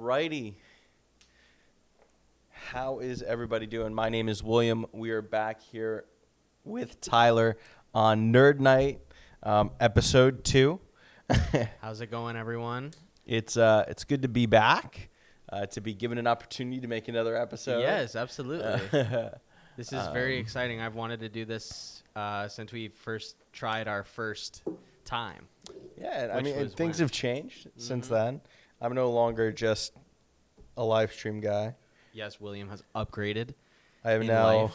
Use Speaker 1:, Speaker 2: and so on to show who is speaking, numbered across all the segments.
Speaker 1: Alrighty. How is everybody doing? My name is William. We are back here with Tyler on Nerd Night, episode 2.
Speaker 2: How's it going, everyone?
Speaker 1: It's good to be back, to be given an opportunity to make another episode.
Speaker 2: Yes, absolutely. This is very exciting. I've wanted to do this since we first tried our first time.
Speaker 1: Yeah, I mean, things have changed since then. I'm no longer just a live stream guy.
Speaker 2: Yes, William has upgraded.
Speaker 1: I am now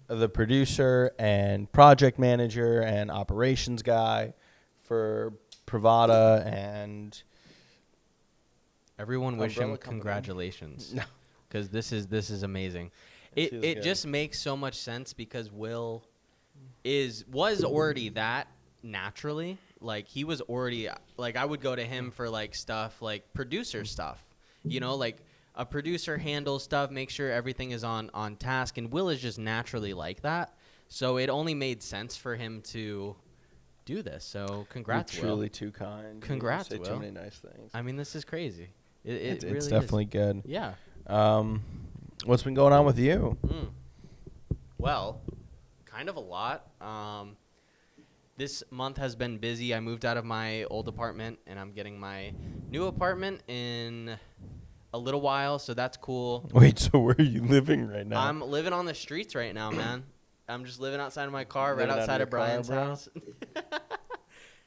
Speaker 1: the producer and project manager and operations guy for Pravada and
Speaker 2: everyone wish
Speaker 1: Umbrella
Speaker 2: him
Speaker 1: Company.
Speaker 2: Congratulations.
Speaker 1: No.
Speaker 2: Because this is amazing. It just makes so much sense because Will was already that naturally. Like he was already like I would go to him for like stuff like producer stuff. You know, like a producer handles stuff, make sure everything is on task, and Will is just naturally like that. So it only made sense for him to do this. So congrats,
Speaker 1: You're truly too kind.
Speaker 2: Congrats,
Speaker 1: you say
Speaker 2: Will.
Speaker 1: too many nice things.
Speaker 2: I mean, this is crazy. It really
Speaker 1: it's definitely
Speaker 2: is.
Speaker 1: good.
Speaker 2: Yeah.
Speaker 1: What's been going on with you?
Speaker 2: Well, kind of a lot. This month has been busy. I moved out of my old apartment, and I'm getting my new apartment in a little while, so that's cool.
Speaker 1: Wait, so where are you living right now?
Speaker 2: I'm living on the streets right now, man. I'm just living outside of my car, right
Speaker 1: Living out of
Speaker 2: outside
Speaker 1: your
Speaker 2: of Brian's
Speaker 1: car, bro?
Speaker 2: house.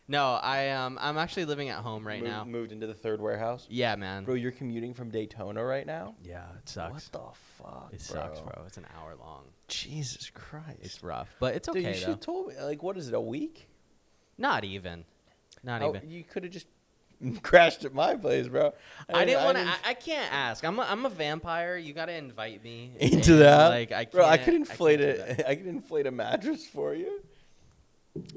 Speaker 2: No, I'm actually living at home right now.
Speaker 1: Moved into the third warehouse?
Speaker 2: Yeah, man.
Speaker 1: Bro, you're commuting from Daytona right now?
Speaker 2: Yeah, it sucks.
Speaker 1: What the fuck,
Speaker 2: It sucks, bro. It's an hour long.
Speaker 1: Jesus Christ.
Speaker 2: It's rough, but it's okay,
Speaker 1: Dude, you should
Speaker 2: though.
Speaker 1: have told me, like, what is it, a week?
Speaker 2: Not even.
Speaker 1: Oh, you could have just crashed at my place, bro.
Speaker 2: I didn't want to. I can't ask. I'm a vampire. You got to invite me
Speaker 1: into
Speaker 2: and,
Speaker 1: that.
Speaker 2: Like I can't.
Speaker 1: Bro, I could inflate
Speaker 2: I
Speaker 1: it. I could inflate a mattress for you.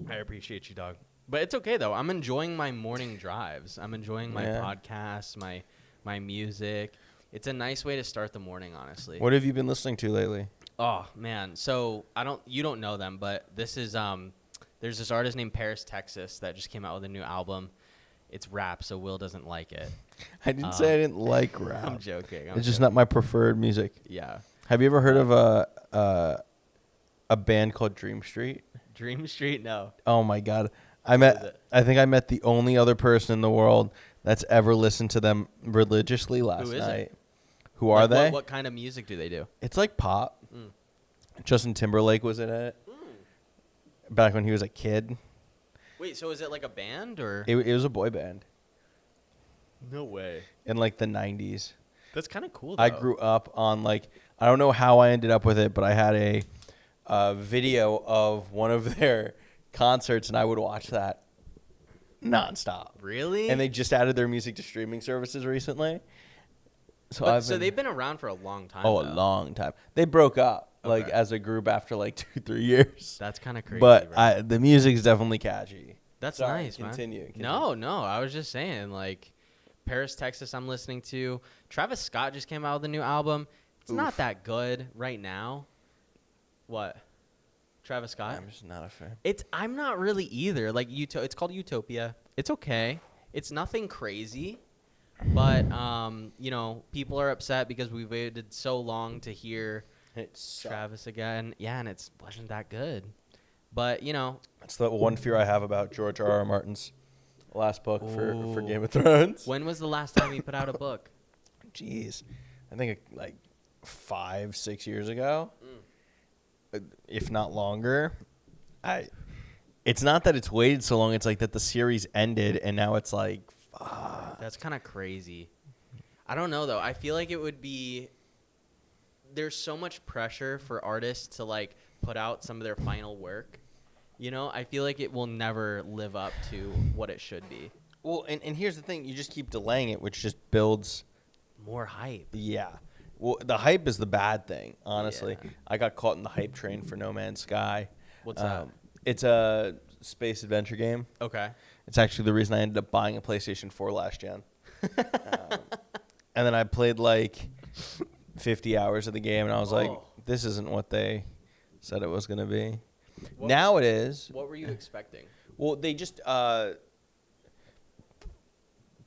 Speaker 2: I appreciate you, dog. But it's okay though. I'm enjoying my morning drives. I'm enjoying my podcasts, my music. It's a nice way to start the morning, honestly.
Speaker 1: What have you been listening to lately?
Speaker 2: Oh man, so you don't know them, but this is there's this artist named Paris, Texas that just came out with a new album. It's rap, so Will doesn't like it.
Speaker 1: I didn't say I didn't like rap.
Speaker 2: I'm joking.
Speaker 1: It's just not my preferred music.
Speaker 2: Yeah.
Speaker 1: Have you ever heard of a band called Dream Street?
Speaker 2: Dream Street? No.
Speaker 1: Oh my God.
Speaker 2: is it?
Speaker 1: I think I met the only other person in the world that's ever listened to them religiously last
Speaker 2: Who is
Speaker 1: night.
Speaker 2: it?
Speaker 1: Who are they?
Speaker 2: What kind of music do they do?
Speaker 1: It's like pop. Justin Timberlake was in it back when he was a kid.
Speaker 2: Wait, so is it like a band or?
Speaker 1: It was a boy band
Speaker 2: No way.
Speaker 1: in like the 90s.
Speaker 2: That's kind of cool, though.
Speaker 1: I grew up on like, I don't know how I ended up with it, but I had a video of one of their concerts, and I would watch that nonstop.
Speaker 2: Really?
Speaker 1: And they just added their music to streaming services recently. So
Speaker 2: they've been around for a long time.
Speaker 1: a
Speaker 2: though.
Speaker 1: long time. They broke up like
Speaker 2: Okay.
Speaker 1: as a group after like 2-3 years.
Speaker 2: That's kind of crazy.
Speaker 1: But
Speaker 2: bro.
Speaker 1: the music's definitely catchy.
Speaker 2: That's
Speaker 1: Sorry,
Speaker 2: nice, man.
Speaker 1: continue.
Speaker 2: No. I was just saying, like, Paris, Texas. I'm listening to. Travis Scott just came out with a new album. It's not that good right now. What? Travis Scott?
Speaker 1: I'm just not a fan.
Speaker 2: I'm not really either. Like it's called Utopia. It's okay. It's nothing crazy. But people are upset because we waited so long to hear Travis again. Yeah, and it wasn't that good. But,
Speaker 1: That's the one fear I have about George R.R. Martin's last book for Game of Thrones.
Speaker 2: when was the last time he put out a book?
Speaker 1: Jeez. I think like 5-6 years ago. If not longer. It's not that it's waited so long, it's like that the series ended and now it's like
Speaker 2: That's kind of crazy. I don't know, though. I feel like it would be – there's so much pressure for artists to, like, put out some of their final work. I feel like it will never live up to what it should be.
Speaker 1: Well, and here's the thing. You just keep delaying it, which just builds
Speaker 2: More hype.
Speaker 1: Yeah. Well, the hype is the bad thing, honestly.
Speaker 2: Yeah.
Speaker 1: I got caught in the hype train for No Man's Sky.
Speaker 2: What's that?
Speaker 1: It's a space adventure game.
Speaker 2: Okay.
Speaker 1: It's actually the reason I ended up buying a PlayStation 4 last gen. And then I played like 50 hours of the game, and I was like, this isn't what they said it was going to be. Now it is.
Speaker 2: What were you expecting?
Speaker 1: Well, they just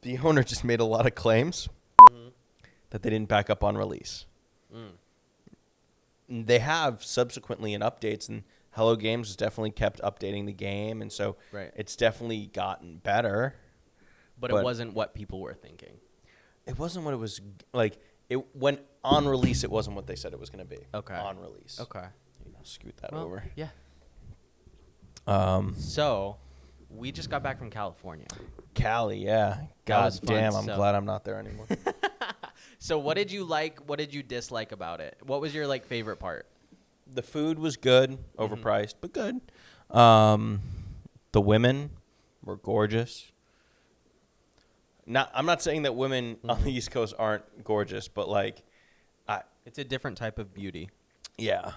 Speaker 1: the owner just made a lot of claims that they didn't back up on release. They have subsequently in updates, and Hello Games has definitely kept updating the game, and so it's definitely gotten better.
Speaker 2: But it wasn't what people were thinking.
Speaker 1: It wasn't what it was like. It when on release, it wasn't what they said it was going to be.
Speaker 2: Okay.
Speaker 1: On release.
Speaker 2: Okay.
Speaker 1: Scoot that over.
Speaker 2: Yeah. So, we just got back from California.
Speaker 1: Cali, yeah. God damn, I'm glad I'm not there anymore.
Speaker 2: So, what did you like? What did you dislike about it? What was your favorite part?
Speaker 1: The food was good, overpriced, but good. The women were gorgeous. I'm not saying that women on the East Coast aren't gorgeous, but
Speaker 2: it's a different type of beauty.
Speaker 1: Yeah.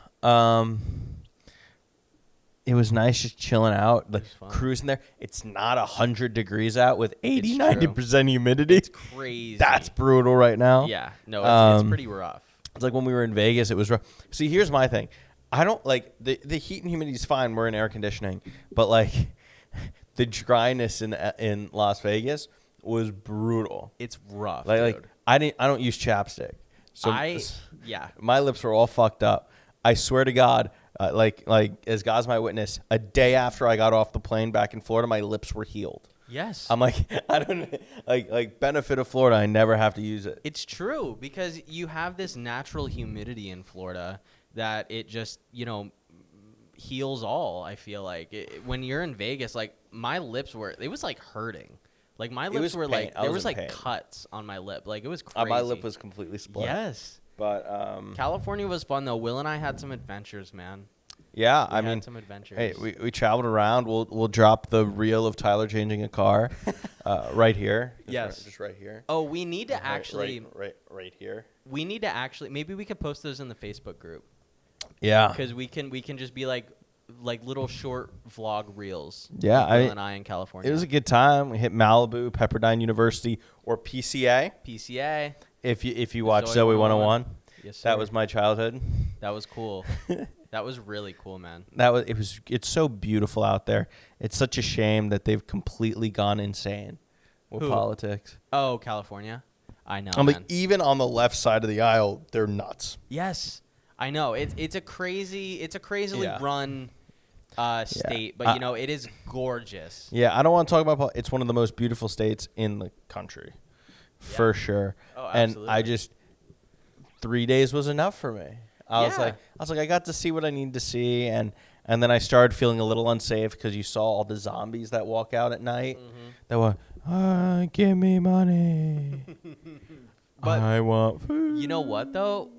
Speaker 1: It was nice just chilling out, cruising there. It's not 100 degrees out with 80-90% humidity.
Speaker 2: It's crazy.
Speaker 1: That's brutal right now.
Speaker 2: Yeah. No, it's pretty rough.
Speaker 1: It's like when we were in Vegas, it was rough. See, here's my thing. I don't like the heat and humidity is fine. We're in air conditioning, but the dryness in Las Vegas was brutal.
Speaker 2: It's rough.
Speaker 1: Like I don't use chapstick. So my lips were all fucked up. I swear to God, like as God's my witness, a day after I got off the plane back in Florida, my lips were healed.
Speaker 2: Yes.
Speaker 1: I'm like, I don't like benefit of Florida. I never have to use it.
Speaker 2: It's true because you have this natural humidity in Florida that it just, heals all. I feel like when you're in Vegas, my lips it was hurting. My lips were there was cuts on my lip. It was crazy.
Speaker 1: My lip was completely split.
Speaker 2: Yes.
Speaker 1: But
Speaker 2: California was fun though. Will and I had some adventures, man.
Speaker 1: Yeah,
Speaker 2: I mean, some adventures.
Speaker 1: Hey, we traveled around. We'll drop the reel of Tyler changing a car right here. Just right here.
Speaker 2: Oh, we need to actually
Speaker 1: right here.
Speaker 2: We need to actually maybe we could post those in the Facebook group.
Speaker 1: Yeah.
Speaker 2: Because we can just be like little short vlog reels.
Speaker 1: Yeah,
Speaker 2: Will and I in California.
Speaker 1: It was a good time. We hit Malibu, Pepperdine University, or PCA.
Speaker 2: PCA.
Speaker 1: If you watch Zoe 101.
Speaker 2: Yes, sir.
Speaker 1: That was my childhood.
Speaker 2: That was cool. That was really cool, man.
Speaker 1: It's so beautiful out there. It's such a shame that they've completely gone insane with politics.
Speaker 2: Oh, California. I know.
Speaker 1: I'm like, even on the left side of the aisle, they're nuts.
Speaker 2: Yes, I know. It's a crazily run state, but it is gorgeous.
Speaker 1: Yeah, I don't want to talk about politics. It's one of the most beautiful states in the country, for sure.
Speaker 2: Oh, absolutely.
Speaker 1: And I just 3 days was enough for me. I was like, I got to see what I need to see, and then I started feeling a little unsafe because you saw all the zombies that walk out at night. That were, give me money. But I want food.
Speaker 2: You know what though?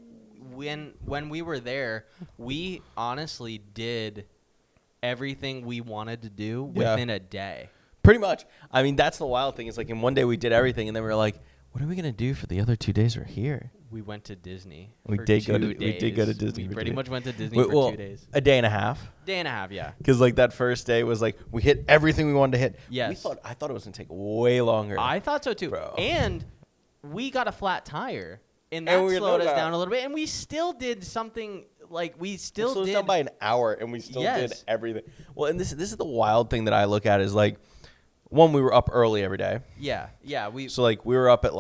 Speaker 2: When we were there, we honestly did everything we wanted to do within a day.
Speaker 1: Pretty much. I mean, that's the wild thing. It's in one day we did everything, and then we were like, what are we gonna do for the other 2 days we're here?
Speaker 2: We went to Disney.
Speaker 1: We did go to Disney.
Speaker 2: We pretty much went to Disney for 2 days.
Speaker 1: A day and a half.
Speaker 2: Yeah.
Speaker 1: Because that first day was we hit everything we wanted to hit.
Speaker 2: Yes.
Speaker 1: I thought it was gonna take way longer.
Speaker 2: I thought so too.
Speaker 1: Bro.
Speaker 2: And we got a flat tire, and that slowed us down a little bit. And we still did something we slowed us
Speaker 1: down by an hour, and we still did everything. Well, and this is the wild thing that I look at is one, we were up early every day.
Speaker 2: Yeah.
Speaker 1: So we were up at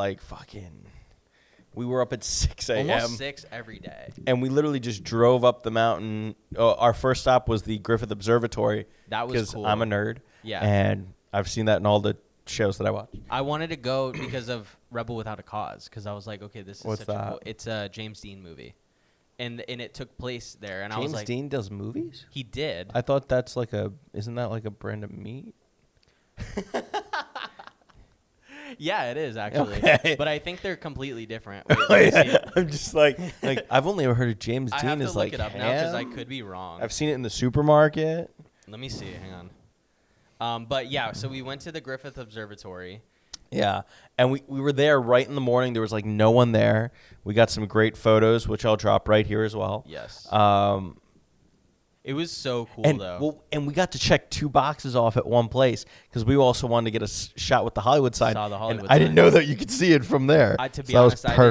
Speaker 1: we were up at 6 a.m.
Speaker 2: Almost 6 every day.
Speaker 1: And we literally just drove up the mountain. Our first stop was the Griffith Observatory.
Speaker 2: That was cool.
Speaker 1: Because I'm a nerd.
Speaker 2: Yeah.
Speaker 1: And I've seen that in all the shows that I watch.
Speaker 2: I wanted to go because of Rebel Without a Cause, because I was like, okay, this is
Speaker 1: What's that?
Speaker 2: cool. It's a James Dean movie. And it took place there. And
Speaker 1: James
Speaker 2: I was like,
Speaker 1: Dean does movies?
Speaker 2: He did.
Speaker 1: I thought that's isn't that a brand of meat?
Speaker 2: Yeah, it is actually.
Speaker 1: Okay.
Speaker 2: But I think they're completely different.
Speaker 1: I'm just I've only ever heard of James Dean
Speaker 2: I have to
Speaker 1: as
Speaker 2: look it up now because I
Speaker 1: ham?
Speaker 2: could be wrong.
Speaker 1: I've seen it in the supermarket.
Speaker 2: Let me see. Hang on. But yeah, so we went to the Griffith Observatory.
Speaker 1: Yeah, and we were there right in the morning. There was no one there. We got some great photos, which I'll drop right here as well.
Speaker 2: Yes. It was so cool, though.
Speaker 1: And we got to check 2 boxes off at one place because we also wanted to get a shot with the Hollywood sign.
Speaker 2: Saw the Hollywood
Speaker 1: and
Speaker 2: sign.
Speaker 1: I didn't know that you could see it from there.
Speaker 2: To be honest, I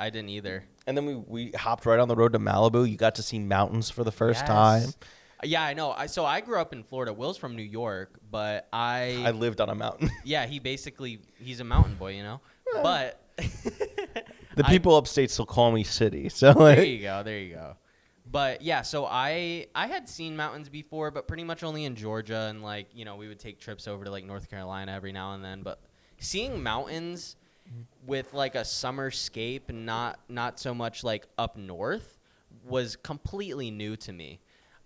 Speaker 2: didn't either.
Speaker 1: And then we hopped right on the road to Malibu. You got to see mountains for the first time.
Speaker 2: Yeah, I know. So I grew up in Florida. Will's from New York, but I
Speaker 1: lived on a mountain.
Speaker 2: Yeah, he's a mountain boy, But
Speaker 1: The people upstate still call me city. So like,
Speaker 2: there you go. But yeah, so I had seen mountains before, but pretty much only in Georgia, and like, you know, we would take trips over to like North Carolina every now and then. But seeing mountains with like a summerscape and not so much like up north was completely new to me.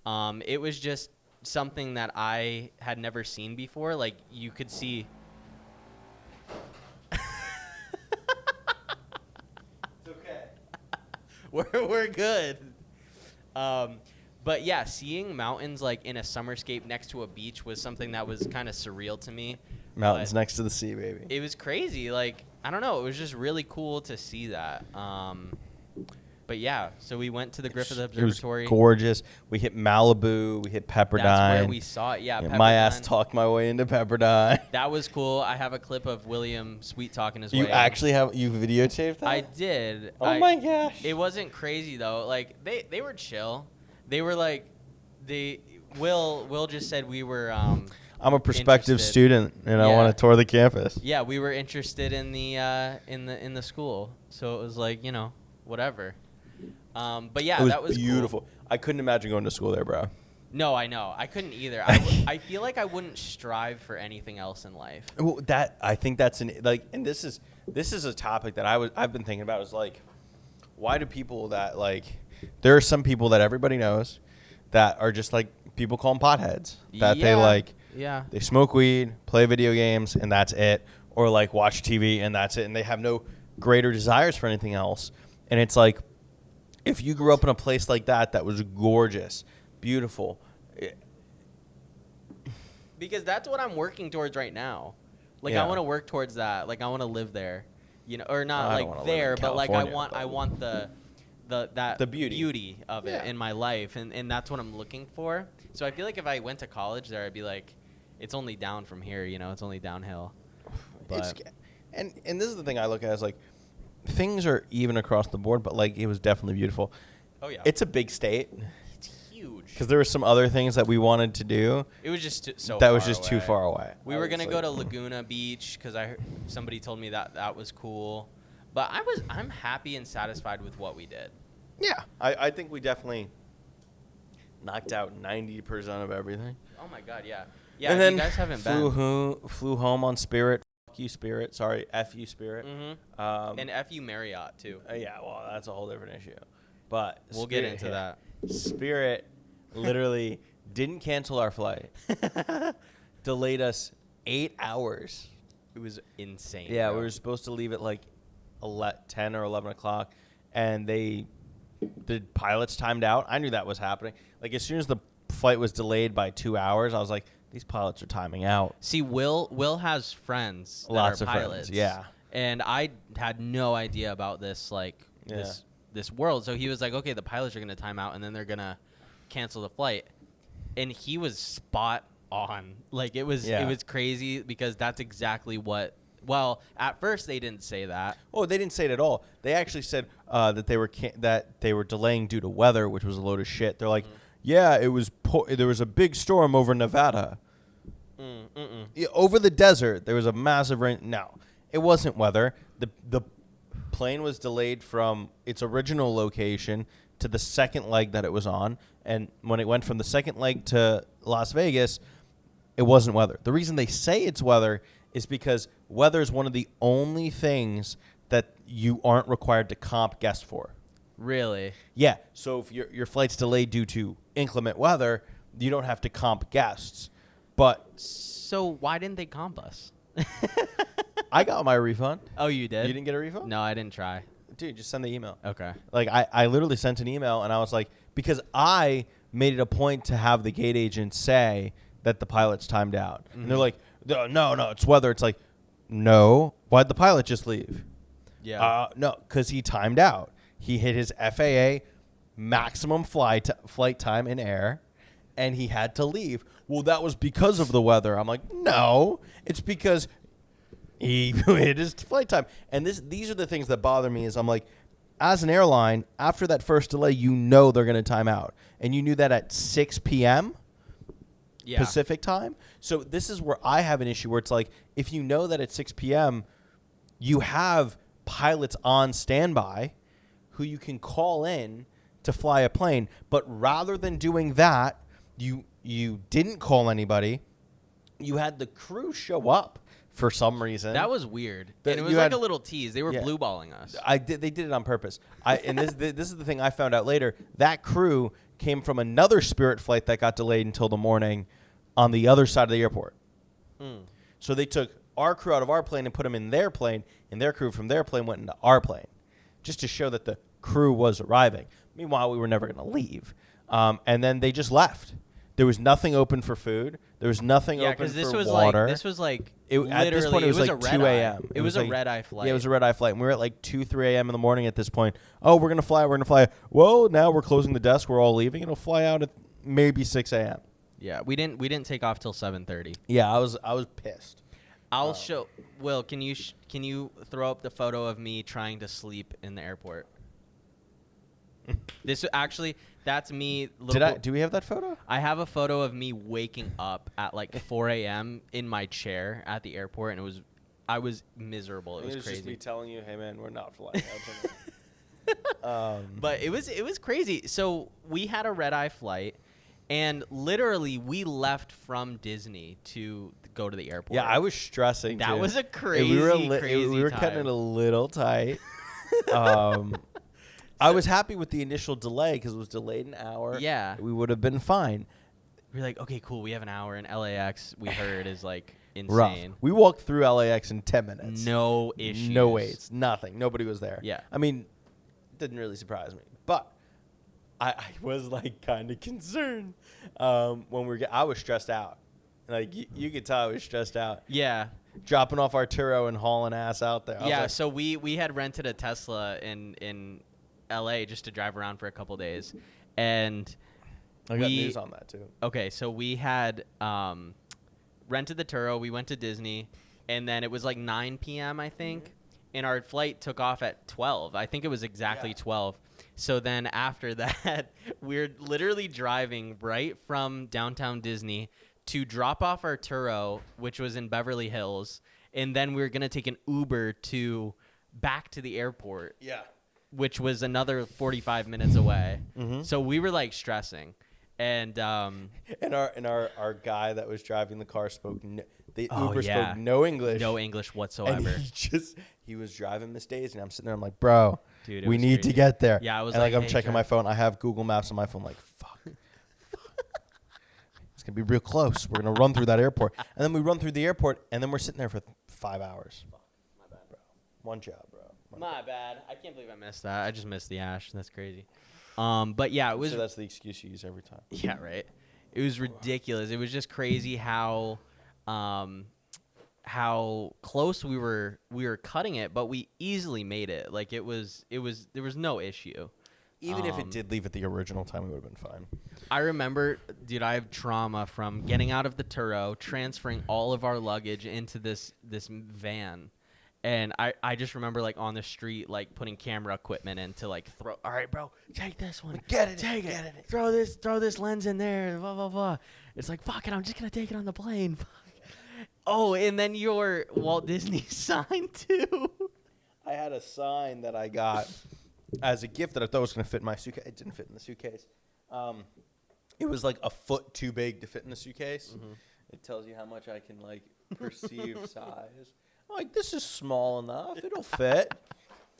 Speaker 2: It was just something that I had never seen before. Like you could see. It's okay. We're good. But yeah, seeing mountains like in a summerscape next to a beach was something that was kind of surreal to me.
Speaker 1: Mountains next to the sea, baby.
Speaker 2: It was crazy. Like, I don't know. It was just really cool to see that. But yeah, so we went to the Griffith Observatory.
Speaker 1: It was gorgeous. We hit Malibu. We hit Pepperdine.
Speaker 2: That's where we saw it. Yeah,
Speaker 1: my ass talked my way into Pepperdine.
Speaker 2: That was cool. I have a clip of William sweet talking his way.
Speaker 1: You actually you videotaped that?
Speaker 2: I did.
Speaker 1: Oh my gosh.
Speaker 2: It wasn't crazy though. Like they were chill. They were like Will just said we were
Speaker 1: I'm a prospective student and I want to tour the campus.
Speaker 2: Yeah, we were interested in the school. So it was like, you know, whatever. But yeah, that was
Speaker 1: beautiful.
Speaker 2: Cool.
Speaker 1: I couldn't imagine going to school there, bro.
Speaker 2: No, I know. I couldn't either. I feel like I wouldn't strive for anything else in life.
Speaker 1: Well, I think that's and this is a topic that I've been thinking about is like, why do people that like, there are some people that everybody knows that are just like, people call them potheads, that they like, they smoke weed, play video games, and that's it, or like watch TV and that's it, and they have no greater desires for anything else. And it's like, if you grew up in a place like that was gorgeous, beautiful.
Speaker 2: Because that's what I'm working towards right now. Like, I want to work towards that. Like, I want to live there, you know, or not like there, but like I want the beauty of it in my life, and that's what I'm looking for. So I feel like if I went to college there, I'd be like, it's only down from here, you know, it's only downhill. But
Speaker 1: and this is the thing I look at is like, things are even across the board, but like it was definitely beautiful. Oh yeah, it's a big state.
Speaker 2: It's huge.
Speaker 1: Because there were some other things that we wanted to do.
Speaker 2: It was just
Speaker 1: too far away.
Speaker 2: We were gonna go to Laguna Beach because somebody told me that was cool, but I'm happy and satisfied with what we did.
Speaker 1: Yeah, I think we definitely knocked out 90% of everything.
Speaker 2: Oh my god, yeah. Yeah,
Speaker 1: and then
Speaker 2: you guys haven't been.
Speaker 1: Flew home on Spirit. You Spirit, sorry, F you Spirit.
Speaker 2: Mm-hmm. And F you Marriott too.
Speaker 1: Yeah, well, that's a whole different issue. But
Speaker 2: we'll get into that.
Speaker 1: Spirit literally didn't cancel our flight. Delayed us 8 hours.
Speaker 2: It was insane.
Speaker 1: Yeah,
Speaker 2: bro.
Speaker 1: we were supposed to leave at like 10 or 11 o'clock, and the pilots timed out. I knew that was happening. Like, as soon as the flight was delayed by 2 hours, I was like, these pilots are timing out.
Speaker 2: See, Will has friends
Speaker 1: Lots
Speaker 2: that are
Speaker 1: of
Speaker 2: pilots.
Speaker 1: friends, yeah.
Speaker 2: And I had no idea about this, like, this world. So he was like, okay, the pilots are going to time out, and then they're going to cancel the flight. And he was spot on. Like, it was crazy because that's exactly what... Well, at first they didn't say that.
Speaker 1: Oh, they didn't say it at all. They actually said that they were delaying due to weather, which was a load of shit. They're like, yeah, it was there was a big storm over Nevada. Yeah, over the desert, there was a massive rain. No, it wasn't weather. The plane was delayed from its original location to the second leg that it was on, and when it went from the second leg to Las Vegas, it wasn't weather. The reason they say it's weather is because weather is one of the only things that you aren't required to comp guest for.
Speaker 2: Really?
Speaker 1: Yeah. So if your flight's delayed due to inclement weather, you don't have to comp guests. But
Speaker 2: so why didn't they comp us?
Speaker 1: I got my refund.
Speaker 2: Oh, you did?
Speaker 1: You didn't get a refund?
Speaker 2: No, I didn't try.
Speaker 1: Dude, just send the email.
Speaker 2: Okay.
Speaker 1: Like, I literally sent an email, and I was like, because I made it a point to have the gate agent say that the pilot's timed out. Mm-hmm. And they're like, no, it's weather. It's like, no. Why'd the pilot just leave?
Speaker 2: Yeah.
Speaker 1: No, because he timed out. He hit his FAA maximum flight time in air, and he had to leave. Well, that was because of the weather. I'm like, no, it's because he hit his flight time. And these are the things that bother me is I'm like, as an airline, after that first delay, you know they're going to time out. And you knew that at 6 p.m. Pacific time. So this is where I have an issue where it's like, if you know that at 6 p.m., you have pilots on standby who you can call in to fly a plane. But rather than doing that, you didn't call anybody. You had the crew show up for some reason.
Speaker 2: That was weird. And it was like a little tease. They were blue balling us.
Speaker 1: They did it on purpose. And this is the thing I found out later. That crew came from another Spirit flight that got delayed until the morning on the other side of the airport. So they took our crew out of our plane and put them in their plane, and their crew from their plane went into our plane, just to show that the crew was arriving. Meanwhile, we were never going to leave. And then they just left. There was nothing open for food. There was nothing open for water.
Speaker 2: This was like
Speaker 1: at this point, it was like 2 a.m.
Speaker 2: It was a red-eye flight.
Speaker 1: Yeah, it was a red-eye flight. And we were at like 2, 3 a.m. in the morning at this point. Oh, we're going to fly. We're going to fly. Well, now we're closing the desk. We're all leaving. It'll fly out at maybe 6 a.m.
Speaker 2: Yeah, we didn't take off till 7:30.
Speaker 1: Yeah, I was pissed.
Speaker 2: I'll show. Will, can you throw up the photo of me trying to sleep in the airport? That's me.
Speaker 1: Do we have that photo?
Speaker 2: I have a photo of me waking up at like 4 a.m. in my chair at the airport, and I was miserable. It was crazy.
Speaker 1: Just me telling you, hey man, we're not flying out tonight.
Speaker 2: But it was crazy. So we had a red-eye flight, and literally we left from Disney to go to the airport.
Speaker 1: Yeah, I was stressing.
Speaker 2: That was a crazy, crazy
Speaker 1: we were
Speaker 2: time.
Speaker 1: cutting it a little tight. I was happy with the initial delay because it was delayed an hour.
Speaker 2: Yeah.
Speaker 1: We would have been fine.
Speaker 2: We're like, okay, cool. We have an hour. And LAX, we heard, is like insane.
Speaker 1: Rough. We walked through LAX in 10 minutes.
Speaker 2: No issues.
Speaker 1: No waits. Nothing. Nobody was there.
Speaker 2: Yeah.
Speaker 1: I mean, it didn't really surprise me. But I was like kind of concerned when I was stressed out. Like you could tell I was stressed out.
Speaker 2: Yeah.
Speaker 1: Dropping off our Turo and hauling ass out there.
Speaker 2: Yeah. So we had rented a Tesla in LA just to drive around for a couple days, and
Speaker 1: I got news on that too.
Speaker 2: Okay, so we had rented the Turo. We went to Disney, and then it was like 9 p.m. I think, and our flight took off at 12. I think it was exactly 12. So then after that, we're literally driving right from downtown Disney to drop off our Turo, which was in Beverly Hills, and then we were gonna take an Uber back to the airport.
Speaker 1: Yeah.
Speaker 2: Which was another 45 minutes away. So we were like stressing, and
Speaker 1: our guy that was driving the car spoke
Speaker 2: Uber
Speaker 1: spoke no
Speaker 2: English whatsoever.
Speaker 1: And he was driving Miss Daisy, and I'm sitting there, I'm like, bro,
Speaker 2: dude,
Speaker 1: we need to get there.
Speaker 2: Yeah, I was
Speaker 1: and
Speaker 2: like,
Speaker 1: I'm
Speaker 2: hey,
Speaker 1: checking my phone. I have Google Maps on my phone. Like, fuck. It's gonna be real close. We're gonna run through that airport, and then we run through the airport, and then we're sitting there for 5 hours.
Speaker 2: Fuck, my bad, bro.
Speaker 1: One job, bro.
Speaker 2: My bad. I can't believe I missed that. I just missed the Ash. That's crazy. But yeah, it was.
Speaker 1: So that's the excuse you use every time.
Speaker 2: Yeah, right. It was ridiculous. It was just crazy how close we were cutting it, but we easily made it. Like there was no issue.
Speaker 1: Even if it did leave at the original time, we would have been fine.
Speaker 2: I remember, dude, I have trauma from getting out of the Turo, transferring all of our luggage into this van. And I just remember, like, on the street, like, putting camera equipment in to, like, throw. All right, bro, take this one.
Speaker 1: Get it.
Speaker 2: Take it. Throw this lens in there. Blah, blah, blah. It's like, fuck it, I'm just going to take it on the plane. Fuck. Oh, and then your Walt Disney sign, too.
Speaker 1: I had a sign that I got as a gift that I thought was going to fit in my suitcase. It didn't fit in the suitcase. It was, like, a foot too big to fit in the suitcase. Mm-hmm. It tells you how much I can, like, perceive size. I'm like, this is small enough. It'll fit.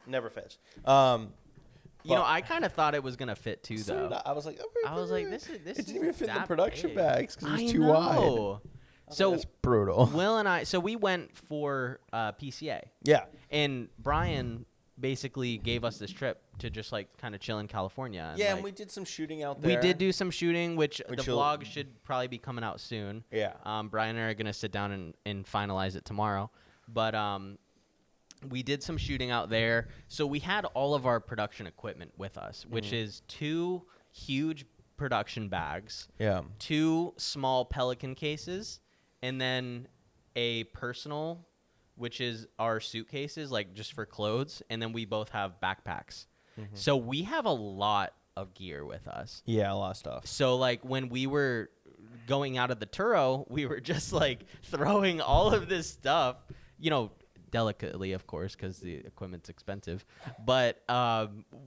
Speaker 1: Never fits.
Speaker 2: I kind of thought it was gonna fit too, though.
Speaker 1: I was like,
Speaker 2: this is.
Speaker 1: It didn't even fit in the production
Speaker 2: big.
Speaker 1: bags because it was too wide.
Speaker 2: So
Speaker 1: that's brutal.
Speaker 2: Will and I. So we went for PCA.
Speaker 1: Yeah.
Speaker 2: And Brian basically gave us this trip to just like kind of chill in California. And,
Speaker 1: and we did some shooting out there.
Speaker 2: We did do some shooting, which the vlog should probably be coming out soon.
Speaker 1: Yeah.
Speaker 2: Brian and I are gonna sit down and finalize it tomorrow. But we did some shooting out there. So we had all of our production equipment with us, which is 2 huge production bags, 2 small Pelican cases, and then a personal, which is our suitcases, like just for clothes. And then we both have backpacks. Mm-hmm. So we have a lot of gear with us.
Speaker 1: Yeah, a lot of stuff.
Speaker 2: So like when we were going out of the Turo, we were just like throwing all of this stuff, delicately, of course, because the equipment's expensive. But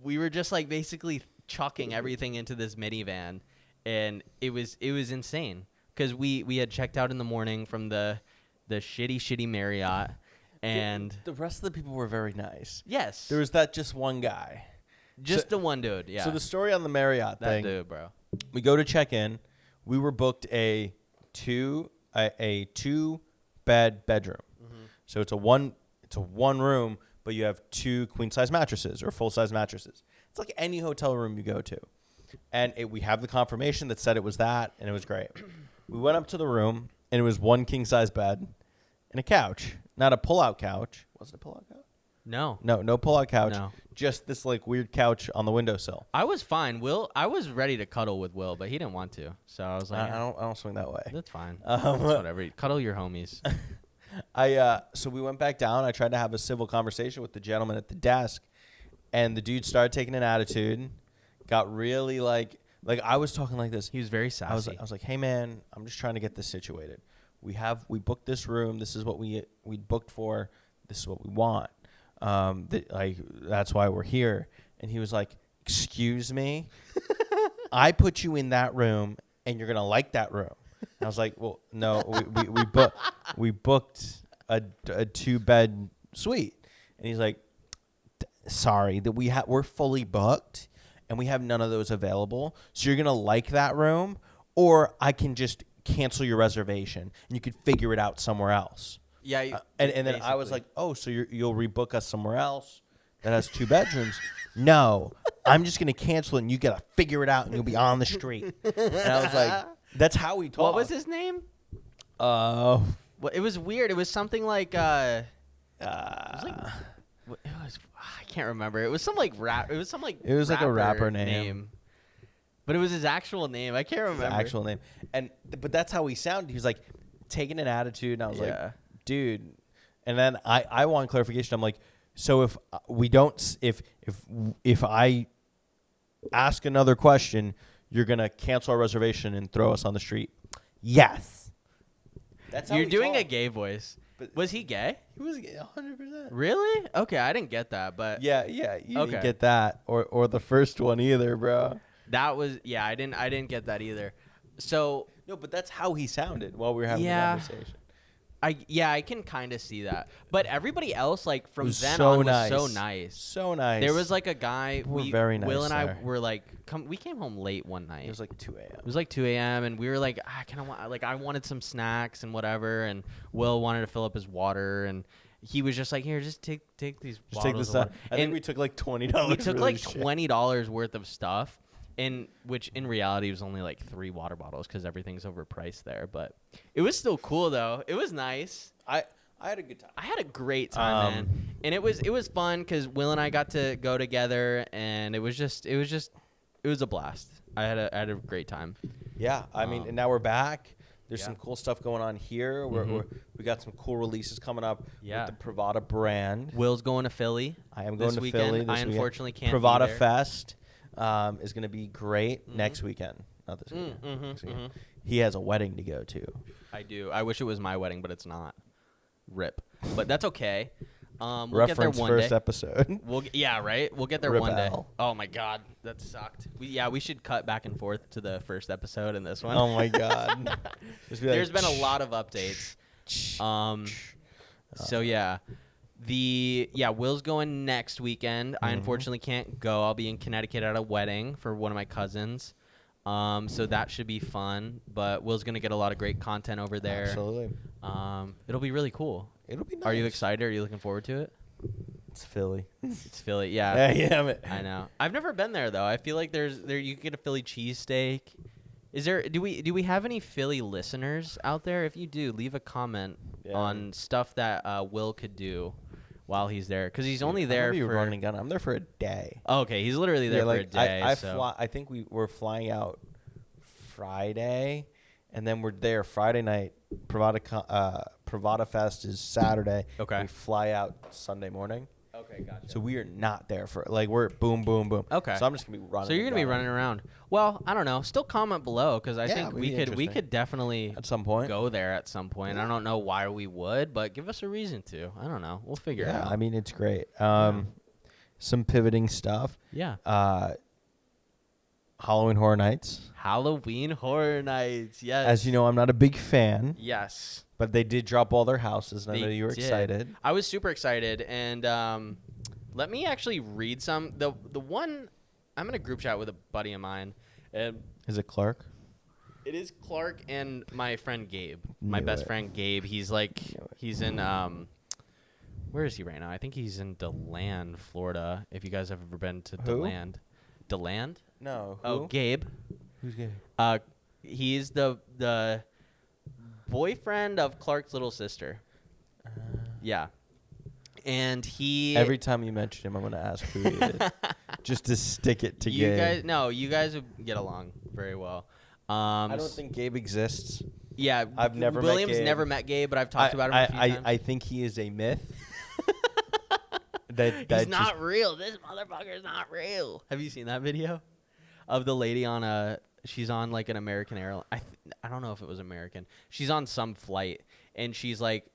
Speaker 2: we were just like basically chucking everything into this minivan, and it was insane because we had checked out in the morning from the shitty Marriott, and
Speaker 1: the rest of the people were very nice.
Speaker 2: Yes,
Speaker 1: There was that just one guy.
Speaker 2: just the one dude. Yeah.
Speaker 1: So the story on the Marriott
Speaker 2: that
Speaker 1: thing,
Speaker 2: dude, bro.
Speaker 1: we go to check in. We were booked a two bed bedroom. So it's a one room, but you have 2 queen size mattresses or full size mattresses. It's like any hotel room you go to. And we have the confirmation that said it was that, and it was great. We went up to the room, and it was 1 king size bed and a couch. Not a pull-out couch. Was it a pull-out couch?
Speaker 2: No.
Speaker 1: No pull-out couch.
Speaker 2: No.
Speaker 1: Just this like weird couch on the windowsill.
Speaker 2: I was fine. I was ready to cuddle with Will, but he didn't want to. So I was like,
Speaker 1: I don't swing that way.
Speaker 2: that's fine. That's whatever. Cuddle your homies.
Speaker 1: So we went back down. I tried to have a civil conversation with the gentleman at the desk, and the dude started taking an attitude. Got really like I was talking like this.
Speaker 2: He was very sassy.
Speaker 1: I was like, hey man, I'm just trying to get this situated. We booked this room. This is what we booked for. This is what we want. That's why we're here. And he was like, excuse me, I put you in that room, and you're gonna like that room. And I was like, well, no, we booked a 2-bed suite. And he's like, sorry that we're fully booked, and we have none of those available. So you're gonna like that room, or I can just cancel your reservation and you could figure it out somewhere else.
Speaker 2: Yeah.
Speaker 1: And then I was like, oh, so you'll rebook us somewhere else that has 2 bedrooms? No, I'm just gonna cancel it, and you gotta figure it out, and you'll be on the street. And I was like, that's how we talk.
Speaker 2: What was his name?
Speaker 1: Well,
Speaker 2: It was weird. It was something like I can't remember. It was some like rap. It was some like.
Speaker 1: It was like a rapper name.
Speaker 2: But it was his actual name. I can't remember.
Speaker 1: His actual name. But that's how he sounded. He was like taking an attitude, and I was like, dude. And then I want clarification. I'm like, so if we don't, if I ask another question, you're gonna cancel our reservation and throw us on the street? Yes. That's how
Speaker 2: You're
Speaker 1: he
Speaker 2: doing a
Speaker 1: talked.
Speaker 2: gay voice.
Speaker 1: But
Speaker 2: was he gay?
Speaker 1: He was 100%.
Speaker 2: Really? Okay, I didn't get that, but
Speaker 1: Yeah. You
Speaker 2: Okay.
Speaker 1: didn't get that or the first one either, bro.
Speaker 2: that was I didn't get that either. So
Speaker 1: No, but that's how he sounded while we were having the conversation.
Speaker 2: I can kind of see that. But everybody else, like from
Speaker 1: Was
Speaker 2: then
Speaker 1: so
Speaker 2: on,
Speaker 1: nice.
Speaker 2: was so nice.
Speaker 1: So nice.
Speaker 2: There was like a guy.
Speaker 1: People were very nice
Speaker 2: Will and I
Speaker 1: there.
Speaker 2: were like, we came home late one night.
Speaker 1: It was like 2 a.m.
Speaker 2: It was like 2 a.m. and we were like, I kind of want, like, I wanted some snacks and whatever. And Will wanted to fill up his water, and he was just like, here, just take these
Speaker 1: Just take
Speaker 2: bottles
Speaker 1: this
Speaker 2: of
Speaker 1: out.
Speaker 2: water.
Speaker 1: I think
Speaker 2: And
Speaker 1: we took like $20.
Speaker 2: we took
Speaker 1: worth
Speaker 2: like
Speaker 1: of shit.
Speaker 2: $20 worth of stuff, which in reality was only like 3 water bottles because everything's overpriced there. But it was still cool though. It was nice.
Speaker 1: I had a good time.
Speaker 2: I had a great time, man, and it was fun because Will and I got to go together, and it was a blast. I had a great time.
Speaker 1: Yeah, I mean, and now we're back. There's
Speaker 2: Yeah.
Speaker 1: some cool stuff going on here. We got some cool releases coming up
Speaker 2: Yeah.
Speaker 1: with the Pravada brand.
Speaker 2: Will's going to Philly.
Speaker 1: I am going
Speaker 2: this
Speaker 1: to
Speaker 2: weekend.
Speaker 1: Philly this
Speaker 2: I
Speaker 1: weekend.
Speaker 2: unfortunately can't be
Speaker 1: Pravada
Speaker 2: there.
Speaker 1: Fest is going to be great next weekend. Not this weekend. Next weekend. He has a wedding to go to.
Speaker 2: I do. I wish it was my wedding, but it's not. Rip. But that's okay. We'll
Speaker 1: Reference
Speaker 2: get there one
Speaker 1: first
Speaker 2: day.
Speaker 1: episode.
Speaker 2: Yeah, right. We'll get there
Speaker 1: Rip
Speaker 2: one day.
Speaker 1: Al.
Speaker 2: Oh my God, that sucked. We should cut back and forth to the first episode and this one.
Speaker 1: Oh my god. Just be like,
Speaker 2: There's been a lot of updates. So yeah. Will's going next weekend. I unfortunately can't go. I'll be in Connecticut at a wedding for one of my cousins. So that should be fun. But Will's gonna get a lot of great content over there.
Speaker 1: Absolutely.
Speaker 2: It'll be really cool.
Speaker 1: It'll be nice.
Speaker 2: Are you excited? Are you looking forward to it?
Speaker 1: It's Philly.
Speaker 2: It's Philly, yeah.
Speaker 1: Yeah.
Speaker 2: I know. I've never been there though. I feel like there you can get a Philly cheesesteak. Do we have any Philly listeners out there? If you do, leave a comment on stuff that Will could do while he's there, because he's only there for
Speaker 1: running gun. I'm there for a day.
Speaker 2: Oh, okay, he's literally there for a day.
Speaker 1: I think we're flying out Friday, and then we're there Friday night. Pravada Fest is Saturday.
Speaker 2: Okay.
Speaker 1: We fly out Sunday morning.
Speaker 2: Okay. Okay, gotcha.
Speaker 1: So we are not there for like we're boom, boom, boom.
Speaker 2: Okay.
Speaker 1: So I'm just gonna be running.
Speaker 2: So you're gonna be running around. Well, I don't know. Still comment below because I
Speaker 1: Yeah,
Speaker 2: think
Speaker 1: it'd
Speaker 2: we
Speaker 1: be
Speaker 2: could
Speaker 1: interesting.
Speaker 2: definitely
Speaker 1: At some point.
Speaker 2: go there at some point. I don't know why we would, but give us a reason to. I don't know. We'll figure it
Speaker 1: Yeah,
Speaker 2: out.
Speaker 1: I mean it's great. Some pivoting stuff.
Speaker 2: Yeah.
Speaker 1: Halloween Horror Nights.
Speaker 2: Halloween Horror Nights. Yes.
Speaker 1: As you know, I'm not a big fan,
Speaker 2: Yes.
Speaker 1: but they did drop all their houses, and I know
Speaker 2: They
Speaker 1: you were
Speaker 2: did.
Speaker 1: excited.
Speaker 2: I was super excited, and let me actually read some. The one I'm in a group chat with a buddy of mine, and
Speaker 1: Is it Clark?
Speaker 2: it is Clark and my friend Gabe, my
Speaker 1: Knew
Speaker 2: best
Speaker 1: it.
Speaker 2: friend Gabe. He's like he's in where is he right now? I think he's in DeLand, Florida. If you guys have ever been to
Speaker 1: Who?
Speaker 2: DeLand.
Speaker 1: No.
Speaker 2: Oh, Gabe.
Speaker 1: Who's gay?
Speaker 2: He's the boyfriend of Clark's little sister. Yeah. And he
Speaker 1: Every time you mention him, I'm gonna ask who he is, just to stick it to
Speaker 2: you
Speaker 1: Gabe.
Speaker 2: you guys would get along very well.
Speaker 1: I don't think Gabe exists.
Speaker 2: Yeah,
Speaker 1: I've never met
Speaker 2: William's
Speaker 1: Gabe.
Speaker 2: never met Gabe, but I've talked about him a few times.
Speaker 1: I think he is a myth.
Speaker 2: He's not real. This motherfucker's not real. Have you seen that video of the lady on she's on like an American airline. I don't know if it was American. She's on some flight and she's like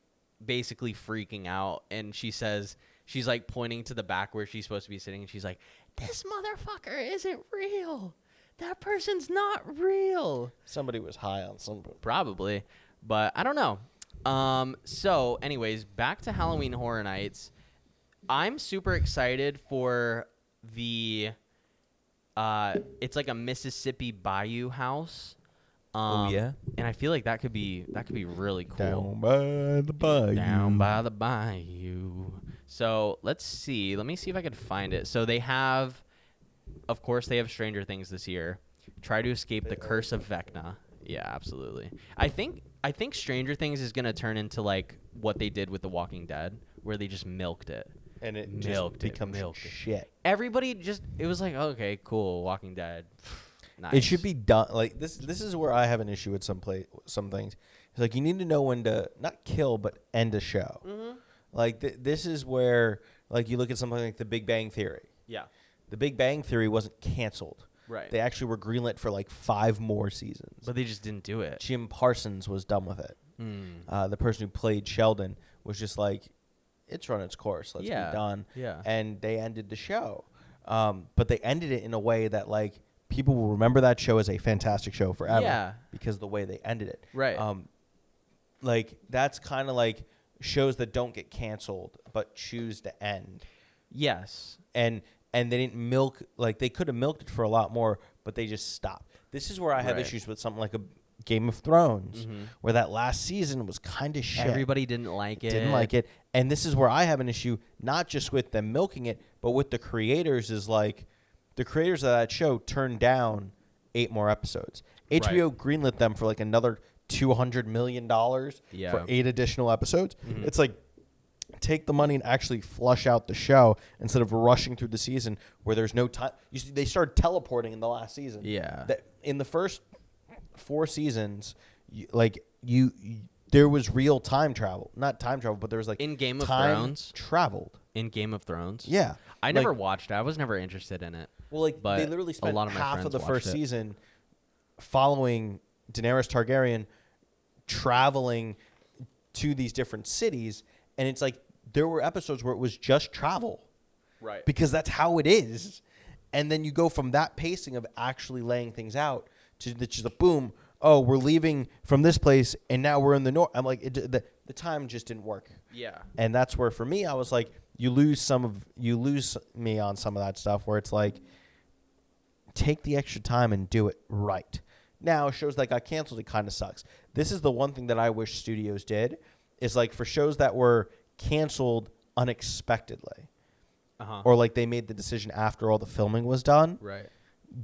Speaker 2: basically freaking out, and she says she's like pointing to the back where she's supposed to be sitting, and she's like, "This motherfucker isn't real. That person's not real."
Speaker 1: Somebody was high on some.
Speaker 2: Probably, but I don't know. So anyways, back to Halloween Horror Nights. I'm super excited for the it's like a Mississippi Bayou house.
Speaker 1: Oh, yeah?
Speaker 2: And I feel like that could be really cool.
Speaker 1: Down by the bayou.
Speaker 2: Down by the bayou. So let's see. Let me see if I can find it. So they have, of course, they have Stranger Things this year. Try to escape the curse of Vecna. Yeah, absolutely. I think Stranger Things is gonna turn into like what they did with The Walking Dead, where they just milked it.
Speaker 1: And it
Speaker 2: Milked
Speaker 1: just
Speaker 2: it,
Speaker 1: becomes
Speaker 2: milked it.
Speaker 1: shit.
Speaker 2: Everybody just it was like, okay, cool, Walking Dead. Nice.
Speaker 1: It should be done like this. This is where I have an issue with some things. It's like you need to know when to not kill but end a show.
Speaker 2: Mm-hmm.
Speaker 1: Like this is where like you look at something like The Big Bang Theory.
Speaker 2: Yeah.
Speaker 1: The Big Bang Theory wasn't canceled.
Speaker 2: Right.
Speaker 1: They actually were greenlit for like 5 more seasons.
Speaker 2: But they just didn't do it.
Speaker 1: Jim Parsons was done with it.
Speaker 2: Mm.
Speaker 1: The person who played Sheldon was just like, it's run its course. Let's be done.
Speaker 2: Yeah.
Speaker 1: And they ended the show. But they ended it in a way that like people will remember that show as a fantastic show forever.
Speaker 2: Yeah.
Speaker 1: Because of the way they ended it.
Speaker 2: Right.
Speaker 1: Like that's kind of like shows that don't get canceled but choose to end.
Speaker 2: Yes.
Speaker 1: And they didn't milk, like they could have milked it for a lot more, but they just stopped. This is where I have
Speaker 2: Right.
Speaker 1: issues with something like a Game of Thrones,
Speaker 2: Mhm.
Speaker 1: where that last season was kind of shit.
Speaker 2: Everybody didn't like it.
Speaker 1: Didn't like it. And this is where I have an issue, not just with them milking it, but with the creators is like, the creators of that show turned down 8 more episodes. HBO greenlit them for like another $200 million
Speaker 2: Yeah.
Speaker 1: for 8 additional episodes.
Speaker 2: Mhm.
Speaker 1: It's like, take the money and actually flush out the show instead of rushing through the season where there's no time. You see, they started teleporting in the last season.
Speaker 2: Yeah.
Speaker 1: That in the first 4 seasons, there was real time travel. Not time travel, but there was like
Speaker 2: In Game of
Speaker 1: time
Speaker 2: Thrones?
Speaker 1: traveled.
Speaker 2: In Game of Thrones.
Speaker 1: Yeah.
Speaker 2: I
Speaker 1: Like-
Speaker 2: never watched it. I was never interested in it.
Speaker 1: Well, like
Speaker 2: But
Speaker 1: they literally
Speaker 2: a
Speaker 1: spent
Speaker 2: lot of my
Speaker 1: half
Speaker 2: friends
Speaker 1: of the
Speaker 2: watched
Speaker 1: first
Speaker 2: it.
Speaker 1: season following Daenerys Targaryen traveling to these different cities, and it's like there were episodes where it was just travel.
Speaker 2: Right.
Speaker 1: Because that's how it is. And then you go from that pacing of actually laying things out to just a boom, oh, we're leaving from this place and now we're in the north. I'm like, the time just didn't work.
Speaker 2: Yeah.
Speaker 1: And that's where for me, I was like, you lose me on some of that stuff where it's like, take the extra time and do it right. Now, shows that got canceled, it kind of sucks. This is the one thing that I wish studios did is like for shows that were canceled unexpectedly.
Speaker 2: Uh-huh.
Speaker 1: Or like they made the decision after all the filming was done.
Speaker 2: Right.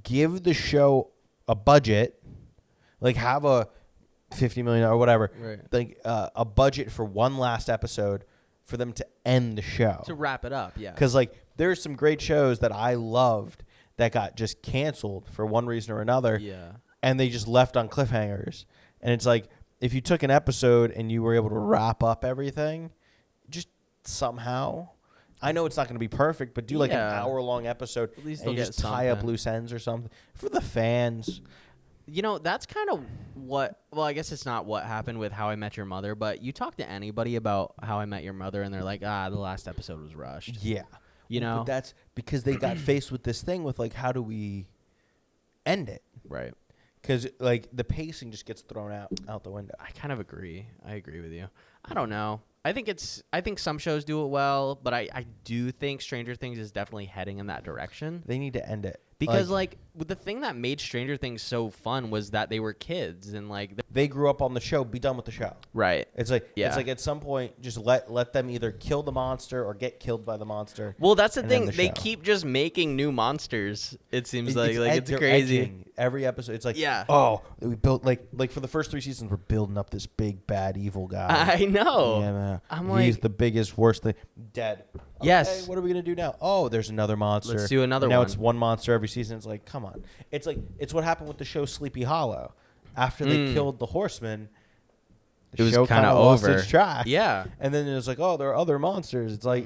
Speaker 1: Give the show a budget, like have a $50 million or whatever,
Speaker 2: Right.
Speaker 1: like a budget for one last episode for them to end the show.
Speaker 2: To wrap it up, yeah.
Speaker 1: Because like there's some great shows that I loved that got just canceled for one reason or another,
Speaker 2: Yeah.
Speaker 1: and they just left on cliffhangers. And it's like if you took an episode and you were able to wrap up everything, just somehow. I know it's not going to be perfect, but do like an
Speaker 2: Yeah.
Speaker 1: hour-long episode
Speaker 2: At least
Speaker 1: and
Speaker 2: they'll
Speaker 1: you
Speaker 2: get
Speaker 1: just tie up
Speaker 2: something.
Speaker 1: loose ends or something for the fans.
Speaker 2: You know, that's kind of what. Well, I guess it's not what happened with How I Met Your Mother, but you talk to anybody about How I Met Your Mother, and they're like, the last episode was rushed.
Speaker 1: Yeah.
Speaker 2: You know?
Speaker 1: But that's because they got faced with this thing with, like, how do we end it?
Speaker 2: Right.
Speaker 1: Because, like, the pacing just gets thrown out the window.
Speaker 2: I kind of agree. I agree with you. I don't know. I think some shows do it well, but I do think Stranger Things is definitely heading in that direction.
Speaker 1: They need to end it.
Speaker 2: Because, like the thing that made Stranger Things so fun was that they were kids and, like...
Speaker 1: They grew up on the show. Be done with the show.
Speaker 2: Right.
Speaker 1: It's like
Speaker 2: Yeah.
Speaker 1: it's like at some point, just let them either kill the monster or get killed by the monster.
Speaker 2: Well, that's the
Speaker 1: and
Speaker 2: thing.
Speaker 1: end the
Speaker 2: They
Speaker 1: show.
Speaker 2: keep just making new monsters, it seems like. It's
Speaker 1: they're
Speaker 2: crazy.
Speaker 1: edging every episode. It's like,
Speaker 2: Yeah.
Speaker 1: oh, we built like for the first 3 seasons, we're building up this big bad evil guy.
Speaker 2: I know.
Speaker 1: Yeah, man.
Speaker 2: I'm
Speaker 1: He's
Speaker 2: like-
Speaker 1: the biggest, worst thing. Dead.
Speaker 2: Yes.
Speaker 1: Okay, what are we gonna do now? Oh, there's another monster.
Speaker 2: Let's do another
Speaker 1: and now
Speaker 2: one.
Speaker 1: it's one monster every season. It's like, come on. It's what happened with the show Sleepy Hollow. After they killed the Horseman, the
Speaker 2: It was
Speaker 1: show
Speaker 2: kind of
Speaker 1: lost
Speaker 2: over.
Speaker 1: its track.
Speaker 2: Yeah.
Speaker 1: And then it was like, oh, there are other monsters. It's like,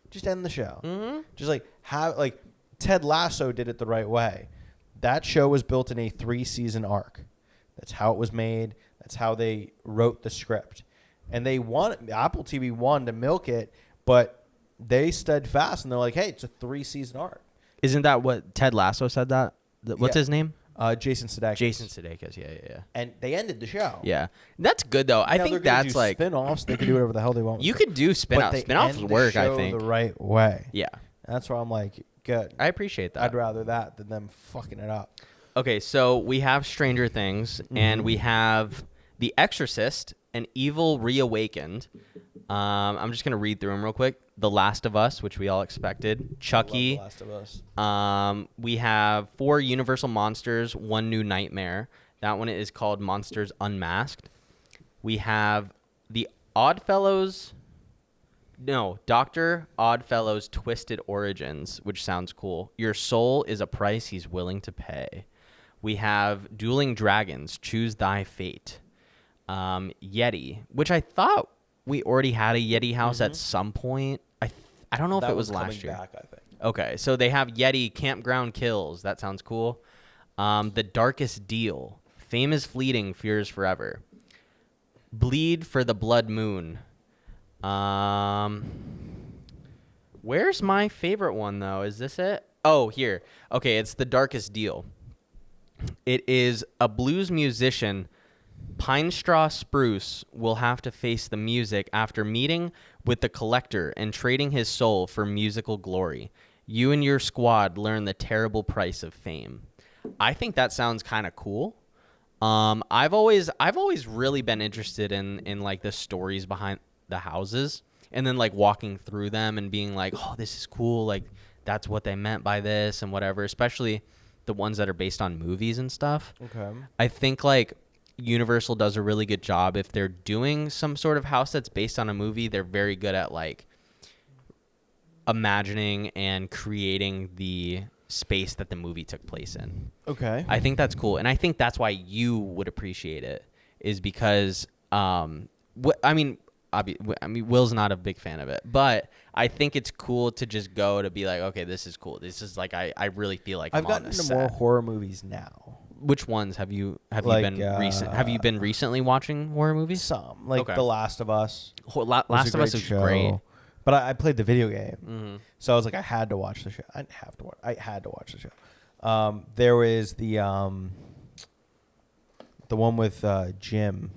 Speaker 1: just end the show.
Speaker 2: Mm-hmm.
Speaker 1: Just like Ted Lasso did it the right way. That show was built in a 3-season arc. That's how it was made. That's how they wrote the script. And Apple TV wanted to milk it, but they stood fast and they're like, hey, it's a 3-season arc.
Speaker 2: Isn't that what Ted Lasso said that? What's
Speaker 1: Yeah.
Speaker 2: his name?
Speaker 1: Jason Sudeikis.
Speaker 2: Jason Sudeikis. Yeah.
Speaker 1: And they ended the show.
Speaker 2: Yeah. That's good, though. I
Speaker 1: Now,
Speaker 2: think
Speaker 1: they're gonna
Speaker 2: that's
Speaker 1: do
Speaker 2: like...
Speaker 1: spin-offs. They can do whatever the hell they want.
Speaker 2: You
Speaker 1: with it.
Speaker 2: could do
Speaker 1: But
Speaker 2: spin-offs.
Speaker 1: they
Speaker 2: Spin-offs
Speaker 1: end the
Speaker 2: work, I
Speaker 1: show
Speaker 2: think.
Speaker 1: the right way.
Speaker 2: Yeah.
Speaker 1: That's where I'm like, good.
Speaker 2: I appreciate that.
Speaker 1: I'd rather that than them fucking it up.
Speaker 2: Okay, so we have Stranger Things, and we have The Exorcist, An Evil Reawakened. I'm just going to read through them real quick. The Last of Us, which we all expected. Chucky.
Speaker 1: Love The Last of Us.
Speaker 2: We have 4 Universal Monsters, One New Nightmare. That one is called Monsters Unmasked. We have The Oddfellows... No, Dr. Oddfellow's Twisted Origins, which sounds cool. Your soul is a price he's willing to pay. We have Dueling Dragons, Choose Thy Fate. Yeti, which I thought we already had a Yeti house at some point. I don't know if
Speaker 1: That
Speaker 2: it was
Speaker 1: coming
Speaker 2: last year.
Speaker 1: back, I think.
Speaker 2: Okay, so they have Yeti, Campground Kills. That sounds cool. The Darkest Deal, Fame is Fleeting, Fear is Forever. Bleed for the Blood Moon. Where's my favorite one, though? Is this it? Oh, here. Okay, it's The Darkest Deal. It is a blues musician, Pine Straw Spruce, will have to face the music after meeting with the collector and trading his soul for musical glory. You and your squad learn the terrible price of fame. I think that sounds kind of cool. I've always really been interested in like the stories behind the houses, and then like walking through them and being like, oh, this is cool, like that's what they meant by this and whatever, especially the ones that are based on movies and stuff.
Speaker 1: Okay.
Speaker 2: I think like Universal does a really good job. If they're doing some sort of house that's based on a movie, they're very good at like imagining and creating the space that the movie took place in.
Speaker 1: Okay.
Speaker 2: I think that's cool, and I think that's why you would appreciate it, is because Will's not a big fan of it, but I think it's cool to just go to be like, okay, this is cool. This is like I really feel like
Speaker 1: I've
Speaker 2: I'm on
Speaker 1: gotten
Speaker 2: this
Speaker 1: into
Speaker 2: set.
Speaker 1: more horror movies now.
Speaker 2: Which ones have you
Speaker 1: Like,
Speaker 2: been recent? Have you been recently watching horror movies?
Speaker 1: Some, like
Speaker 2: Okay.
Speaker 1: The Last of Us.
Speaker 2: Last of Us is great.
Speaker 1: But I played the video game,
Speaker 2: Mm-hmm.
Speaker 1: so I was like, I had to watch the show. I didn't have to watch. I had to watch the show. There was the one with Jim.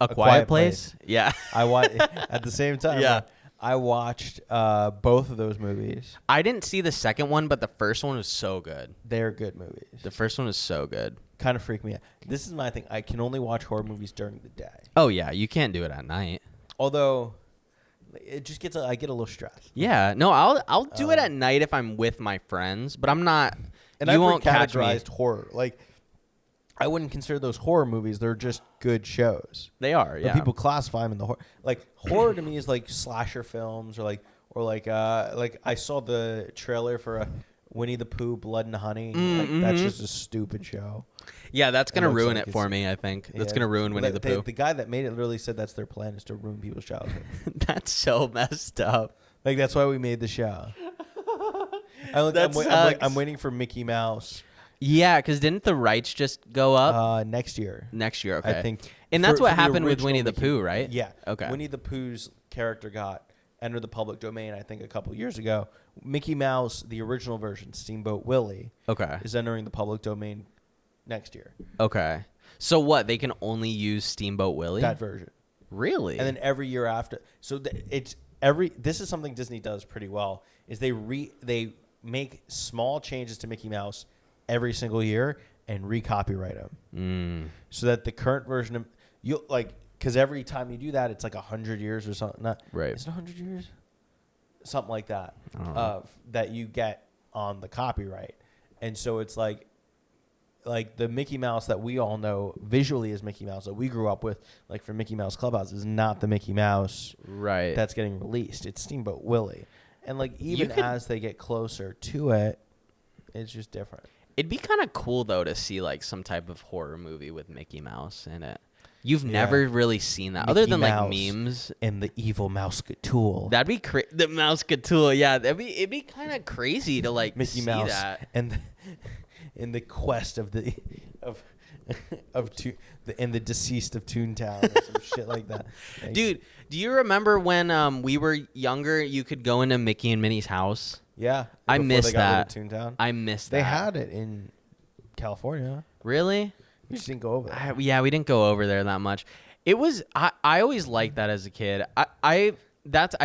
Speaker 2: A Quiet Place? Yeah.
Speaker 1: I watched at the same time.
Speaker 2: Yeah.
Speaker 1: I watched both of those movies.
Speaker 2: I didn't see the second one, but the first one was so good.
Speaker 1: They're good movies.
Speaker 2: The first one was so good.
Speaker 1: Kind of freak me out. This is my thing. I can only watch horror movies during the day.
Speaker 2: Oh, yeah. You can't do it at night.
Speaker 1: Although, it just gets I get a little stressed.
Speaker 2: Yeah. No, I'll do it at night if I'm with my friends, but I'm not.
Speaker 1: And
Speaker 2: you
Speaker 1: I've
Speaker 2: won't catch me.
Speaker 1: categorized horror. Like, I wouldn't consider those horror movies. They're just good shows.
Speaker 2: They are,
Speaker 1: But
Speaker 2: yeah.
Speaker 1: people classify them in the horror. Like, horror to me is like slasher films or like I saw the trailer for Winnie the Pooh, Blood and Honey. Like, that's just a stupid show.
Speaker 2: Yeah, that's gonna ruin
Speaker 1: like
Speaker 2: it for me. I think that's gonna ruin Winnie the Pooh.
Speaker 1: The guy that made it literally said that's their plan, is to ruin people's childhood.
Speaker 2: That's so messed up.
Speaker 1: Like, that's why we made the show. I'm waiting for Mickey Mouse.
Speaker 2: Yeah, because didn't the rights just go up
Speaker 1: next year?
Speaker 2: Next year, okay.
Speaker 1: I think.
Speaker 2: And that's what happened with Winnie the Pooh, right?
Speaker 1: Yeah.
Speaker 2: Okay.
Speaker 1: Winnie the Pooh's character got entered the public domain, I think, a couple years ago. Mickey Mouse, the original version, Steamboat Willie, is entering the public domain next year.
Speaker 2: Okay. So what? They can only use Steamboat Willie?
Speaker 1: That version.
Speaker 2: Really?
Speaker 1: And then every year after. So this is something Disney does pretty well, is they make small changes to Mickey Mouse every single year and recopyright them. So that the current version of because every time you do that, it's like 100 years or something.
Speaker 2: Right.
Speaker 1: Is it 100 years? Something like that. That you get on the copyright. And so it's like the Mickey Mouse that we all know visually as Mickey Mouse that we grew up with, like from Mickey Mouse Clubhouse, is not the Mickey Mouse that's getting released. It's Steamboat Willie. And like even as they get closer to it, it's just different.
Speaker 2: It'd be kind of cool though to see like some type of horror movie with Mickey Mouse in it. You've never really seen that, other than like memes
Speaker 1: and the evil Mouse-Gatool.
Speaker 2: That'd be the Mouse-Gatool. Yeah, it'd be kind of crazy to like
Speaker 1: Mickey
Speaker 2: see
Speaker 1: Mouse
Speaker 2: that.
Speaker 1: And in the quest of the deceased of Toontown or some shit like that. Like,
Speaker 2: dude, do you remember when we were younger? You could go into Mickey and Minnie's house.
Speaker 1: Yeah,
Speaker 2: I missed that.
Speaker 1: Toontown.
Speaker 2: I missed that.
Speaker 1: They had it in California.
Speaker 2: Really?
Speaker 1: We just didn't go over there.
Speaker 2: Yeah, we didn't go over there that much. It was I always liked that as a kid. I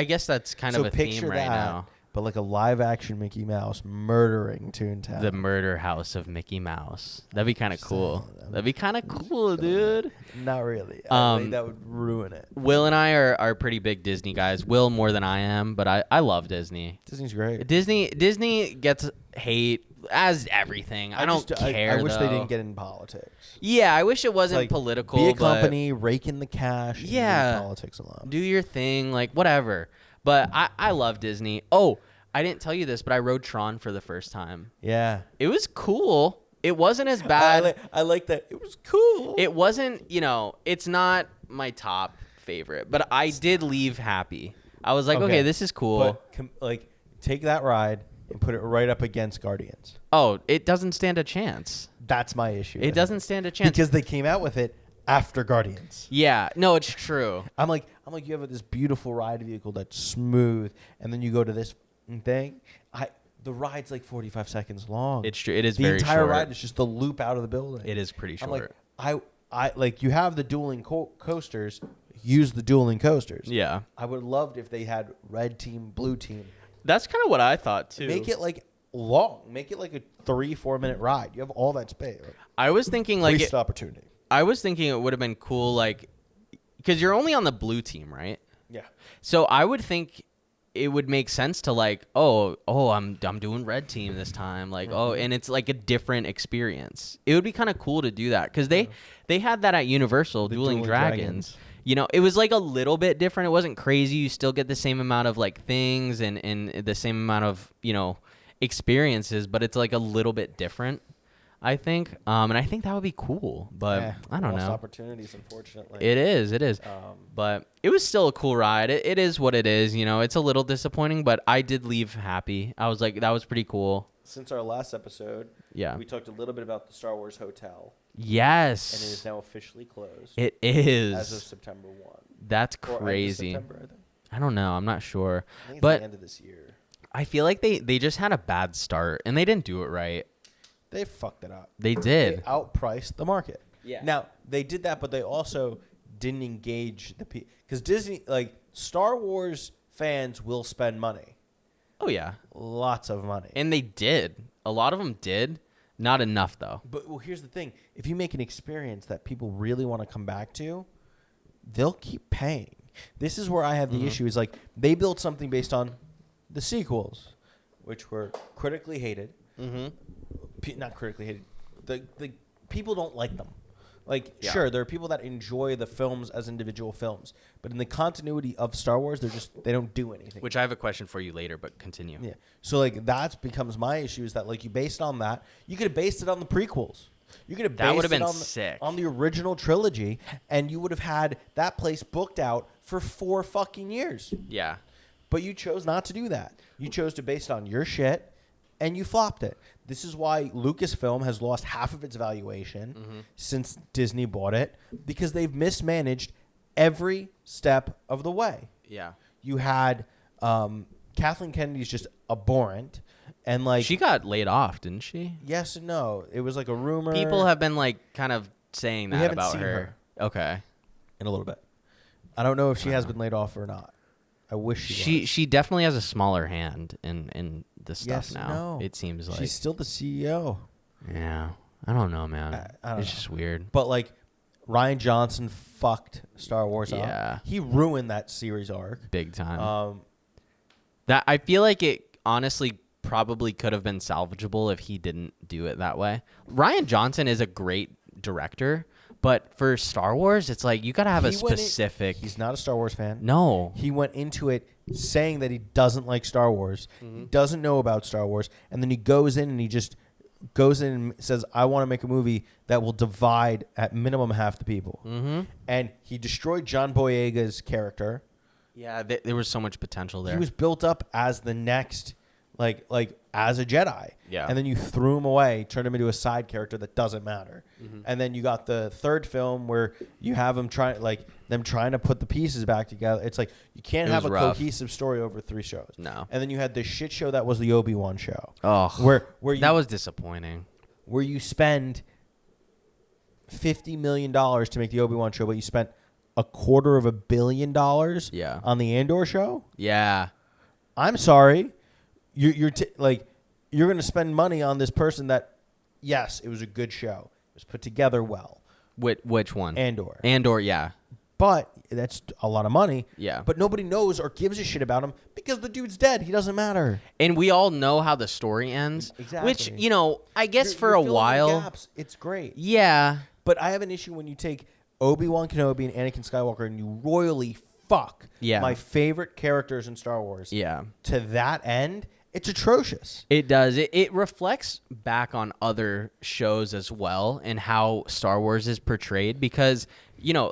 Speaker 2: guess that's kind of a theme right now.
Speaker 1: But like a live action Mickey Mouse murdering Toontown.
Speaker 2: The murder house of Mickey Mouse. That'd be kind of cool. That'd be kind of cool, dude.
Speaker 1: Not really. I think that would ruin it.
Speaker 2: Will and I are pretty big Disney guys. Will more than I am, but I love Disney.
Speaker 1: Disney's great.
Speaker 2: Disney gets hate as everything. I don't care.
Speaker 1: I wish they didn't get in politics.
Speaker 2: Yeah, I wish it wasn't
Speaker 1: like,
Speaker 2: political.
Speaker 1: Be a company, rake in the cash.
Speaker 2: Yeah,
Speaker 1: and leave politics alone.
Speaker 2: Do your thing, like whatever. But I love Disney. Oh, I didn't tell you this, but I rode Tron for the first time.
Speaker 1: Yeah,
Speaker 2: it was cool. It wasn't as bad.
Speaker 1: I like that. It was cool.
Speaker 2: It wasn't. It's not my top favorite, but I did leave happy. I was like, okay, this is cool.
Speaker 1: But take that ride and put it right up against Guardians.
Speaker 2: Oh, it doesn't stand a chance.
Speaker 1: That's my issue.
Speaker 2: It doesn't stand a chance
Speaker 1: because they came out with it after Guardians.
Speaker 2: Yeah, no, it's true.
Speaker 1: I'm like, you have this beautiful ride vehicle that's smooth, and then you go to this thing. The ride's like 45 seconds long.
Speaker 2: It's true. It is very short.
Speaker 1: The entire ride is just the loop out of the building.
Speaker 2: It is pretty short.
Speaker 1: I'm like, you have the dueling coasters. Use the dueling coasters.
Speaker 2: Yeah.
Speaker 1: I would have loved if they had red team, blue team.
Speaker 2: That's kind of what I thought too.
Speaker 1: Make it like long. Make it like a 3-4 minute ride. You have all that space.
Speaker 2: I was thinking like
Speaker 1: wasted opportunity.
Speaker 2: I was thinking it would have been cool, like, because you're only on the blue team, right?
Speaker 1: Yeah.
Speaker 2: So I would think it would make sense to like, I'm doing red team this time, like, and it's like a different experience. It would be kind of cool to do that because they had that at Universal, Dueling Dragons. It was like a little bit different. It wasn't crazy. You still get the same amount of like things and the same amount of experiences, but it's like a little bit different, I think. And I think that would be cool, but I don't know.
Speaker 1: Opportunities, unfortunately.
Speaker 2: It is. But it was still a cool ride. It is what it is. It's a little disappointing, but I did leave happy. I was like, that was pretty cool.
Speaker 1: Since our last episode, we talked a little bit about the Star Wars Hotel.
Speaker 2: Yes.
Speaker 1: And it is now officially closed.
Speaker 2: It is.
Speaker 1: As of September 1.
Speaker 2: That's crazy.
Speaker 1: September, I think.
Speaker 2: I don't know. I'm not sure.
Speaker 1: I think it's
Speaker 2: but
Speaker 1: the end of this year.
Speaker 2: I feel like they just had a bad start, and they didn't do it right.
Speaker 1: They fucked it up.
Speaker 2: They did.
Speaker 1: They outpriced the market.
Speaker 2: Yeah.
Speaker 1: Now, they did that, but they also didn't engage the people. Because Disney, like, Star Wars fans will spend money.
Speaker 2: Oh, yeah.
Speaker 1: Lots of money.
Speaker 2: And they did. A lot of them did. Not enough, though.
Speaker 1: But here's the thing. If you make an experience that people really want to come back to, they'll keep paying. This is where I have the issue. Is like, they built something based on the sequels, which were critically hated. Not critically hated. The people don't like them. Like,
Speaker 2: Yeah.
Speaker 1: sure, there are people that enjoy the films as individual films, but in the continuity of Star Wars, they don't do anything.
Speaker 2: Which I have a question for you later, but continue.
Speaker 1: Yeah. So like that becomes my issue is that like you based it on that, you could have based it on the prequels. You could have
Speaker 2: That would
Speaker 1: based
Speaker 2: have
Speaker 1: it
Speaker 2: been
Speaker 1: on
Speaker 2: sick.
Speaker 1: on the original trilogy, and you would have had that place booked out for 4 fucking years.
Speaker 2: Yeah.
Speaker 1: But you chose not to do that. You chose to base it on your shit, and you flopped it. This is why Lucasfilm has lost half of its valuation since Disney bought it, because they've mismanaged every step of the way.
Speaker 2: Yeah.
Speaker 1: You had Kathleen Kennedy's just abhorrent, and like
Speaker 2: She got laid off, didn't she?
Speaker 1: yes and no. It was like a rumor.
Speaker 2: People have been like kind of saying
Speaker 1: We
Speaker 2: that
Speaker 1: haven't
Speaker 2: about
Speaker 1: seen
Speaker 2: her. Okay.
Speaker 1: in a little bit. I don't know if she has been laid off or not. I wish she was.
Speaker 2: She definitely has a smaller hand in the stuff
Speaker 1: Yes,
Speaker 2: now.
Speaker 1: no.
Speaker 2: It seems like.
Speaker 1: She's still the CEO.
Speaker 2: Yeah. I don't know, man.
Speaker 1: I don't
Speaker 2: it's
Speaker 1: know.
Speaker 2: just weird.
Speaker 1: But like Ryan Johnson fucked Star Wars
Speaker 2: Yeah.
Speaker 1: up. He ruined that series arc.
Speaker 2: Big time.
Speaker 1: Um,
Speaker 2: That I feel like it honestly probably could have been salvageable if he didn't do it that way. Ryan Johnson is a great director, but for Star Wars, it's like you got to have a
Speaker 1: he went in-
Speaker 2: specific.
Speaker 1: he's not a Star Wars fan.
Speaker 2: No.
Speaker 1: He went into it saying that he doesn't like Star Wars, he doesn't know about Star Wars, and then he goes in and he just goes in and says, I want to make a movie that will divide at minimum half the people.
Speaker 2: Mm-hmm.
Speaker 1: And he destroyed John Boyega's character.
Speaker 2: Yeah, there was so much potential there.
Speaker 1: He was built up as the next, like as a Jedi.
Speaker 2: Yeah.
Speaker 1: And then you threw him away, turned him into a side character that doesn't matter. And then you got the third film where you have them trying to put the pieces back together. It's like you can't
Speaker 2: It
Speaker 1: have a
Speaker 2: was rough.
Speaker 1: cohesive story over 3 shows.
Speaker 2: No.
Speaker 1: And then you had this shit show that was the Obi-Wan show.
Speaker 2: Oh,
Speaker 1: Where you
Speaker 2: that was disappointing.
Speaker 1: where you spend $50 million to make the Obi-Wan show, but you spent $250 million
Speaker 2: Yeah.
Speaker 1: on the Andor show.
Speaker 2: Yeah.
Speaker 1: I'm sorry, you're going to spend money on this person that, yes, it was a good show, it was put together well.
Speaker 2: Which one?
Speaker 1: Andor,
Speaker 2: Yeah.
Speaker 1: but that's a lot of money.
Speaker 2: Yeah.
Speaker 1: But nobody knows or gives a shit about him because the dude's dead. He doesn't matter.
Speaker 2: And we all know how the story ends.
Speaker 1: Exactly.
Speaker 2: Which, I guess
Speaker 1: You're-
Speaker 2: for
Speaker 1: you're
Speaker 2: a
Speaker 1: filling the
Speaker 2: while.
Speaker 1: gaps. It's great.
Speaker 2: Yeah.
Speaker 1: But I have an issue when you take Obi-Wan Kenobi and Anakin Skywalker and you royally fuck my favorite characters in Star Wars.
Speaker 2: Yeah.
Speaker 1: To that end, it's atrocious.
Speaker 2: It does. It reflects back on other shows as well and how Star Wars is portrayed because,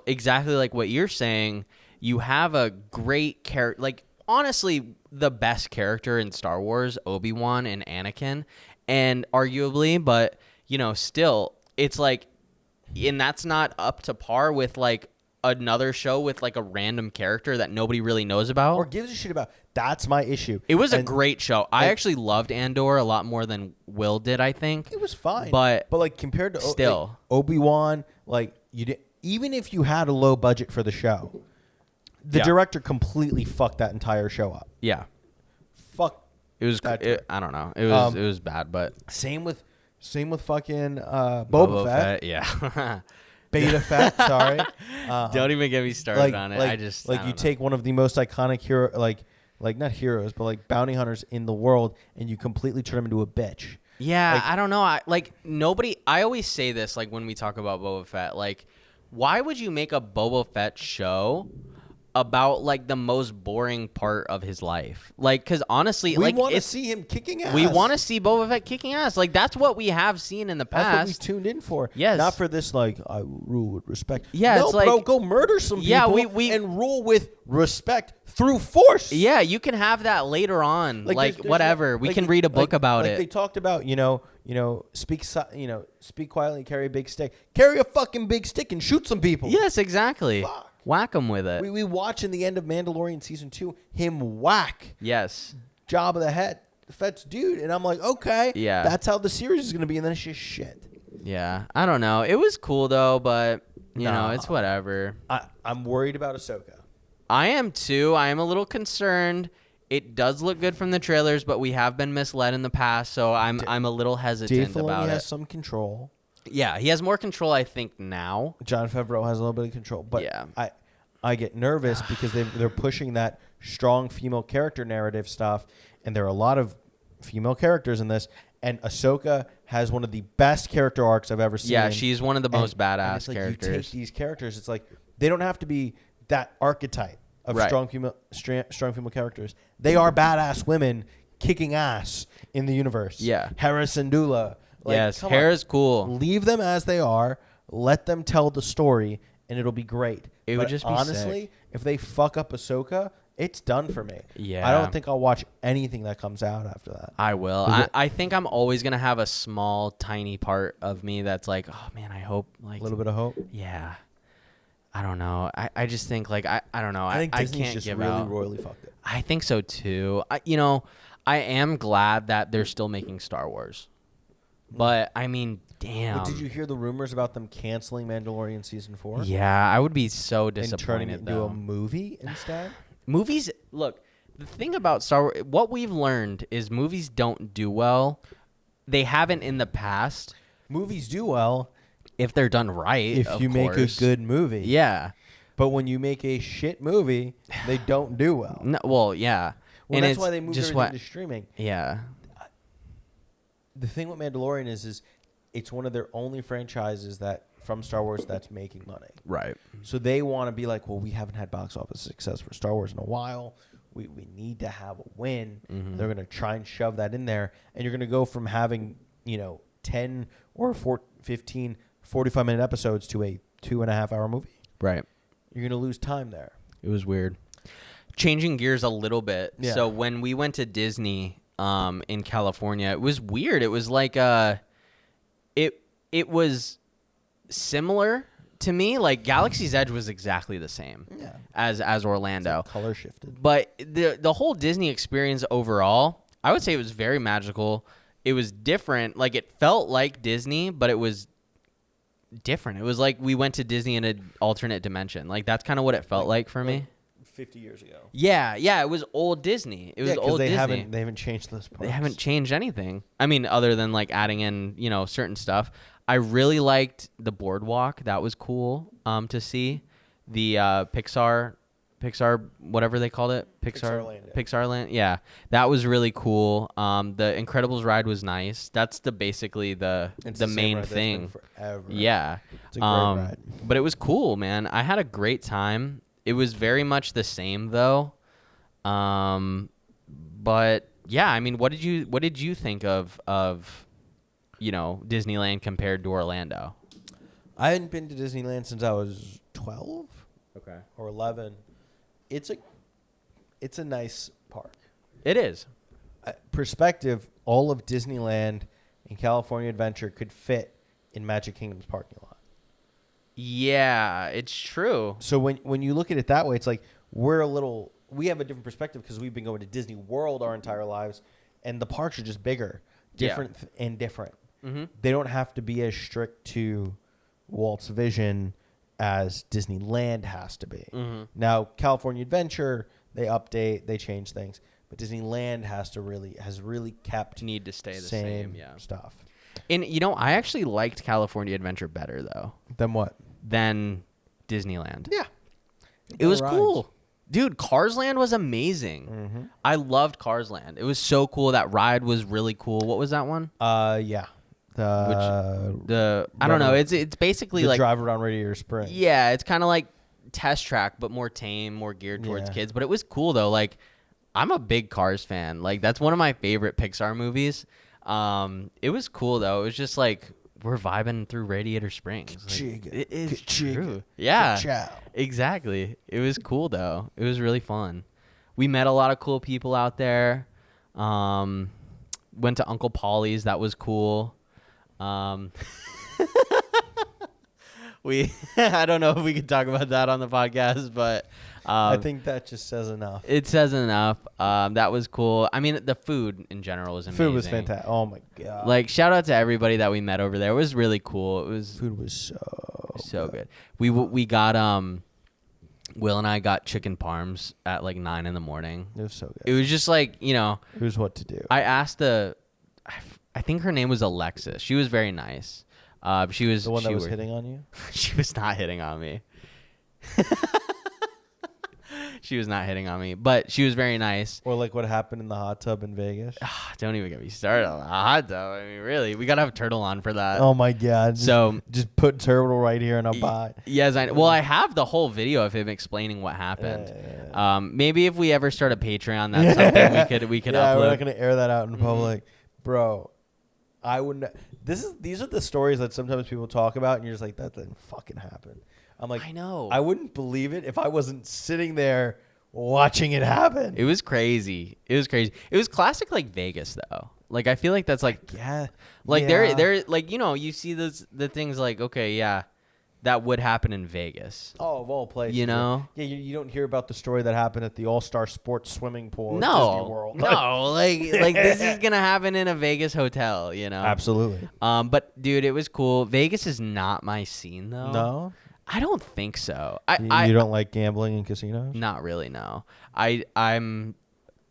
Speaker 2: exactly like what you're saying, you have a great character. Like, honestly, the best character in Star Wars, Obi-Wan and Anakin, and arguably, but, still, it's like, and that's not up to par with, like, another show with, like, a random character that nobody really knows about.
Speaker 1: Or gives a shit about. That's my issue.
Speaker 2: It was a
Speaker 1: And
Speaker 2: great show. I actually loved Andor a lot more than Will did, I think.
Speaker 1: It was fine.
Speaker 2: But
Speaker 1: like compared to
Speaker 2: still.
Speaker 1: Obi-Wan, like you did, even if you had a low budget for the show, the
Speaker 2: Yeah.
Speaker 1: director completely fucked that entire show up.
Speaker 2: Yeah.
Speaker 1: Fuck.
Speaker 2: It was
Speaker 1: That
Speaker 2: I don't know. It was bad, but
Speaker 1: Same with fucking Boba Fett.
Speaker 2: Yeah.
Speaker 1: Beta Fett, sorry.
Speaker 2: Don't even get me started on it. I don't
Speaker 1: you
Speaker 2: know.
Speaker 1: take one of the most iconic hero, like not heroes, but like bounty hunters in the world, and you completely turn him into a bitch.
Speaker 2: Yeah,
Speaker 1: like-
Speaker 2: I don't know. I always say this like when we talk about Boba Fett, like why would you make a Boba Fett show about like the most boring part of his life? Like cuz honestly,
Speaker 1: We
Speaker 2: like
Speaker 1: want to
Speaker 2: it's
Speaker 1: see him kicking ass.
Speaker 2: we want to see Boba Fett kicking ass. Like that's what we have seen in the
Speaker 1: That's what we
Speaker 2: past.
Speaker 1: tuned in for.
Speaker 2: Yes.
Speaker 1: Not for this, like, I rule with respect.
Speaker 2: Yeah,
Speaker 1: no,
Speaker 2: it's like-
Speaker 1: bro, go murder some people
Speaker 2: Yeah, we-
Speaker 1: and rule with respect through force.
Speaker 2: Yeah, you can have that later on. Like,
Speaker 1: there's no-
Speaker 2: whatever. We
Speaker 1: like,
Speaker 2: can read a book about
Speaker 1: like
Speaker 2: it.
Speaker 1: They talked about, speak quietly, carry a big stick. Carry a fucking big stick and shoot some people.
Speaker 2: Yes, exactly.
Speaker 1: Fuck.
Speaker 2: Whack him with it.
Speaker 1: We watch in the end of Mandalorian season 2 him whack
Speaker 2: Yes.
Speaker 1: Jabba the Fett's dude, and I'm like, okay,
Speaker 2: Yeah.
Speaker 1: that's how the series is gonna be, and then it's just shit.
Speaker 2: Yeah. I don't know. It was cool though, but you know,
Speaker 1: Nah.
Speaker 2: it's whatever.
Speaker 1: I'm worried about Ahsoka.
Speaker 2: I am too. I am a little concerned. It does look good from the trailers, but we have been misled in the past, so I'm a little hesitant
Speaker 1: Dave Filoni
Speaker 2: about
Speaker 1: has
Speaker 2: it.
Speaker 1: some control.
Speaker 2: Yeah, he has more control, I think, now.
Speaker 1: John Favreau has a little bit of control, but
Speaker 2: Yeah.
Speaker 1: I get nervous because they're pushing that strong female character narrative stuff, and there are a lot of female characters in this, And Ahsoka has one of the best character arcs I've ever seen.
Speaker 2: Yeah, she's one of the most badass
Speaker 1: it's like
Speaker 2: characters.
Speaker 1: You take these characters, it's like they don't have to be that archetype of strong female characters. They are badass women kicking ass in the universe.
Speaker 2: Yeah.
Speaker 1: Hera Syndulla. Like,
Speaker 2: yes, Hera's cool.
Speaker 1: Leave them as they are. Let them tell the story, and it'll be great.
Speaker 2: It would just be
Speaker 1: honestly,
Speaker 2: sick.
Speaker 1: If they fuck up Ahsoka, it's done for me.
Speaker 2: Yeah.
Speaker 1: I don't think I'll watch anything that comes out after that.
Speaker 2: I will. I think I'm always going to have a small, tiny part of me that's like, oh, man, I hope. Like
Speaker 1: A little bit of hope.
Speaker 2: Yeah. I don't know. I just think, like, I don't know.
Speaker 1: I think Disney's
Speaker 2: can't
Speaker 1: just
Speaker 2: give
Speaker 1: really
Speaker 2: out.
Speaker 1: royally fucked it.
Speaker 2: I think so, too. I am glad that they're still making Star Wars. But, I mean, damn.
Speaker 1: But did you hear the rumors about them canceling Mandalorian Season 4?
Speaker 2: Yeah, I would be so
Speaker 1: And turning
Speaker 2: disappointed,
Speaker 1: it into
Speaker 2: though.
Speaker 1: a movie instead?
Speaker 2: Movies, look, the thing about Star Wars, what we've learned is movies don't do well. They haven't in the past.
Speaker 1: Movies do well
Speaker 2: If they're done right,
Speaker 1: if you make a good movie.
Speaker 2: Yeah.
Speaker 1: But when you make a shit movie, they don't do well.
Speaker 2: No, well, yeah.
Speaker 1: Well,
Speaker 2: and
Speaker 1: that's
Speaker 2: it's
Speaker 1: why they moved
Speaker 2: just
Speaker 1: everything to streaming.
Speaker 2: Yeah.
Speaker 1: The thing with Mandalorian is it's one of their only franchises that from Star Wars that's making money.
Speaker 2: Right.
Speaker 1: So they want to be like, well, we haven't had box office success for Star Wars in a while. We need to have a win.
Speaker 2: Mm-hmm.
Speaker 1: They're going to try and shove that in there. And you're going to go from having, 10 or 15, 45-minute episodes to a 2.5-hour movie.
Speaker 2: Right.
Speaker 1: You're going to lose time there.
Speaker 2: It was weird. Changing gears a little bit.
Speaker 1: Yeah.
Speaker 2: So when we went to Disney in California, it was weird. It was like it was similar to me. Like Galaxy's Edge was exactly the same as Orlando.
Speaker 1: Color shifted.
Speaker 2: But the whole Disney experience overall, I would say it was very magical. It was different. Like it felt like Disney, but it was different. It was like we went to Disney in an alternate dimension. Like that's kind of what it felt like for me.
Speaker 1: 50 years ago.
Speaker 2: Yeah, it was old Disney. It was old
Speaker 1: they
Speaker 2: Disney.
Speaker 1: They haven't changed those parts.
Speaker 2: They haven't changed anything. I mean, other than like adding in, certain stuff. I really liked the boardwalk. That was cool to see. The Pixar, whatever they called it, Pixarland. Yeah, that was really cool. The Incredibles ride was nice. That's basically the main thing. Yeah,
Speaker 1: it's a great ride.
Speaker 2: But it was cool, man. I had a great time. It was very much the same though. But yeah, I mean, what did you think of Disneyland compared to Orlando?
Speaker 1: I hadn't been to Disneyland since I was 12
Speaker 2: Okay.
Speaker 1: or 11. It's a nice park.
Speaker 2: It is.
Speaker 1: Perspective, all of Disneyland and California Adventure could fit in Magic Kingdom's parking lot.
Speaker 2: Yeah, it's true.
Speaker 1: So when you look at it that way, it's like we have a different perspective because we've been going to Disney World our entire lives, and the parks are just bigger, different.
Speaker 2: Mm-hmm.
Speaker 1: They don't have to be as strict to Walt's vision as Disneyland has to be.
Speaker 2: Mm-hmm.
Speaker 1: Now, California Adventure, they update, they change things, but Disneyland has really kept
Speaker 2: Need to stay the same. Yeah.
Speaker 1: stuff.
Speaker 2: And I actually liked California Adventure better though
Speaker 1: Then what?
Speaker 2: than Disneyland.
Speaker 1: Yeah,
Speaker 2: It was cool. Dude, Cars Land was amazing.
Speaker 1: Mm-hmm.
Speaker 2: I loved Cars Land. It was so cool. That ride was really cool. What was that one?
Speaker 1: Yeah.
Speaker 2: I don't know. It's basically like
Speaker 1: drive around Radiator Springs.
Speaker 2: Yeah, it's kind of like Test Track, but more tame, more geared towards kids. But it was cool though. Like, I'm a big Cars fan. Like, that's one of my favorite Pixar movies. It was cool though. It was just like we're vibing through Radiator Springs. Like, it is true. Yeah, exactly. It was cool though. It was really fun. We met a lot of cool people out there. Went to Uncle Polly's. That was cool. I don't know if we could talk about that on the podcast, but
Speaker 1: I think that just says enough.
Speaker 2: It says enough. That was cool. I mean, the food in general was amazing.
Speaker 1: Food was fantastic. Oh my god!
Speaker 2: Like, shout out to everybody that we met over there. It was really cool.
Speaker 1: Food was so
Speaker 2: good. We got Will and I got chicken parms at like 9 a.m.
Speaker 1: It was so good.
Speaker 2: It was just like
Speaker 1: it was what to do.
Speaker 2: I asked I think her name was Alexis. She was very nice. She was
Speaker 1: the one that was hitting on you.
Speaker 2: She was not hitting on me. She was not hitting on me, but she was very nice.
Speaker 1: Or like what happened in the hot tub in Vegas.
Speaker 2: Don't even get me started on the hot tub. I mean, really, we gotta have Turtle on for that.
Speaker 1: Oh my God. Just put Turtle right here and I'll buy.
Speaker 2: Yes, I have the whole video of him explaining what happened. Maybe if we ever start a Patreon, that's something we could upload.
Speaker 1: We're not gonna air that out in public, bro. I wouldn't. These are the stories that sometimes people talk about, and you're just like, that didn't fucking happen. I'm like,
Speaker 2: I know.
Speaker 1: I wouldn't believe it if I wasn't sitting there watching it happen.
Speaker 2: It was crazy. It was classic like Vegas though. Like I feel like that's like they're like, you know, you see the things like, okay, yeah, that would happen in Vegas.
Speaker 1: Oh, of all places.
Speaker 2: You know?
Speaker 1: Yeah, you don't hear about the story that happened at the All-Star Sports swimming pool at
Speaker 2: No.
Speaker 1: Disney World.
Speaker 2: No, like this is going to happen in a Vegas hotel, you know?
Speaker 1: Absolutely.
Speaker 2: But dude, it was cool. Vegas is not my scene though.
Speaker 1: No?
Speaker 2: I don't think so.
Speaker 1: You don't like gambling in casinos?
Speaker 2: Not really, no. I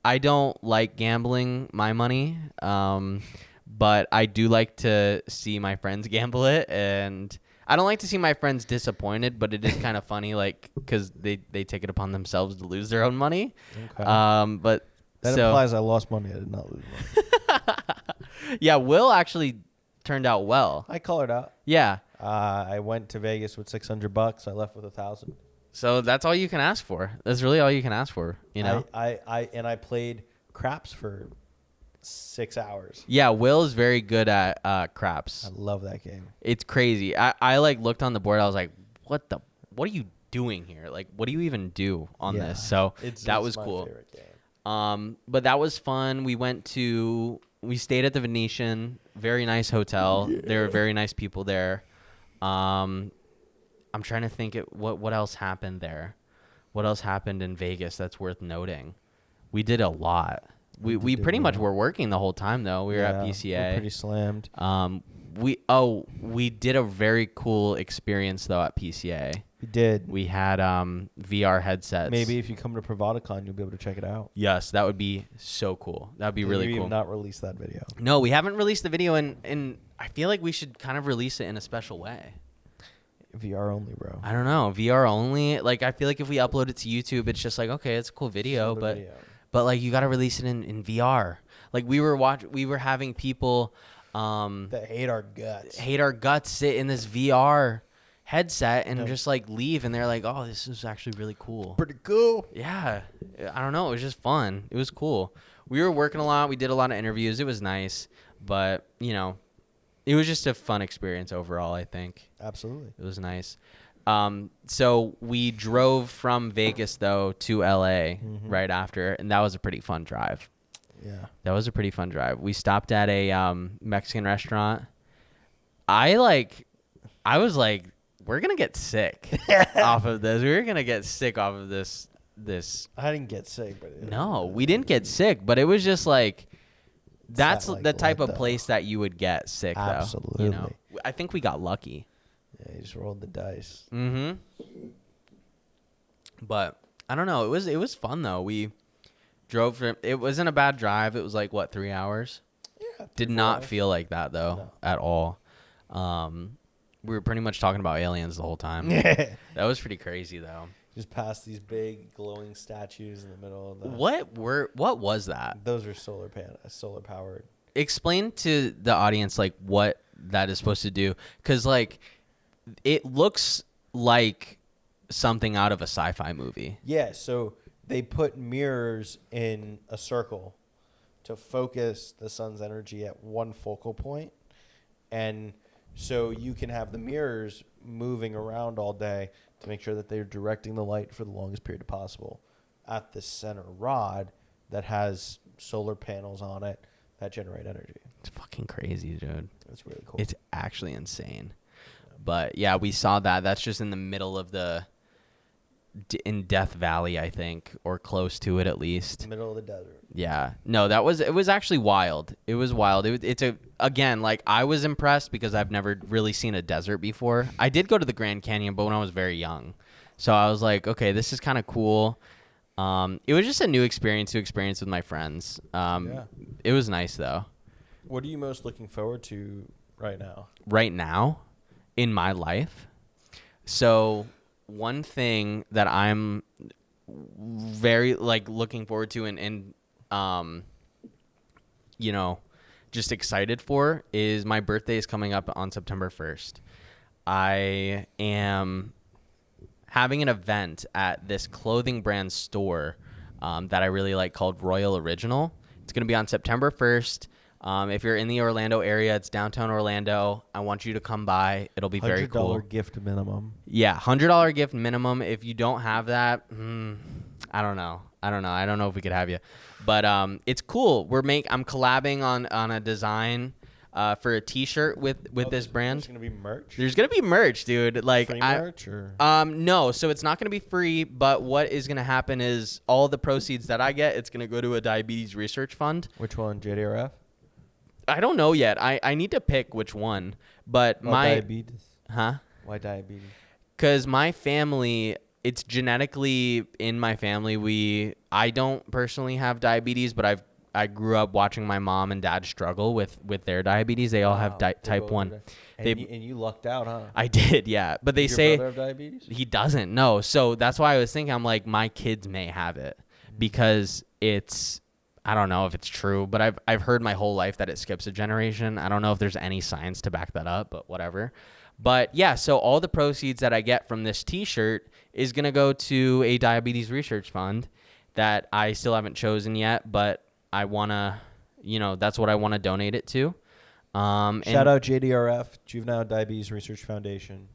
Speaker 2: don't like gambling my money. But I do like to see my friends gamble it, and I don't like to see my friends disappointed, but it is kind of funny, like, because they take it upon themselves to lose their own money.
Speaker 1: Okay.
Speaker 2: But
Speaker 1: that implies I lost money. I did not lose money.
Speaker 2: Yeah, Will actually turned out well.
Speaker 1: I colored out.
Speaker 2: Yeah.
Speaker 1: I went to Vegas with $600. I left with $1,000.
Speaker 2: So that's all you can ask for. That's really all you can ask for, you know?
Speaker 1: I played craps for 6 hours.
Speaker 2: Yeah, Will is very good at craps.
Speaker 1: I love that game.
Speaker 2: It's crazy. I like looked on the board. I was like, what are you doing here? Like, what do you even do on this? So that was cool.
Speaker 1: Favorite game.
Speaker 2: But that was fun. We stayed at the Venetian, very nice hotel. Yeah. There were very nice people there. I'm trying to think what else happened there. What else happened in Vegas that's worth noting? We did a lot. We pretty much were working the whole time though. We were at PCA.
Speaker 1: We're pretty slammed.
Speaker 2: We did a very cool experience though at PCA.
Speaker 1: We did.
Speaker 2: We had VR headsets.
Speaker 1: Maybe if you come to Pravadacon, you'll be able to check it out.
Speaker 2: Yes, that would be so cool. That would be really cool.
Speaker 1: We've not released that video.
Speaker 2: No, we haven't released the video, and I feel like we should kind of release it in a special way.
Speaker 1: VR only, bro.
Speaker 2: I don't know. VR only. Like, I feel like if we upload it to YouTube, it's just like, okay, it's a cool video, but like you got to release it in VR. Like we were having people
Speaker 1: that hate our guts
Speaker 2: sit in this VR headset and just like leave, and they're like, oh, this is actually really cool.
Speaker 1: Pretty cool.
Speaker 2: Yeah. I don't know. It was just fun. It was cool. We were working a lot. We did a lot of interviews. It was nice, but you know, it was just a fun experience overall, I think.
Speaker 1: Absolutely.
Speaker 2: It was nice. So we drove from Vegas though to LA right after, and that was a pretty fun drive.
Speaker 1: Yeah.
Speaker 2: That was a pretty fun drive. We stopped at a Mexican restaurant. I was like, we're going to get sick off of this. We were going to get sick off of this.
Speaker 1: I didn't get sick, but
Speaker 2: no, we didn't get sick, but it was just like, that's
Speaker 1: like
Speaker 2: the type of place that you would get sick though.
Speaker 1: Absolutely.
Speaker 2: You know? I think we got lucky.
Speaker 1: Yeah, you just rolled the dice.
Speaker 2: Mm-hmm. But I don't know. It was fun though. We drove from. It wasn't a bad drive. It was like what, 3 hours?
Speaker 1: Yeah.
Speaker 2: Did not feel like that though at all. We were pretty much talking about aliens the whole time. That was pretty crazy though.
Speaker 1: Just past these big glowing statues in the middle of the.
Speaker 2: What was that?
Speaker 1: Those are solar powered.
Speaker 2: Explain to the audience like what that is supposed to do, because like it looks like something out of a sci-fi movie.
Speaker 1: Yeah, so they put mirrors in a circle to focus the sun's energy at one focal point, and so you can have the mirrors moving around all day to make sure that they're directing the light for the longest period possible at the center rod that has solar panels on it that generate energy.
Speaker 2: It's fucking crazy, dude.
Speaker 1: It's really cool.
Speaker 2: It's actually insane. But yeah, we saw that. That's just in the middle of in Death Valley, I think, or close to it at least.
Speaker 1: Middle of the desert.
Speaker 2: Yeah. No, it was actually wild. It was wild. Again, like I was impressed because I've never really seen a desert before. I did go to the Grand Canyon, but when I was very young. So I was like, okay, this is kind of cool. It was just a new experience to experience with my friends. It was nice though.
Speaker 1: What are you most looking forward to right now?
Speaker 2: Right now in my life? So one thing that I'm very like looking forward to and you know, just excited for is my birthday is coming up on September 1st. I am having an event at this clothing brand store that I really like called Royal Original. It's going to be on September 1st. If you're in the Orlando area, it's downtown Orlando. I want you to come by. It'll be very cool.
Speaker 1: $100 gift minimum.
Speaker 2: Yeah, $100 gift minimum. If you don't have that, I don't know. I don't know if we could have you, but it's cool. I'm collabing on a design for a T-shirt with this brand.
Speaker 1: There's gonna be merch.
Speaker 2: There's gonna be merch, dude. Like
Speaker 1: free merch or
Speaker 2: no, so it's not gonna be free. But what is gonna happen is all the proceeds that I get, it's gonna go to a diabetes research fund.
Speaker 1: Which one, JDRF?
Speaker 2: I don't know yet. I need to pick which one. But
Speaker 1: diabetes.
Speaker 2: Huh?
Speaker 1: Why diabetes?
Speaker 2: Because my family, it's genetically in my family. I don't personally have diabetes, but I grew up watching my mom and dad struggle with their diabetes. They all have type 1.
Speaker 1: And you lucked out, huh?
Speaker 2: I did, yeah. But they
Speaker 1: Does
Speaker 2: say
Speaker 1: your brother have diabetes?
Speaker 2: he doesn't. No. So that's why I was thinking, I'm like, my kids may have it because it's, I don't know if it's true, but I've heard my whole life that it skips a generation. I don't know if there's any science to back that up, but whatever. But yeah, so all the proceeds that I get from this T-shirt is going to go to a diabetes research fund that I still haven't chosen yet, but I want to, that's what I want to donate it to.
Speaker 1: Shout out JDRF, Juvenile Diabetes Research Foundation.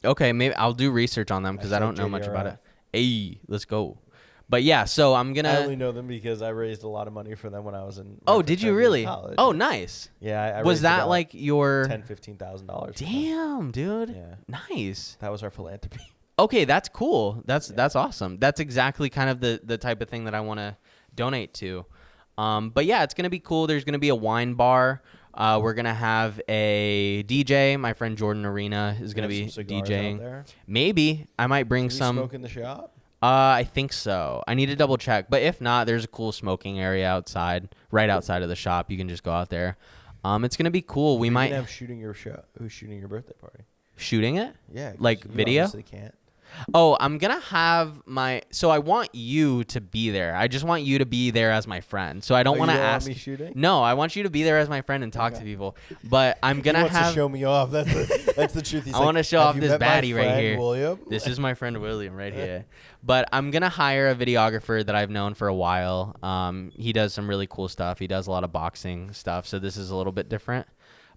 Speaker 2: Okay, maybe I'll do research on them because I don't know much about it. Hey, let's go. But yeah, so I'm going to...
Speaker 1: I only know them because I raised a lot of money for them when I was in...
Speaker 2: Oh, did you really?
Speaker 1: College.
Speaker 2: Oh, nice.
Speaker 1: Yeah, I
Speaker 2: was that like your...
Speaker 1: $10,000, $15,000.
Speaker 2: Damn, dude.
Speaker 1: Yeah.
Speaker 2: Nice.
Speaker 1: That was our philanthropy.
Speaker 2: Okay, that's cool. That's awesome. That's exactly kind of the type of thing that I want to donate to. But yeah, it's going to be cool. There's going to be a wine bar. We're going to have a DJ. My friend Jordan Arena is going to be DJing. Maybe. I might bring some...
Speaker 1: smoke in the shop?
Speaker 2: I think so. I need to double check. But if not, there's a cool smoking area outside, right outside of the shop. You can just go out there. It's going to be cool. We might
Speaker 1: have shooting your show. Who's shooting your birthday party?
Speaker 2: Shooting it?
Speaker 1: Yeah.
Speaker 2: Like video?
Speaker 1: Obviously can't.
Speaker 2: Oh, I'm going to have so I want you to be there. I just want you to be there as my friend. So I don't want to ask.
Speaker 1: Want me shooting?
Speaker 2: No, I want you to be there as my friend and talk to people. But I'm going to have.
Speaker 1: To show me off. That's the truth.
Speaker 2: I want to show off this baddie right here.
Speaker 1: William?
Speaker 2: This is my friend William right here. But I'm going to hire a videographer that I've known for a while. He does some really cool stuff. He does a lot of boxing stuff. So this is a little bit different.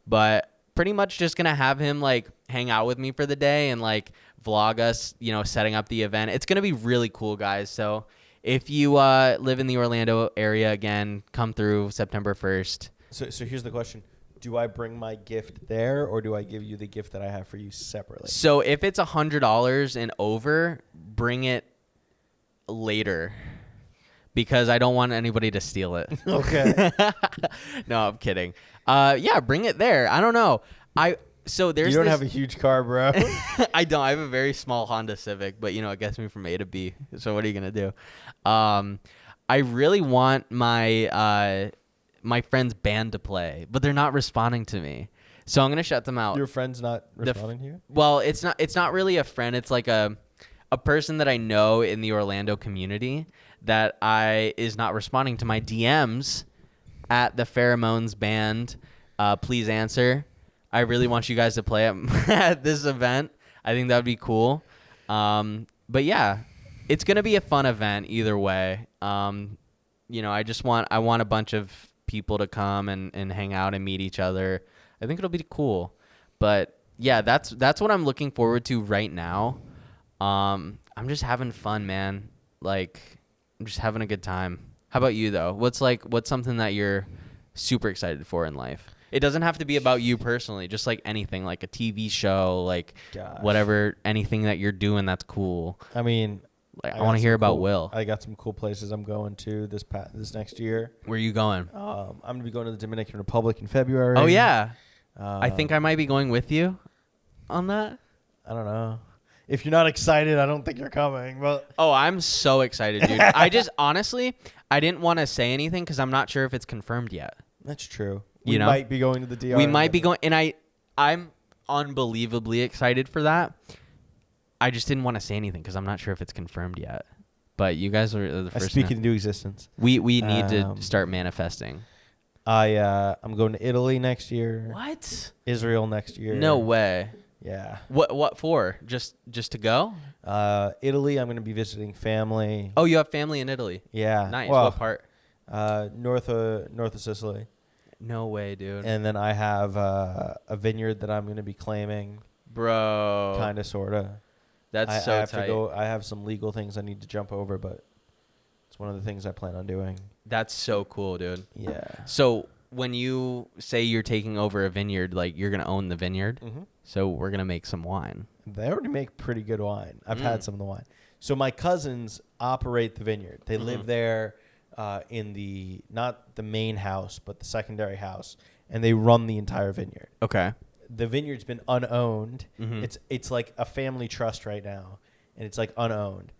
Speaker 2: But pretty much just going to have him like hang out with me for the day and like vlog us, setting up the event. It's going to be really cool, guys. So if you live in the Orlando area, again, come through September 1st.
Speaker 1: So here's the question. Do I bring my gift there or do I give you the gift that I have for you separately?
Speaker 2: So if it's $100 and over, bring it later because I don't want anybody to steal it.
Speaker 1: Okay.
Speaker 2: No, I'm kidding. Yeah, bring it there. I don't know. So there's
Speaker 1: You don't have a huge car, bro.
Speaker 2: I don't. I have a very small Honda Civic, but it gets me from A to B. So what are you gonna do? I really want my my friend's band to play, but they're not responding to me. So I'm gonna shut them out.
Speaker 1: Your friend's not responding to you?
Speaker 2: Well, it's not really a friend. It's like a person that I know in the Orlando community that is not responding to my DMs at the Pheromones band. Please answer. I really want you guys to play at this event. I think that would be cool. But yeah, it's going to be a fun event either way. I want a bunch of people to come and hang out and meet each other. I think it'll be cool. But yeah, that's what I'm looking forward to right now. I'm just having fun, man. Like, I'm just having a good time. How about you though? What's something that you're super excited for in life? It doesn't have to be about you personally, just like anything, like a TV show, like whatever, anything that you're doing that's cool.
Speaker 1: I mean,
Speaker 2: like I want to hear about Will.
Speaker 1: I got some cool places I'm going to this next year.
Speaker 2: Where are you going?
Speaker 1: I'm going to be going to the Dominican Republic in February.
Speaker 2: Oh, yeah. I think I might be going with you on that.
Speaker 1: I don't know. If you're not excited, I don't think you're coming. But
Speaker 2: oh, I'm so excited, dude. I just, honestly, I didn't want to say anything because I'm not sure if it's confirmed yet.
Speaker 1: That's true. We might be going to the DR.
Speaker 2: We might be going, and I'm unbelievably excited for that. I just didn't want to say anything because I'm not sure if it's confirmed yet. But you guys are the
Speaker 1: I
Speaker 2: first.
Speaker 1: speak it into existence.
Speaker 2: We need to start manifesting.
Speaker 1: I'm going to Italy next year.
Speaker 2: What?
Speaker 1: Israel next year.
Speaker 2: No way.
Speaker 1: Yeah.
Speaker 2: What for? Just to go?
Speaker 1: Italy, I'm going to be visiting family.
Speaker 2: Oh, you have family in Italy.
Speaker 1: Yeah.
Speaker 2: Nice.
Speaker 1: Well,
Speaker 2: What part?
Speaker 1: north of Sicily.
Speaker 2: No way, dude.
Speaker 1: And then I have a vineyard that I'm going to be claiming.
Speaker 2: Bro.
Speaker 1: Kind of, sort of.
Speaker 2: That's
Speaker 1: I
Speaker 2: so
Speaker 1: have
Speaker 2: tight.
Speaker 1: to go. I have some legal things I need to jump over, but it's one of the things I plan on doing.
Speaker 2: That's so cool, dude.
Speaker 1: Yeah.
Speaker 2: So when you say you're taking over a vineyard, like you're going to own the vineyard.
Speaker 1: Mm-hmm.
Speaker 2: So we're going to make some wine.
Speaker 1: They already make pretty good wine. I've had some of the wine. So my cousins operate the vineyard. They live there in the, not the main house, but the secondary house, and they run the entire vineyard.
Speaker 2: Okay.
Speaker 1: The vineyard's been unowned.
Speaker 2: Mm-hmm.
Speaker 1: It's like a family trust right now, and it's like unowned.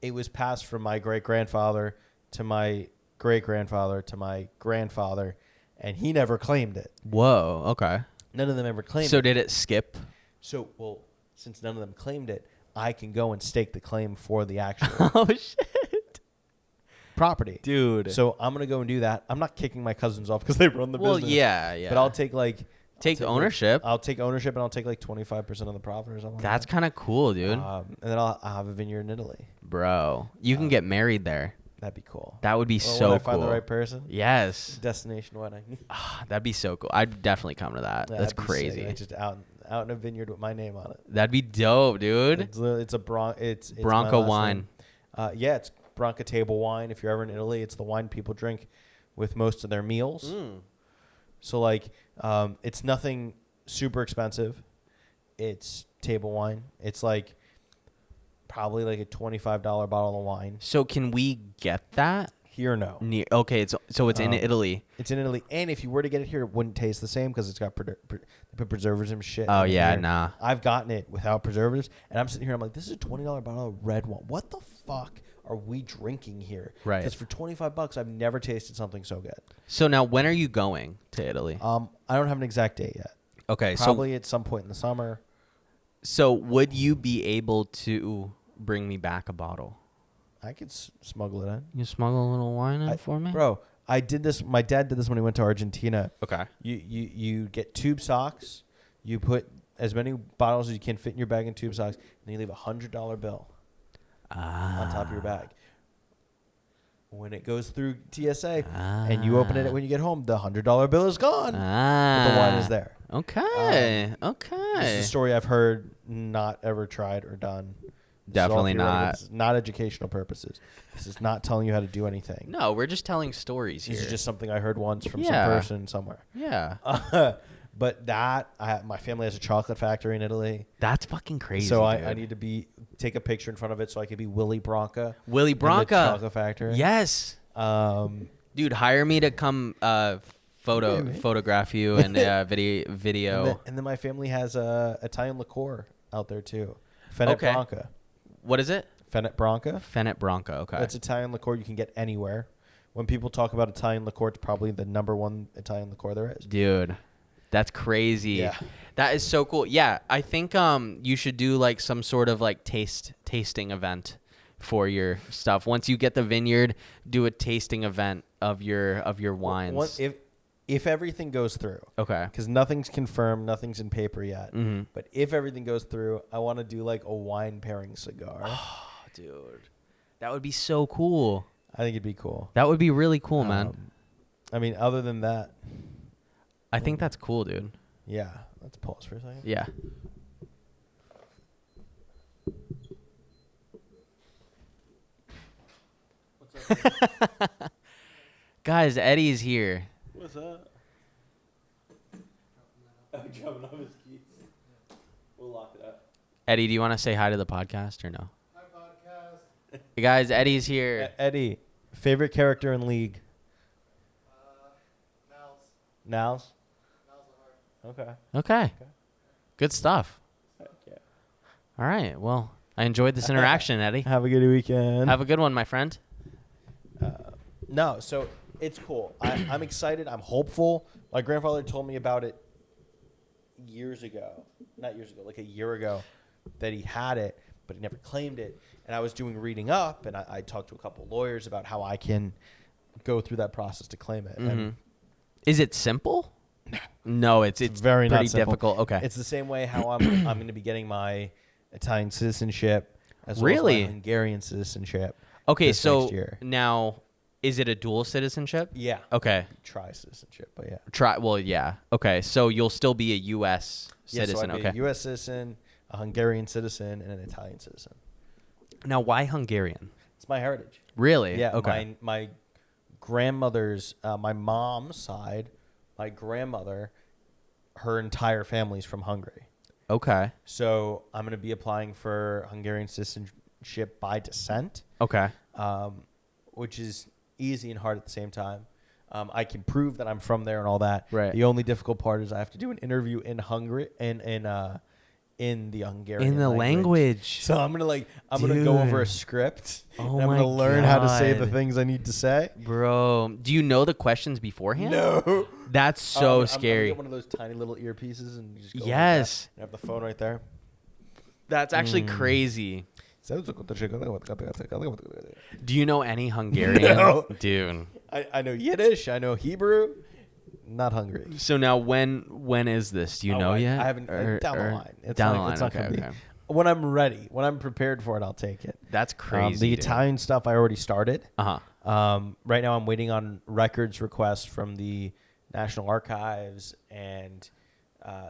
Speaker 1: It was passed from my great-grandfather to my great-grandfather to my grandfather, and he never claimed it.
Speaker 2: Whoa. Okay.
Speaker 1: None of them ever claimed it.
Speaker 2: So did it skip?
Speaker 1: So, well, since none of them claimed it, I can go and stake the claim for the actual
Speaker 2: Oh, shit.
Speaker 1: property.
Speaker 2: Dude.
Speaker 1: So I'm going to go and do that. I'm not kicking my cousins off because they run the business.
Speaker 2: Well, yeah.
Speaker 1: But I'll take
Speaker 2: Take ownership.
Speaker 1: I'll take ownership, and I'll take like 25% of the profit or something.
Speaker 2: That's
Speaker 1: like
Speaker 2: kind of cool, dude.
Speaker 1: and then I'll have a vineyard in Italy.
Speaker 2: Bro, you can get married there.
Speaker 1: That'd be cool.
Speaker 2: That would be
Speaker 1: Well,
Speaker 2: so
Speaker 1: when I
Speaker 2: cool.
Speaker 1: find the right person.
Speaker 2: Yes.
Speaker 1: Destination wedding.
Speaker 2: That'd be so cool. I'd definitely come to that. That's
Speaker 1: That'd be
Speaker 2: crazy.
Speaker 1: sick. Like just out in a vineyard with my name on it.
Speaker 2: That'd be dope, dude.
Speaker 1: It's a it's
Speaker 2: Bronco
Speaker 1: my last
Speaker 2: wine.
Speaker 1: name. Yeah, it's Branca table wine. If you're ever in Italy, it's the wine people drink with most of their meals. So like, it's nothing super expensive. It's table wine. It's like probably like a $25 bottle of wine.
Speaker 2: So can we get that?
Speaker 1: Here, no.
Speaker 2: Okay, it's in Italy.
Speaker 1: It's in Italy, and if you were to get it here, it wouldn't taste the same because it's got they put preservatives and shit.
Speaker 2: Oh
Speaker 1: in
Speaker 2: yeah,
Speaker 1: here.
Speaker 2: nah.
Speaker 1: I've gotten it without preservatives, and I'm sitting here. I'm like, this is a $20 bottle of red wine. What the fuck are we drinking here?
Speaker 2: Right.
Speaker 1: Because for $25, I've never tasted something so good.
Speaker 2: So now, when are you going to Italy?
Speaker 1: I don't have an exact date yet.
Speaker 2: Okay,
Speaker 1: Probably at some point in the summer.
Speaker 2: so would you be able to bring me back a bottle?
Speaker 1: I could smuggle it in.
Speaker 2: You smuggle a little wine in for me,
Speaker 1: Bro, I did this. My dad did this when he went to Argentina.
Speaker 2: Okay.
Speaker 1: You get tube socks. You put as many bottles as you can fit in your bag in tube socks, and you leave $100 bill on top of your bag. When it goes through TSA and you open it when you get home, the $100 bill is gone. But the wine is there.
Speaker 2: Okay.
Speaker 1: This is a story I've heard, not ever tried or done. This is all
Speaker 2: Definitely
Speaker 1: theoretical.
Speaker 2: not.
Speaker 1: This is not educational purposes. This is not telling you how to do anything.
Speaker 2: No, we're just telling stories here.
Speaker 1: This is just something I heard once from
Speaker 2: Yeah.
Speaker 1: some person somewhere.
Speaker 2: Yeah.
Speaker 1: But my family has a chocolate factory in Italy.
Speaker 2: That's fucking crazy.
Speaker 1: So
Speaker 2: dude.
Speaker 1: I need to take a picture in front of it so I could be Willy Bronca.
Speaker 2: Willy
Speaker 1: in the
Speaker 2: Bronca.
Speaker 1: chocolate factory.
Speaker 2: Yes. Dude, hire me to come photograph you and video.
Speaker 1: And then my family has Italian liqueur out there too. Fenet Branca.
Speaker 2: What is it?
Speaker 1: Fenet Branca.
Speaker 2: Fenet Branca. Okay.
Speaker 1: It's Italian liqueur you can get anywhere. When people talk about Italian liqueur, it's probably the number one Italian liqueur there is.
Speaker 2: Dude, that's crazy.
Speaker 1: Yeah.
Speaker 2: That is so cool. Yeah, I think you should do like some sort of like tasting event for your stuff. Once you get the vineyard, do a tasting event of your wines.
Speaker 1: If everything goes through.
Speaker 2: Okay.
Speaker 1: Because nothing's confirmed, nothing's in paper yet.
Speaker 2: Mm-hmm.
Speaker 1: But if everything goes through, I want to do like a wine pairing cigar.
Speaker 2: Oh, dude, that would be so cool.
Speaker 1: I think it'd be cool.
Speaker 2: That would be really cool, man.
Speaker 1: I mean, other than that,
Speaker 2: I think that's cool, dude.
Speaker 1: yeah. Let's pause for a second.
Speaker 2: Yeah.
Speaker 1: What's up?
Speaker 2: Guys, Eddie's here.
Speaker 1: What's up? I'm jumping off his keys. We'll lock it up.
Speaker 2: Eddie, do you want to say hi to the podcast or no?
Speaker 3: Hi, podcast.
Speaker 2: Hey guys, Eddie's here.
Speaker 1: Eddie, favorite character in League?
Speaker 3: Nels.
Speaker 1: Nals?
Speaker 3: Nels
Speaker 1: Okay.
Speaker 2: Okay. Good stuff.
Speaker 1: Yeah.
Speaker 2: All right. Well, I enjoyed this interaction, Eddie.
Speaker 1: Have a good weekend.
Speaker 2: Have a good one, my friend.
Speaker 1: No, so it's cool. I'm excited. I'm hopeful. My grandfather told me about it years ago. Not years ago, like a year ago, that he had it. but he never claimed it. And I was doing reading up, and I talked to a couple lawyers about how I can go through that process to claim it. And
Speaker 2: Is it simple? No, it's
Speaker 1: very
Speaker 2: pretty
Speaker 1: not simple.
Speaker 2: difficult. Okay.
Speaker 1: It's the same way how I'm going to be getting my Italian citizenship as well
Speaker 2: Really?
Speaker 1: as my Hungarian citizenship.
Speaker 2: Okay,
Speaker 1: this
Speaker 2: so
Speaker 1: next year.
Speaker 2: now is it a dual citizenship?
Speaker 1: Yeah.
Speaker 2: Okay.
Speaker 1: Try citizenship, but yeah.
Speaker 2: Yeah. Okay, so you'll still be a U.S. citizen.
Speaker 1: So I'd be
Speaker 2: Okay.
Speaker 1: a U.S. citizen, a Hungarian citizen, and an Italian citizen.
Speaker 2: Now, why Hungarian?
Speaker 1: It's my heritage.
Speaker 2: Really?
Speaker 1: Yeah.
Speaker 2: Okay.
Speaker 1: My grandmother's, my mom's side, my grandmother, her entire family's from Hungary.
Speaker 2: Okay.
Speaker 1: So I'm going to be applying for Hungarian citizenship by descent,
Speaker 2: Okay.
Speaker 1: which is easy and hard at the same time. I can prove that I'm from there and all that.
Speaker 2: Right.
Speaker 1: The only difficult part is I have to do an interview in Hungary in the Hungarian
Speaker 2: language.
Speaker 1: So I'm gonna go over a script.
Speaker 2: Oh
Speaker 1: and I'm
Speaker 2: my
Speaker 1: gonna learn how to say the
Speaker 2: God.
Speaker 1: things I need to say.
Speaker 2: Bro, do you know the questions beforehand?
Speaker 1: No.
Speaker 2: That's so
Speaker 1: I'm gonna
Speaker 2: scary.
Speaker 1: get one of those tiny little earpieces and just go like
Speaker 2: Yes.
Speaker 1: that and have the phone right there.
Speaker 2: That's actually crazy. Do you know any Hungarian?
Speaker 1: No.
Speaker 2: Dude.
Speaker 1: I know Yiddish. I know Hebrew. Not Hungry.
Speaker 2: So now when is this? Do you know yet?
Speaker 1: I haven't.
Speaker 2: Or-
Speaker 1: down the
Speaker 2: or-
Speaker 1: line. It's
Speaker 2: down
Speaker 1: not,
Speaker 2: the line.
Speaker 1: It's not
Speaker 2: Okay,
Speaker 1: gonna
Speaker 2: okay.
Speaker 1: be. When I'm ready, when I'm prepared for it, I'll take it.
Speaker 2: That's crazy.
Speaker 1: The
Speaker 2: dude.
Speaker 1: Italian stuff I already started.
Speaker 2: Uh-huh.
Speaker 1: Right now, I'm waiting on records requests from the National Archives and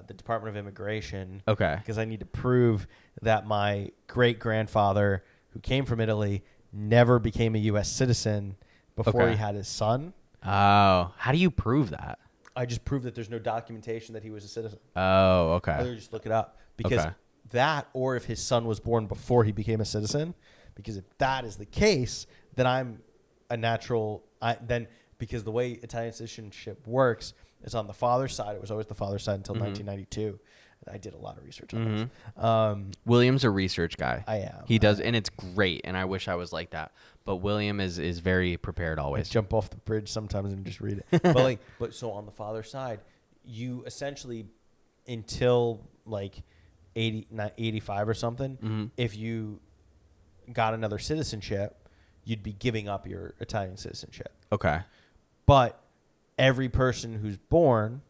Speaker 1: the Department of Immigration.
Speaker 2: Okay.
Speaker 1: Because I need to prove that my great grandfather, who came from Italy, never became a U.S. citizen before
Speaker 2: Okay.
Speaker 1: he had his son.
Speaker 2: Oh, how do you prove that?
Speaker 1: I just proved that there's no documentation that he was a citizen.
Speaker 2: Oh, okay.
Speaker 1: Either just look it up because
Speaker 2: Okay.
Speaker 1: that, or if his son was born before he became a citizen. Because if that is the case, then I'm a natural. Because the way Italian citizenship works is on the father's side. It was always the father's side until 1992. I did a lot of research on this.
Speaker 2: William's a research guy.
Speaker 1: I am.
Speaker 2: He does, and it's great. And I wish I was like that. But William is very prepared
Speaker 1: I
Speaker 2: always.
Speaker 1: jump off the bridge sometimes and just read it. but so on the father's side, you essentially until 85 or something, if you got another citizenship, you'd be giving up your Italian citizenship.
Speaker 2: Okay.
Speaker 1: But every person who's born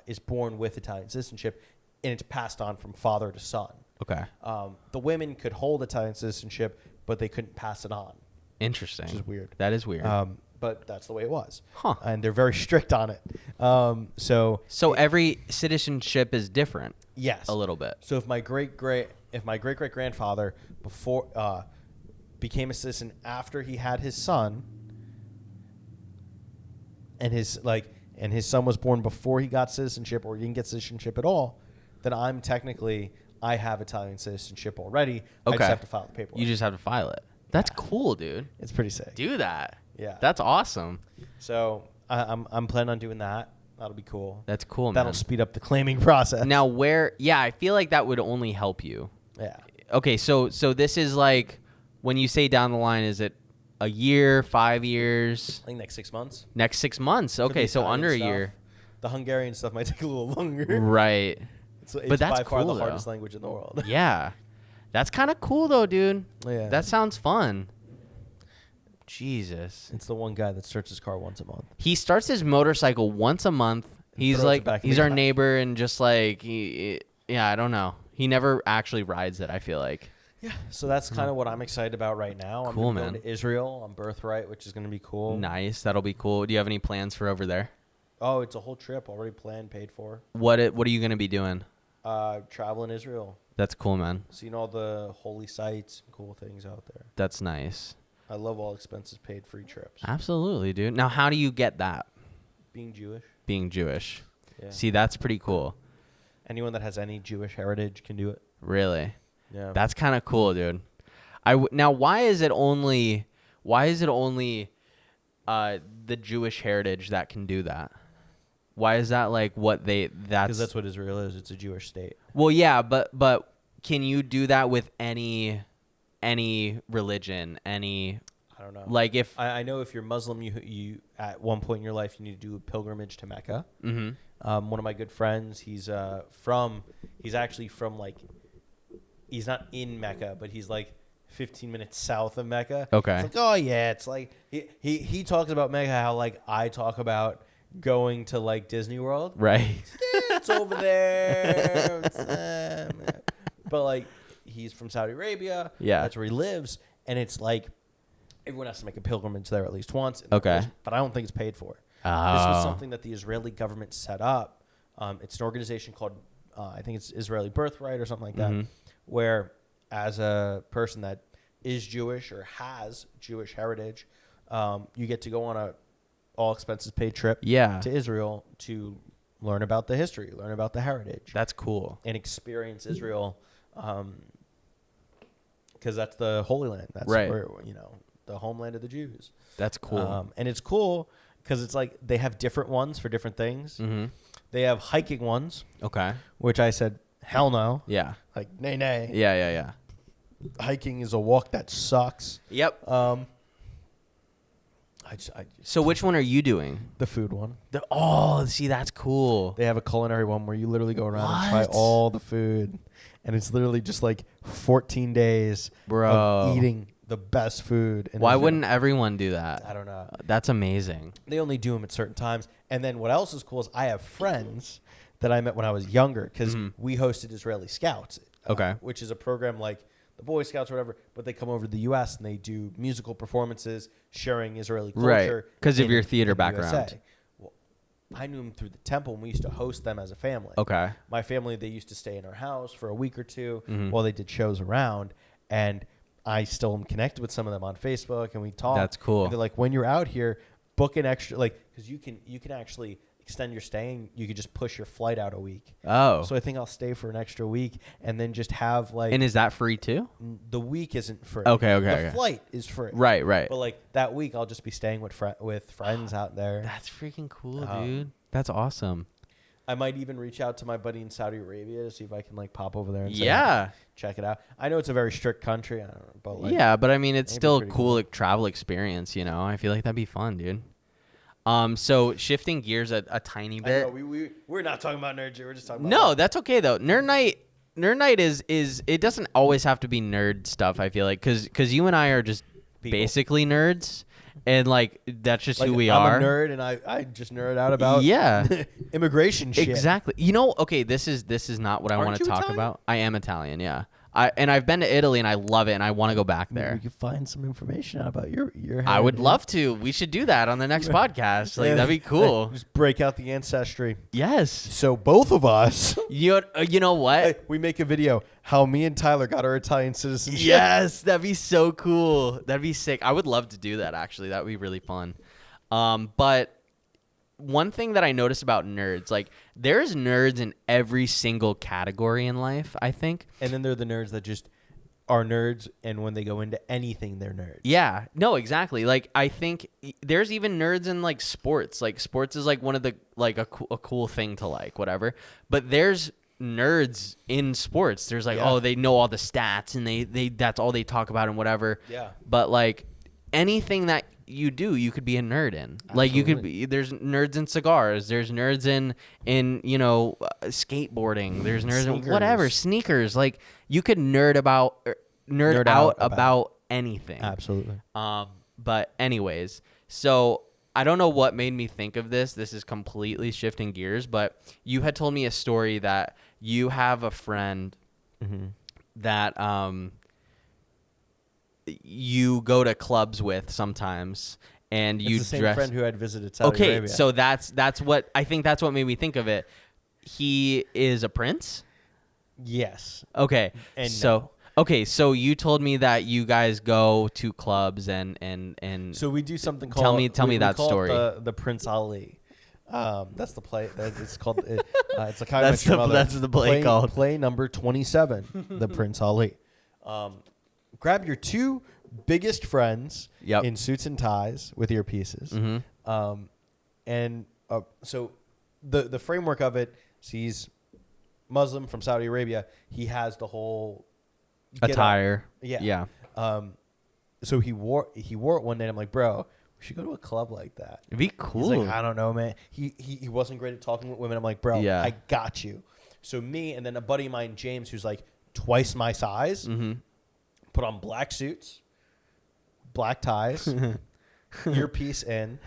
Speaker 1: is born with Italian citizenship, and it's passed on from father to son.
Speaker 2: Okay.
Speaker 1: The women could hold Italian citizenship, but they couldn't pass it on.
Speaker 2: Interesting.
Speaker 1: Which is weird.
Speaker 2: That is weird.
Speaker 1: But that's the way it was.
Speaker 2: Huh.
Speaker 1: And they're very strict on it. So
Speaker 2: every citizenship is different.
Speaker 1: yes,
Speaker 2: A little bit.
Speaker 1: So if my great grandfather before became a citizen after he had his son, and his son was born before he got citizenship, or he didn't get citizenship at all, then I have Italian citizenship already. I
Speaker 2: Okay.
Speaker 1: just have to file the paperwork.
Speaker 2: You just have to file it. That's cool, dude.
Speaker 1: It's pretty sick.
Speaker 2: Do that.
Speaker 1: Yeah.
Speaker 2: That's awesome.
Speaker 1: So I'm planning on doing that. That'll be cool.
Speaker 2: That's cool, man.
Speaker 1: That'll speed up the claiming process.
Speaker 2: Now, I feel like that would only help you.
Speaker 1: Yeah.
Speaker 2: Okay, so this is like, when you say down the line, is it a year, 5 years?
Speaker 1: I think next 6 months.
Speaker 2: Next 6 months.
Speaker 1: For the
Speaker 2: Okay, so
Speaker 1: Italian
Speaker 2: under a
Speaker 1: stuff.
Speaker 2: year.
Speaker 1: The Hungarian stuff might take a little longer.
Speaker 2: Right.
Speaker 1: It's
Speaker 2: But that's
Speaker 1: by far
Speaker 2: cool,
Speaker 1: the
Speaker 2: though.
Speaker 1: hardest language in the world.
Speaker 2: Yeah. That's kind of cool, though, dude.
Speaker 1: Yeah.
Speaker 2: That sounds fun. Jesus.
Speaker 1: It's the one guy that starts his car once a month.
Speaker 2: He starts his motorcycle once a month. He's
Speaker 1: throws it
Speaker 2: like,
Speaker 1: back in
Speaker 2: he's
Speaker 1: the
Speaker 2: our
Speaker 1: back.
Speaker 2: neighbor, and just like, yeah, I don't know. He never actually rides it, I feel like.
Speaker 1: Yeah. So that's kind of what I'm excited about right now. I'm
Speaker 2: Cool,
Speaker 1: gonna
Speaker 2: man.
Speaker 1: go to Israel on Birthright, which is going to be cool.
Speaker 2: Nice. That'll be cool. Do you have any plans for over there?
Speaker 1: Oh, it's a whole trip already planned, paid for.
Speaker 2: What are you going to be doing?
Speaker 1: Travel in Israel.
Speaker 2: That's cool, man.
Speaker 1: Seeing all the holy sites and cool things out there.
Speaker 2: That's nice.
Speaker 1: I love all expenses paid free trips.
Speaker 2: Absolutely, dude. Now, how do you get that?
Speaker 1: Being Jewish.
Speaker 2: Being Jewish.
Speaker 1: Yeah.
Speaker 2: See, that's pretty cool.
Speaker 1: Anyone that has any Jewish heritage can do it.
Speaker 2: Really.
Speaker 1: Yeah.
Speaker 2: That's kind of cool, dude. Now, why is it only the Jewish heritage that can do that? Why is that like what that's
Speaker 1: because that's what Israel is. It's a Jewish state.
Speaker 2: Well, yeah, but can you do that with any religion, any
Speaker 1: I don't know.
Speaker 2: like if
Speaker 1: I know if you're Muslim, you at one point in your life you need to do a pilgrimage to Mecca.
Speaker 2: Mhm.
Speaker 1: One of my good friends, he's actually from like he's not in Mecca, but he's like 15 minutes south of Mecca.
Speaker 2: Okay.
Speaker 1: It's like, oh yeah, it's like he talks about Mecca how like I talk about going to like Disney World.
Speaker 2: Right.
Speaker 1: Yeah, it's over there. But like he's from Saudi Arabia.
Speaker 2: Yeah.
Speaker 1: That's where he lives, and it's like everyone has to make a pilgrimage there at least once.
Speaker 2: Okay.
Speaker 1: But I don't think it's paid for.
Speaker 2: Oh.
Speaker 1: This was something that the Israeli government set up. It's an organization called, I think it's Israeli Birthright or something like that,
Speaker 2: Mhm.
Speaker 1: where as a person that is Jewish or has Jewish heritage, you get to go on a all expenses paid trip
Speaker 2: Yeah.
Speaker 1: to Israel to learn about the history, learn about the heritage,
Speaker 2: That's cool.
Speaker 1: and experience Israel, because that's the Holy Land. That's
Speaker 2: Right.
Speaker 1: where, the homeland of the Jews.
Speaker 2: That's cool.
Speaker 1: And it's cool because it's like they have different ones for different things.
Speaker 2: Mm-hmm.
Speaker 1: They have hiking ones,
Speaker 2: Okay.
Speaker 1: which I said, hell no.
Speaker 2: Yeah.
Speaker 1: Like, nay.
Speaker 2: Yeah. Yeah. Yeah.
Speaker 1: Hiking is a walk that sucks.
Speaker 2: Yep. So which one are you doing?
Speaker 1: The food one.
Speaker 2: See, that's cool.
Speaker 1: They have a culinary one where you literally go around and try
Speaker 2: What?
Speaker 1: all the food. And it's literally just like 14 days
Speaker 2: Bro.
Speaker 1: of eating the best food. in
Speaker 2: Why
Speaker 1: Israel.
Speaker 2: wouldn't everyone do that?
Speaker 1: I don't know.
Speaker 2: That's amazing.
Speaker 1: They only do them at certain times. And then what else is cool is I have friends that I met when I was younger because
Speaker 2: Mhm.
Speaker 1: we hosted Israeli Scouts.
Speaker 2: Okay.
Speaker 1: Which is a program like the Boy Scouts or whatever, but they come over to the U.S. and they do musical performances sharing Israeli culture.
Speaker 2: Right, 'cause of
Speaker 1: in-
Speaker 2: your theater
Speaker 1: in the USA.
Speaker 2: background.
Speaker 1: Well, I knew them through the temple, and we used to host them as a family.
Speaker 2: Okay.
Speaker 1: My family, they used to stay in our house for a week or two
Speaker 2: Mhm.
Speaker 1: while they did shows around, and I still am connected with some of them on Facebook, and we talk.
Speaker 2: That's cool.
Speaker 1: And they're like, when you're out here, book an extra, like, because you can actually extend your staying. You could just push your flight out a week.
Speaker 2: Oh.
Speaker 1: So I think I'll stay for an extra week and then just have like
Speaker 2: And is that free too?
Speaker 1: the week isn't free.
Speaker 2: Okay,
Speaker 1: The
Speaker 2: okay.
Speaker 1: flight is free.
Speaker 2: Right, right.
Speaker 1: But like that week, I'll just be staying with friends out there.
Speaker 2: That's freaking cool,
Speaker 1: Oh.
Speaker 2: dude. That's awesome.
Speaker 1: I might even reach out to my buddy in Saudi Arabia to see if I can like pop over there and say,
Speaker 2: Yeah.
Speaker 1: check it out. I know it's a very strict country, I don't know, but like,
Speaker 2: Yeah, but I mean, it's
Speaker 1: maybe
Speaker 2: still a
Speaker 1: pretty
Speaker 2: cool
Speaker 1: cool.
Speaker 2: like, travel experience, you know? I feel like that'd be fun, dude. So shifting gears a tiny
Speaker 1: I
Speaker 2: bit.
Speaker 1: know, we're not talking about nerd shit. We're just talking about
Speaker 2: No, that's okay though. Nerd night is it doesn't always have to be nerd stuff. I feel like because you and I are just
Speaker 1: People.
Speaker 2: basically nerds, and like that's just
Speaker 1: like,
Speaker 2: who we
Speaker 1: I'm
Speaker 2: are.
Speaker 1: a nerd, and I just nerd out about
Speaker 2: Yeah.
Speaker 1: immigration shit.
Speaker 2: Exactly. You know, okay, this is not what I
Speaker 1: Aren't
Speaker 2: want to
Speaker 1: you
Speaker 2: talk
Speaker 1: Italian?
Speaker 2: about. I am Italian, yeah. I've been to Italy and I love it and I want to go back
Speaker 1: Maybe
Speaker 2: there.
Speaker 1: we could find some information out about your
Speaker 2: I would
Speaker 1: heritage.
Speaker 2: love to. We should do that on the next podcast. Like
Speaker 1: Yeah.
Speaker 2: that'd be cool.
Speaker 1: Just break out the ancestry.
Speaker 2: Yes.
Speaker 1: So both of us,
Speaker 2: You know what?
Speaker 1: we make a video how me and Tyler got our Italian citizenship.
Speaker 2: Yes, that'd be so cool. That'd be sick. I would love to do that actually. That would be really fun. But one thing that I notice about nerds, like there's nerds in every single category in life, I think.
Speaker 1: And then they're the nerds that just are nerds, and when they go into anything, they're nerds.
Speaker 2: Yeah, no, exactly. Like I think there's even nerds in like sports. Like sports is like one of the like a cool thing to like, whatever. But there's nerds in sports. There's like,
Speaker 1: Yeah.
Speaker 2: oh, they know all the stats and they that's all they talk about and whatever.
Speaker 1: Yeah.
Speaker 2: But like anything that you do, you could be a nerd in. Like you could be. There's nerds in cigars. There's nerds in skateboarding. There's nerds in whatever sneakers. Like you could nerd out about anything.
Speaker 1: Absolutely.
Speaker 2: But anyways, so I don't know what made me think of this. This is completely shifting gears, but you had told me a story that you have a friend that you go to clubs with sometimes, and you
Speaker 1: It's the same
Speaker 2: dress.
Speaker 1: friend who had visited Saudi
Speaker 2: Okay,
Speaker 1: Arabia.
Speaker 2: so that's what I think. That's what made me think of it. He is a prince.
Speaker 1: yes.
Speaker 2: Okay,
Speaker 1: And
Speaker 2: so okay, so you told me that you guys go to clubs and
Speaker 1: So we do something
Speaker 2: Tell
Speaker 1: called.
Speaker 2: me
Speaker 1: we
Speaker 2: that
Speaker 1: call it
Speaker 2: story.
Speaker 1: The Prince Ali. That's the play. It's called. It's a
Speaker 2: That's the play called.
Speaker 1: Play number 27. The Prince Ali. Grab your two biggest friends
Speaker 2: Yep.
Speaker 1: in suits and ties with earpieces.
Speaker 2: Mhm.
Speaker 1: So the framework of it. So he's Muslim from Saudi Arabia. He has the whole get up.
Speaker 2: attire.
Speaker 1: Yeah.
Speaker 2: Yeah.
Speaker 1: So he wore it one day. And I'm like, bro, we should go to a club like that.
Speaker 2: It'd be
Speaker 1: He's
Speaker 2: cool.
Speaker 1: like, I don't know, man. He wasn't great at talking with women. I'm like, bro,
Speaker 2: Yeah.
Speaker 1: I got you. So me and then a buddy of mine, James, who's like twice my size,
Speaker 2: Mm-hmm.
Speaker 1: put on black suits, black ties, earpiece in,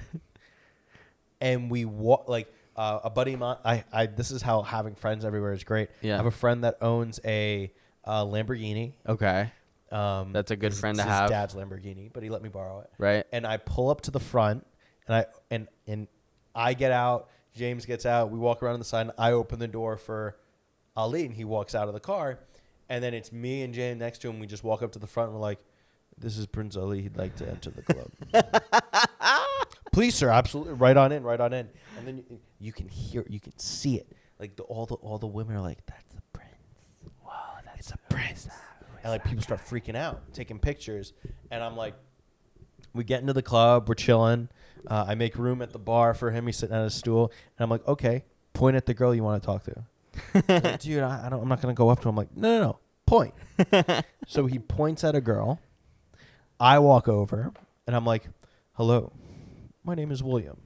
Speaker 1: and we walk like a buddy of mine. I this is how having friends everywhere is great.
Speaker 2: Yeah.
Speaker 1: I have a friend that owns a Lamborghini.
Speaker 2: Okay. That's a good
Speaker 1: It's
Speaker 2: friend to
Speaker 1: his
Speaker 2: have.
Speaker 1: dad's Lamborghini, but he let me borrow it.
Speaker 2: Right.
Speaker 1: And I pull up to the front, and I get out. James gets out. We walk around on the side. And I open the door for Ali, and he walks out of the car. And then it's me and James next to him. We just walk up to the front. And we're like, "This is Prince Ali. He'd like to enter the club." Please, sir. Absolutely. Right on in. Right on in. And then you can hear, you can see it. Like all the women are like, "That's the prince. Wow, that's a prince." And like people start freaking out, taking pictures. And I'm like, we get into the club. We're chilling. I make room at the bar for him. He's sitting at a stool. And I'm like, okay, point at the girl you want to talk to. Like, dude, I'm not going to go up to him. I'm like, no, point. So he points at a girl. I walk over and I'm like, hello, my name is William.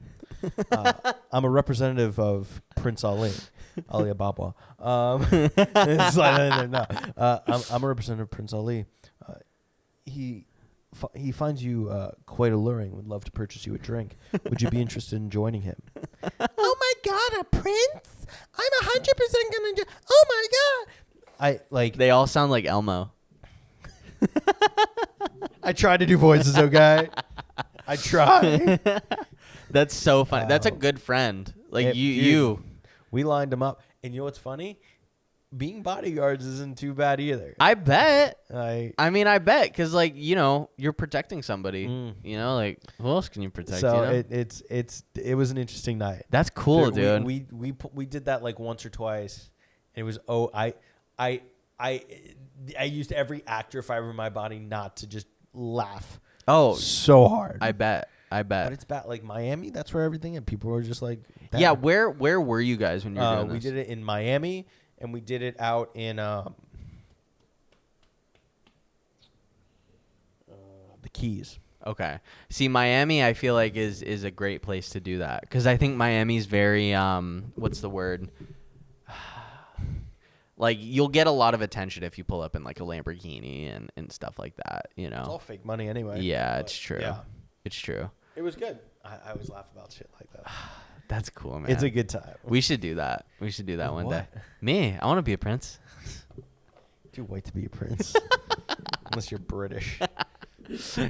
Speaker 1: I'm a representative of Prince Ali, Ali Ababa. It's like, no. I'm a representative of Prince Ali. He finds you quite alluring. Would love to purchase you a drink. Would you be interested in joining him? Oh my God, a prince! I'm 100% gonna do. Oh my God! I like.
Speaker 2: They all sound like Elmo.
Speaker 1: I tried to do voices, okay? I tried.
Speaker 2: That's so funny. That's a good friend. Like
Speaker 1: Dude,
Speaker 2: you.
Speaker 1: We lined him up, and you know what's funny? Being bodyguards isn't too bad either.
Speaker 2: I bet.
Speaker 1: I
Speaker 2: mean, I bet because, like, you know, you're protecting somebody.
Speaker 1: Mm.
Speaker 2: You know, like who else can you protect?
Speaker 1: so
Speaker 2: you know?
Speaker 1: it was an interesting night.
Speaker 2: That's cool, dude.
Speaker 1: We did that like once or twice. And it was I used every actor fiber in my body not to just laugh.
Speaker 2: Oh,
Speaker 1: So hard.
Speaker 2: I bet.
Speaker 1: But it's bad. Like Miami, that's where everything. And people were just like, that.
Speaker 2: Yeah. Where were you guys when you were doing
Speaker 1: we
Speaker 2: this?
Speaker 1: did it in Miami, and we did it out in the Keys.
Speaker 2: Okay. See, Miami, I feel like is a great place to do that because I think Miami's very what's the word? Like you'll get a lot of attention if you pull up in like a Lamborghini and stuff like that. You
Speaker 1: It's all
Speaker 2: know.
Speaker 1: fake money anyway.
Speaker 2: Yeah,
Speaker 1: but
Speaker 2: it's true.
Speaker 1: Yeah,
Speaker 2: It's true.
Speaker 1: it was good. I always laugh about shit like that.
Speaker 2: That's cool, man.
Speaker 1: It's a good time.
Speaker 2: We should do that. We should do that one day.
Speaker 1: What?
Speaker 2: Me, I want to be a prince.
Speaker 1: Too white to be a prince, unless you're British.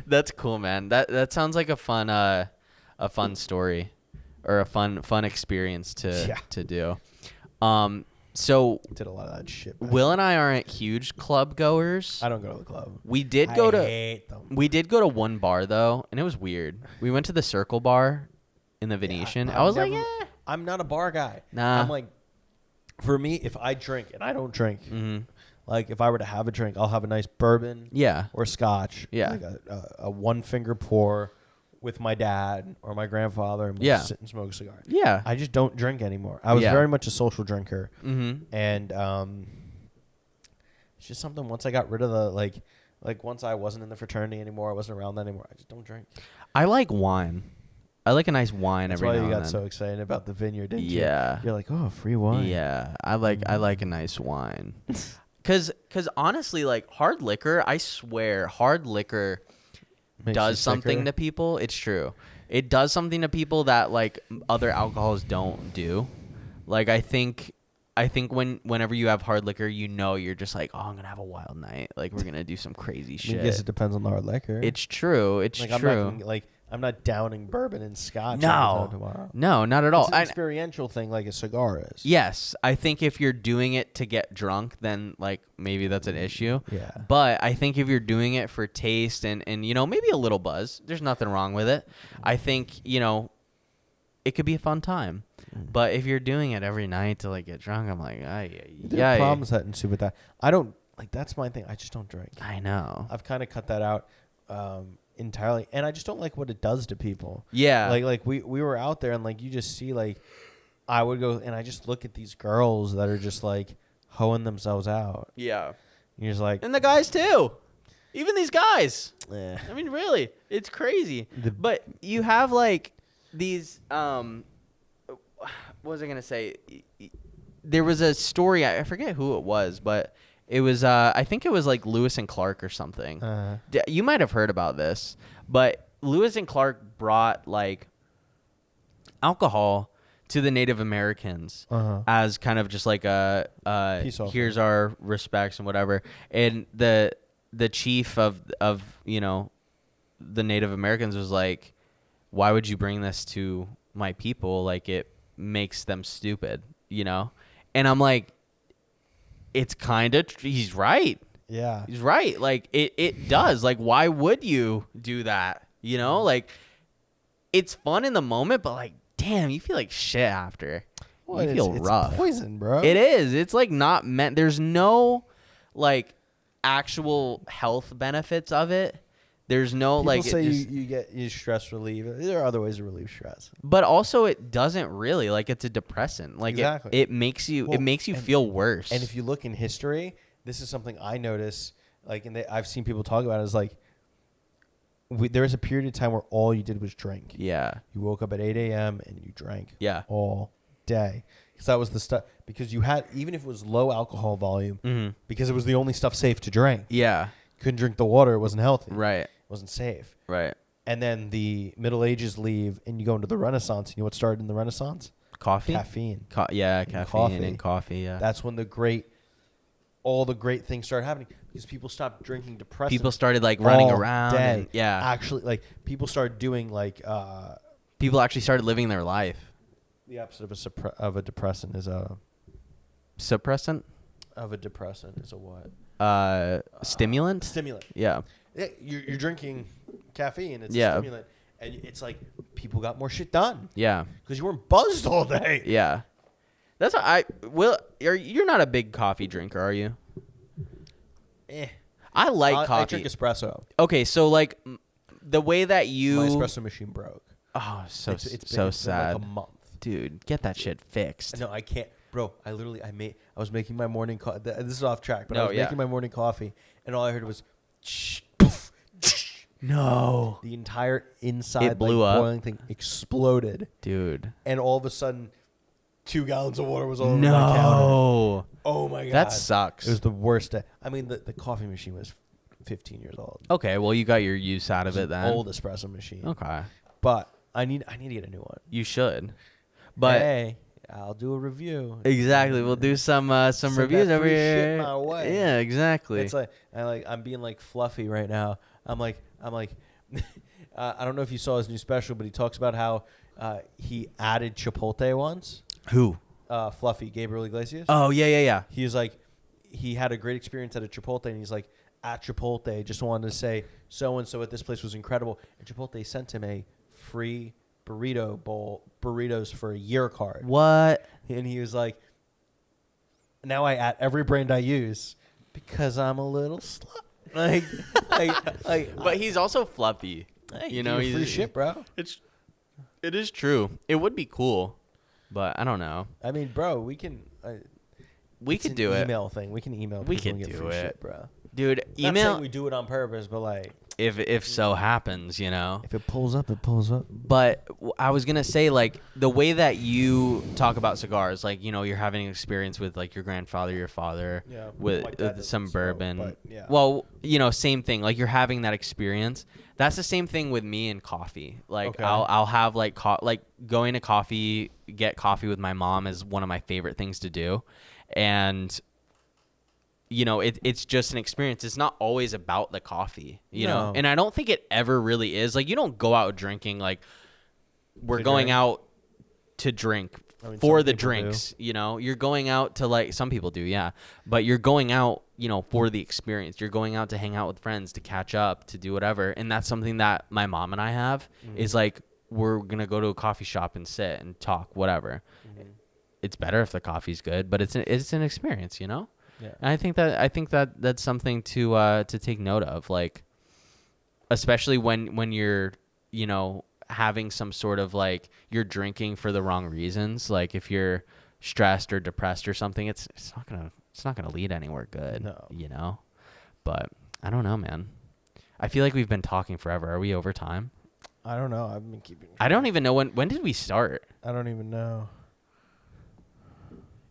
Speaker 2: That's cool, man. That sounds like a fun story, or a fun experience to do. So
Speaker 1: Did a lot of that shit.
Speaker 2: Will and I aren't huge club goers.
Speaker 1: I don't go to the club.
Speaker 2: We did go to
Speaker 1: hate them.
Speaker 2: we did go to one bar though, and it was weird. We went to the Circle Bar in the Venetian.
Speaker 1: I've
Speaker 2: I was
Speaker 1: never-
Speaker 2: like, eh.
Speaker 1: I'm not a bar guy.
Speaker 2: Nah.
Speaker 1: I'm like, for me, if I drink, and I don't drink,
Speaker 2: Mhm.
Speaker 1: like if I were to have a drink, I'll have a nice bourbon
Speaker 2: Yeah.
Speaker 1: or scotch.
Speaker 2: Yeah.
Speaker 1: Like a one finger pour with my dad or my grandfather, and we'll
Speaker 2: Yeah.
Speaker 1: just sit and smoke a cigar.
Speaker 2: Yeah.
Speaker 1: I just don't drink anymore. I was
Speaker 2: Yeah.
Speaker 1: very much a social drinker.
Speaker 2: Mhm.
Speaker 1: And it's just something, once I got rid of the, like once I wasn't in the fraternity anymore, I wasn't around that anymore, I just don't drink.
Speaker 2: I like wine. I like a nice wine
Speaker 1: That's
Speaker 2: every
Speaker 1: why
Speaker 2: now
Speaker 1: you
Speaker 2: and
Speaker 1: got
Speaker 2: then.
Speaker 1: so excited about the vineyard, didn't you?
Speaker 2: Yeah.
Speaker 1: You're like, oh, free wine.
Speaker 2: Yeah, I like a nice wine. Cause honestly, like hard liquor, I swear, hard liquor
Speaker 1: Makes you
Speaker 2: does something
Speaker 1: sicker.
Speaker 2: to people. It's true. It does something to people that like other alcohols don't do. Like I think whenever you have hard liquor, you know you're just like, oh, I'm gonna have a wild night. Like we're gonna do some crazy
Speaker 1: I
Speaker 2: shit.
Speaker 1: guess it depends on the hard liquor.
Speaker 2: It's true. It's
Speaker 1: like
Speaker 2: true.
Speaker 1: I'm not downing bourbon and scotch
Speaker 2: No.
Speaker 1: all the time tomorrow.
Speaker 2: No, not at all.
Speaker 1: It's an experiential thing, like a cigar is.
Speaker 2: Yes, I think if you're doing it to get drunk, then like maybe that's an issue.
Speaker 1: Yeah.
Speaker 2: But I think if you're doing it for taste and you know, maybe a little buzz, there's nothing wrong with it. I think, you know, it could be a fun time. But if you're doing it every night to like get drunk, I'm like,
Speaker 1: There are problems that ensue with that. I don't like. That's my thing. I just don't drink.
Speaker 2: I know.
Speaker 1: I've kind of cut that out entirely, and I just don't like what it does to people.
Speaker 2: Yeah.
Speaker 1: Like we were out there, and like you just see, like I would go and I just look at these girls that are just like hoeing themselves out.
Speaker 2: Yeah.
Speaker 1: And you're just like,
Speaker 2: And the guys too. Even these guys.
Speaker 1: eh.
Speaker 2: I mean, really, it's crazy.
Speaker 1: The-
Speaker 2: But you have like these. What was I gonna say? There was a story. I forget who it was, but It was I think it was like Lewis and Clark or something. You might have heard about this, but Lewis and Clark brought like alcohol to the Native Americans as kind of just like a here's our respects and whatever. And the chief of you know the Native Americans was like, why would you bring this to my people? Like, it makes them stupid, you know? And I'm like, it's kind of he's right.
Speaker 1: Yeah.
Speaker 2: He's right. Like, it does. Like, why would you do that? You know? Like, it's fun in the moment, but like, damn, you feel like shit after.
Speaker 1: Well,
Speaker 2: you feel rough.
Speaker 1: It's poison, bro.
Speaker 2: It is. It's like not meant. There's no like actual health benefits of it. There's no
Speaker 1: People
Speaker 2: like.
Speaker 1: say you get stress relief. There are other ways to relieve stress.
Speaker 2: But also, it doesn't really like. It's a depressant. Like
Speaker 1: exactly.
Speaker 2: it makes you. Well, it makes you feel worse.
Speaker 1: And if you look in history, this is something I notice. Like, I've seen people talk about it, is like, there was a period of time where all you did was drink.
Speaker 2: Yeah.
Speaker 1: You woke up at 8 a.m. and you drank.
Speaker 2: Yeah.
Speaker 1: All day. Because that was the stuff. Because you had, even if it was low alcohol volume, because it was the only stuff safe to drink.
Speaker 2: Yeah.
Speaker 1: Couldn't drink the water. It wasn't healthy.
Speaker 2: Right.
Speaker 1: Wasn't safe.
Speaker 2: Right.
Speaker 1: And then the Middle Ages leave and you go into the Renaissance. You know what started in the Renaissance?
Speaker 2: Coffee?
Speaker 1: Caffeine.
Speaker 2: Caffeine and coffee, yeah.
Speaker 1: That's when all the great things started happening because people stopped drinking depressants.
Speaker 2: People started like running around.
Speaker 1: Day.
Speaker 2: Yeah.
Speaker 1: Actually, like, people started doing like
Speaker 2: people actually started living their life.
Speaker 1: the opposite of a depressant is a
Speaker 2: Suppressant?
Speaker 1: of a depressant is a what?
Speaker 2: Stimulant?
Speaker 1: Stimulant.
Speaker 2: Yeah.
Speaker 1: Yeah, you're drinking caffeine. It's
Speaker 2: Yeah.
Speaker 1: a stimulant, and it's like people got more shit done
Speaker 2: Yeah.
Speaker 1: because you weren't buzzed all day.
Speaker 2: Yeah. That's what you're not a big coffee drinker, are you? I like coffee.
Speaker 1: I drink espresso.
Speaker 2: Okay, so like the way that you
Speaker 1: My espresso machine broke.
Speaker 2: Oh,
Speaker 1: It's
Speaker 2: so
Speaker 1: been
Speaker 2: sad.
Speaker 1: like a month.
Speaker 2: Dude, get that shit fixed.
Speaker 1: No, I can't, bro. I was making my morning coffee. This is off track, but I was
Speaker 2: yeah.
Speaker 1: making my morning coffee, and all I heard was, poof,
Speaker 2: No.
Speaker 1: the entire inside
Speaker 2: It blew up.
Speaker 1: boiling thing exploded,
Speaker 2: Dude.
Speaker 1: and all of a sudden, 2 gallons of water was all over my counter.
Speaker 2: No.
Speaker 1: Oh my god,
Speaker 2: That sucks.
Speaker 1: It was the worst day. I mean, the coffee machine was 15 years old.
Speaker 2: Okay, well you got your use out of it then.
Speaker 1: Old espresso machine.
Speaker 2: Okay.
Speaker 1: But I need to get a new one.
Speaker 2: You should. But
Speaker 1: hey, I'll do a review.
Speaker 2: exactly, we'll do some
Speaker 1: Send
Speaker 2: reviews
Speaker 1: that
Speaker 2: over
Speaker 1: free
Speaker 2: here.
Speaker 1: shit my way.
Speaker 2: Yeah, exactly.
Speaker 1: It's like I'm being like fluffy right now. I'm like I don't know if you saw his new special, but he talks about how he added Chipotle once.
Speaker 2: Who?
Speaker 1: Fluffy, Gabriel Iglesias.
Speaker 2: Oh, yeah.
Speaker 1: He was like, he had a great experience at a Chipotle, and he's like, at Chipotle, just wanted to say so and so at this place was incredible, and Chipotle sent him a free burritos for a year card.
Speaker 2: What?
Speaker 1: And he was like, now I at every brand I use because I'm a little slut. Like,
Speaker 2: But he's also fluffy.
Speaker 1: hey,
Speaker 2: You know,
Speaker 1: free
Speaker 2: he's
Speaker 1: shit, bro.
Speaker 2: It is true. It would be cool, but I don't know.
Speaker 1: I mean, bro, we can.
Speaker 2: We
Speaker 1: it's
Speaker 2: could
Speaker 1: an
Speaker 2: do it.
Speaker 1: email thing. We can email.
Speaker 2: We
Speaker 1: people
Speaker 2: can
Speaker 1: and get
Speaker 2: do
Speaker 1: free
Speaker 2: it.
Speaker 1: shit, bro.
Speaker 2: Dude,
Speaker 1: Not
Speaker 2: email
Speaker 1: saying we do it on purpose, but like,
Speaker 2: if so happens, you know.
Speaker 1: if it pulls up, it pulls up.
Speaker 2: But I was gonna say, like, the way that you talk about cigars, like, you know, you're having an experience with like your grandfather, your father,
Speaker 1: Yeah, my
Speaker 2: with
Speaker 1: dad doesn't
Speaker 2: some
Speaker 1: smoke,
Speaker 2: bourbon.
Speaker 1: but yeah.
Speaker 2: Well, you know, same thing. Like, you're having that experience. That's the same thing with me and coffee. Like,
Speaker 1: Okay.
Speaker 2: I'll have like like going to get coffee with my mom is one of my favorite things to do, and you know, it's just an experience. It's not always about the coffee, you know?
Speaker 1: No.
Speaker 2: And I don't think it ever really is. Like, you don't go out drinking, like, we're
Speaker 1: To
Speaker 2: going
Speaker 1: drink?
Speaker 2: out to drink
Speaker 1: I mean,
Speaker 2: for
Speaker 1: some
Speaker 2: the
Speaker 1: people do.
Speaker 2: drinks, you know? You're going out to, like, some people do, yeah. But you're going out, you know, for the experience. You're going out to hang out with friends, to catch up, to do whatever. And that's something that my mom and I have is, like, we're going to go to a coffee shop and sit and talk, whatever. It's better if the coffee's good, but it's an experience, you know?
Speaker 1: Yeah.
Speaker 2: And I think that that's something to take note of, like, especially when you're, you know, having some sort of, like, you're drinking for the wrong reasons. Like, if you're stressed or depressed or something, it's not gonna lead anywhere good.
Speaker 1: No.
Speaker 2: You know. But I don't know, man. I feel like we've been talking forever. Are we over time?
Speaker 1: I don't know. I've been keeping.
Speaker 2: I don't even know when did we start.
Speaker 1: I don't even know.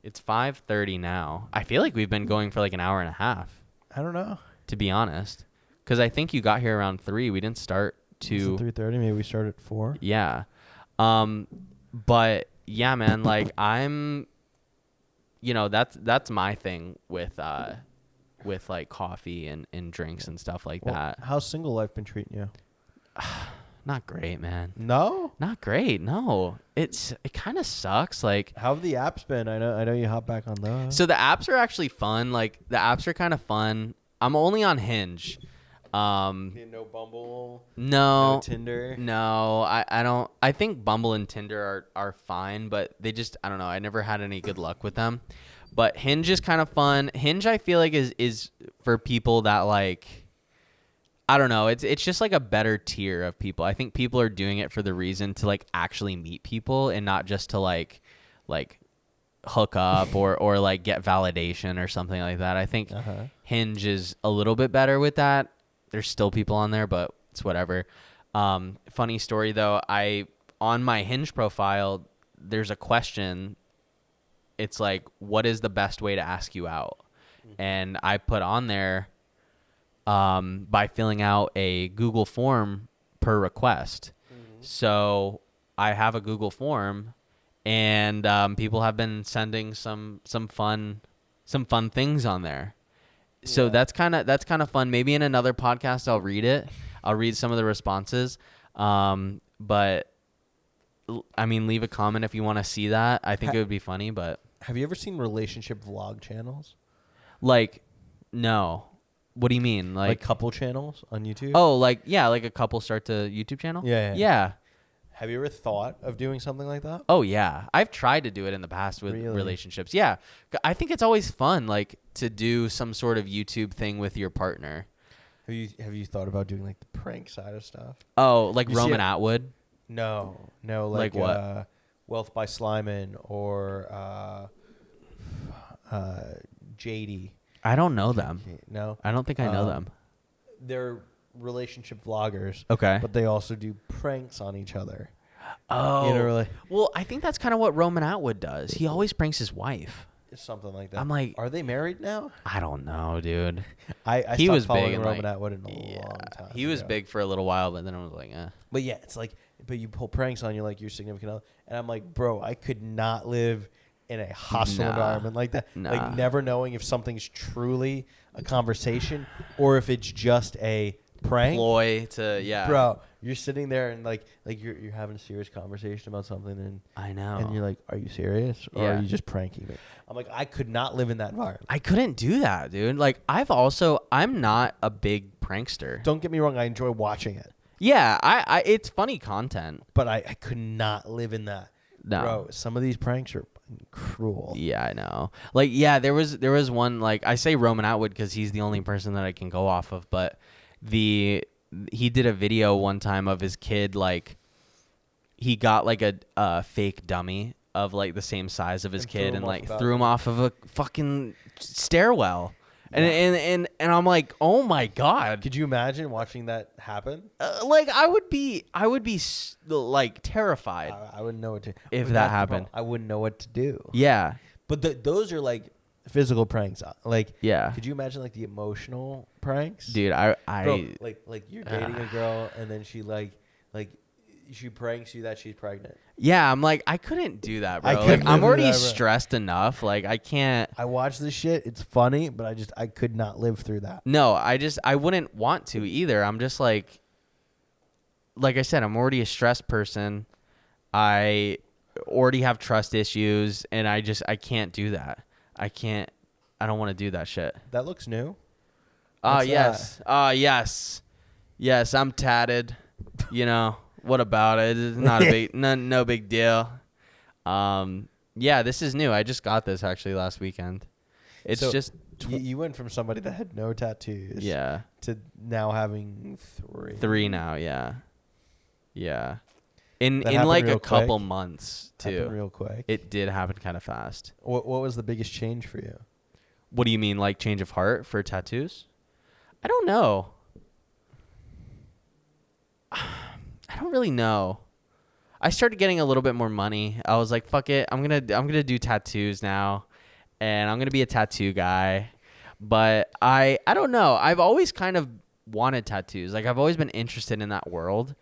Speaker 2: It's 5:30 now. I feel like we've been going for like an hour and a half,
Speaker 1: I don't know.
Speaker 2: to be honest. Because I think you got here around 3. We didn't start to
Speaker 1: 3:30. Maybe we start at 4.
Speaker 2: Yeah. But yeah, man, like I'm, that's my thing with like coffee and drinks and stuff like that.
Speaker 1: How's single life been treating you?
Speaker 2: Not great, man.
Speaker 1: No.
Speaker 2: Not great. No, it kind of sucks. Like,
Speaker 1: How have the apps been? I know you hop back on those.
Speaker 2: so the apps are actually fun. Like the apps are kind of fun. I'm only on Hinge.
Speaker 1: No Bumble.
Speaker 2: No,
Speaker 1: Tinder.
Speaker 2: no, I don't. I think Bumble and Tinder are fine, but they just, I don't know. I never had any good luck with them. But Hinge is kind of fun. Hinge, I feel like is for people that like, I don't know. It's just like a better tier of people. I think people are doing it for the reason to like actually meet people and not just to like hook up or like get validation or something like that. I think Hinge is a little bit better with that. There's still people on there, but it's whatever. Funny story though, on my Hinge profile, there's a question. It's like, what is the best way to ask you out? And I put on there by filling out a Google form per request. So I have a Google form, and people have been sending some fun things on there. So that's kind of fun. Maybe in another podcast I'll read it. I'll read some of the responses. But I mean, leave a comment if you want to see that. I think it would be funny, but
Speaker 1: Have you ever seen relationship vlog channels?
Speaker 2: like, no. What do you mean?
Speaker 1: Like couple channels on YouTube?
Speaker 2: Oh, like, yeah, like a couple start a YouTube channel?
Speaker 1: Yeah.
Speaker 2: Yeah.
Speaker 1: Have you ever thought of doing something like that?
Speaker 2: Oh, yeah. I've tried to do it in the past with relationships. Yeah. I think it's always fun, like, to do some sort of YouTube thing with your partner.
Speaker 1: Have you thought about doing like the prank side of stuff?
Speaker 2: Oh, like
Speaker 1: You see
Speaker 2: Roman
Speaker 1: it-
Speaker 2: Atwood?
Speaker 1: No,
Speaker 2: Like what?
Speaker 1: Wealth by Slyman or JD.
Speaker 2: I don't know them.
Speaker 1: No,
Speaker 2: I don't think I know them.
Speaker 1: they're relationship vloggers.
Speaker 2: Okay.
Speaker 1: but they also do pranks on each other.
Speaker 2: Oh.
Speaker 1: You know, really,
Speaker 2: Well, I think that's kind of what Roman Atwood does. He always pranks his wife.
Speaker 1: it's something like that.
Speaker 2: I'm like,
Speaker 1: are they married now?
Speaker 2: I don't know, dude.
Speaker 1: I
Speaker 2: He
Speaker 1: stopped
Speaker 2: was
Speaker 1: following
Speaker 2: big in,
Speaker 1: Roman
Speaker 2: like,
Speaker 1: Atwood in a long time.
Speaker 2: He was
Speaker 1: ago.
Speaker 2: big for a little while, but then I was like, eh.
Speaker 1: But yeah, it's like, but you pull pranks on you like your significant other, and I'm like, bro, I could not live in a hostile
Speaker 2: Nah.
Speaker 1: environment like that.
Speaker 2: Nah.
Speaker 1: Like never knowing if something's truly a conversation or if it's just a prank.
Speaker 2: Ploy to, yeah.
Speaker 1: Bro, you're sitting there and like you're having a serious conversation about something, and
Speaker 2: I know.
Speaker 1: and you're like, are you serious or
Speaker 2: Yeah.
Speaker 1: are you just pranking me? I'm like, I could not live in that environment.
Speaker 2: I couldn't do that, dude. Like, I'm not a big prankster.
Speaker 1: Don't get me wrong, I enjoy watching it,
Speaker 2: Yeah, I it's funny content.
Speaker 1: but I could not live in that.
Speaker 2: No.
Speaker 1: Bro, some of these pranks are cruel.
Speaker 2: Yeah, I know. Like, yeah, there was one, like, I say Roman Atwood because he's the only person that I can go off of, but he did a video one time of his kid, like, he got like a fake dummy of like the same size of his
Speaker 1: And threw
Speaker 2: kid
Speaker 1: him
Speaker 2: and
Speaker 1: off
Speaker 2: like
Speaker 1: the
Speaker 2: threw him off of a fucking stairwell. And I'm like, oh my god!
Speaker 1: Could you imagine watching that happen?
Speaker 2: Like I would be like terrified.
Speaker 1: I wouldn't know what to.
Speaker 2: If
Speaker 1: but
Speaker 2: that
Speaker 1: that's the
Speaker 2: happened.
Speaker 1: problem. I wouldn't know what to do.
Speaker 2: Yeah,
Speaker 1: But those are like physical pranks. Like,
Speaker 2: yeah,
Speaker 1: could you imagine like the emotional pranks,
Speaker 2: dude.
Speaker 1: Bro,
Speaker 2: I
Speaker 1: like you're dating a girl and then she like she pranks you that she's pregnant.
Speaker 2: yeah. I'm like, I couldn't do that,
Speaker 1: I
Speaker 2: bro.
Speaker 1: couldn't
Speaker 2: Like, I'm
Speaker 1: live
Speaker 2: already
Speaker 1: that, bro.
Speaker 2: stressed enough. Like I can't.
Speaker 1: I watch this shit. It's funny, but I could not live through that.
Speaker 2: No, I wouldn't want to either. I'm just like I said, I'm already a stressed person. I already have trust issues, and I can't do that. I don't want to do that shit.
Speaker 1: That looks new.
Speaker 2: Ah,
Speaker 1: What's
Speaker 2: yes. Yes. Yes, I'm tatted. You know, what about it? It's not a big no big deal. Yeah, this is new. I just got this actually last weekend. It's
Speaker 1: So,
Speaker 2: just
Speaker 1: You went from somebody that had no tattoos,
Speaker 2: yeah.
Speaker 1: to now having 3.
Speaker 2: 3 now, yeah. Yeah. In
Speaker 1: That happened
Speaker 2: like
Speaker 1: real
Speaker 2: a couple
Speaker 1: quick?
Speaker 2: months
Speaker 1: Happened
Speaker 2: too.
Speaker 1: real quick.
Speaker 2: It did happen kind of fast.
Speaker 1: What was the biggest change for you?
Speaker 2: What do you mean, like change of heart for tattoos? I don't know. I don't really know. I started getting a little bit more money. I was like, fuck it. I'm gonna do tattoos now. and I'm gonna be a tattoo guy. But I don't know. I've always kind of wanted tattoos. Like I've always been interested in that world.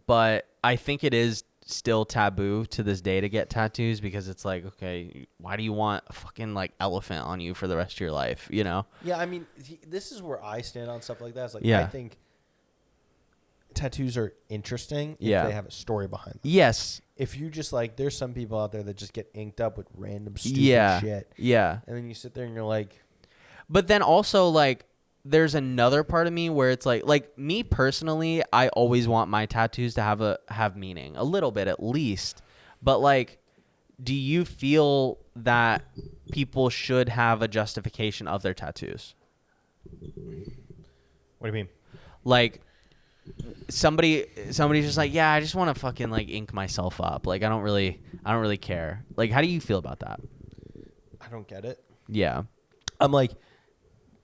Speaker 2: But I think it is still taboo to this day to get tattoos because it's like, okay, why do you want a fucking like elephant on you for the rest of your life? You know?
Speaker 1: Yeah, I mean, this is where I stand on stuff like that. It's like,
Speaker 2: Yeah.
Speaker 1: I think tattoos are interesting if
Speaker 2: Yeah.
Speaker 1: they have a story behind them.
Speaker 2: Yes.
Speaker 1: If you just like, there's some people out there that just get inked up with random stupid
Speaker 2: Yeah.
Speaker 1: shit.
Speaker 2: Yeah.
Speaker 1: And then you sit there and you're like,
Speaker 2: But then also like there's another part of me where it's like me personally, I always want my tattoos to have meaning, a little bit at least. But like, do you feel that people should have a justification of their tattoos?
Speaker 1: what do you mean?
Speaker 2: Like somebody's just like, yeah, I just want to fucking like ink myself up. Like I don't really care. Like how do you feel about that?
Speaker 1: I don't get it.
Speaker 2: Yeah.
Speaker 1: I'm like,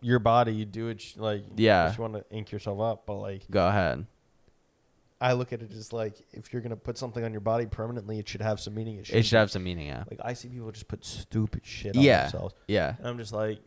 Speaker 1: your body, you do it like,
Speaker 2: Yeah.
Speaker 1: if you want to ink yourself up, but like,
Speaker 2: Go ahead.
Speaker 1: I look at it as like, if you're gonna put something on your body permanently, it should have some meaning.
Speaker 2: It should have some meaning, yeah.
Speaker 1: Like I see people just put stupid shit on
Speaker 2: Yeah.
Speaker 1: themselves,
Speaker 2: Yeah.
Speaker 1: and I'm just like,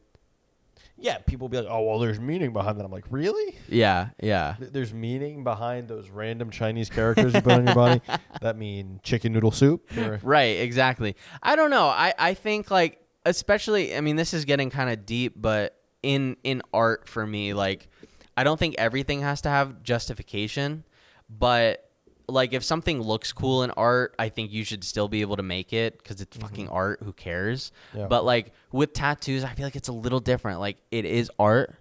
Speaker 1: yeah. People be like, oh well, there's meaning behind that. I'm like, really?
Speaker 2: Yeah. Yeah.
Speaker 1: There's meaning behind those random Chinese characters you put on your body that mean chicken noodle soup. Or,
Speaker 2: Right, exactly. I don't know. I think like especially I mean this is getting kind of deep, but in art for me, like I don't think everything has to have justification, but like if something looks cool in art, I think you should still be able to make it because it's fucking art. Who cares?
Speaker 1: Yeah.
Speaker 2: But like with tattoos, I feel like it's a little different. Like it is art,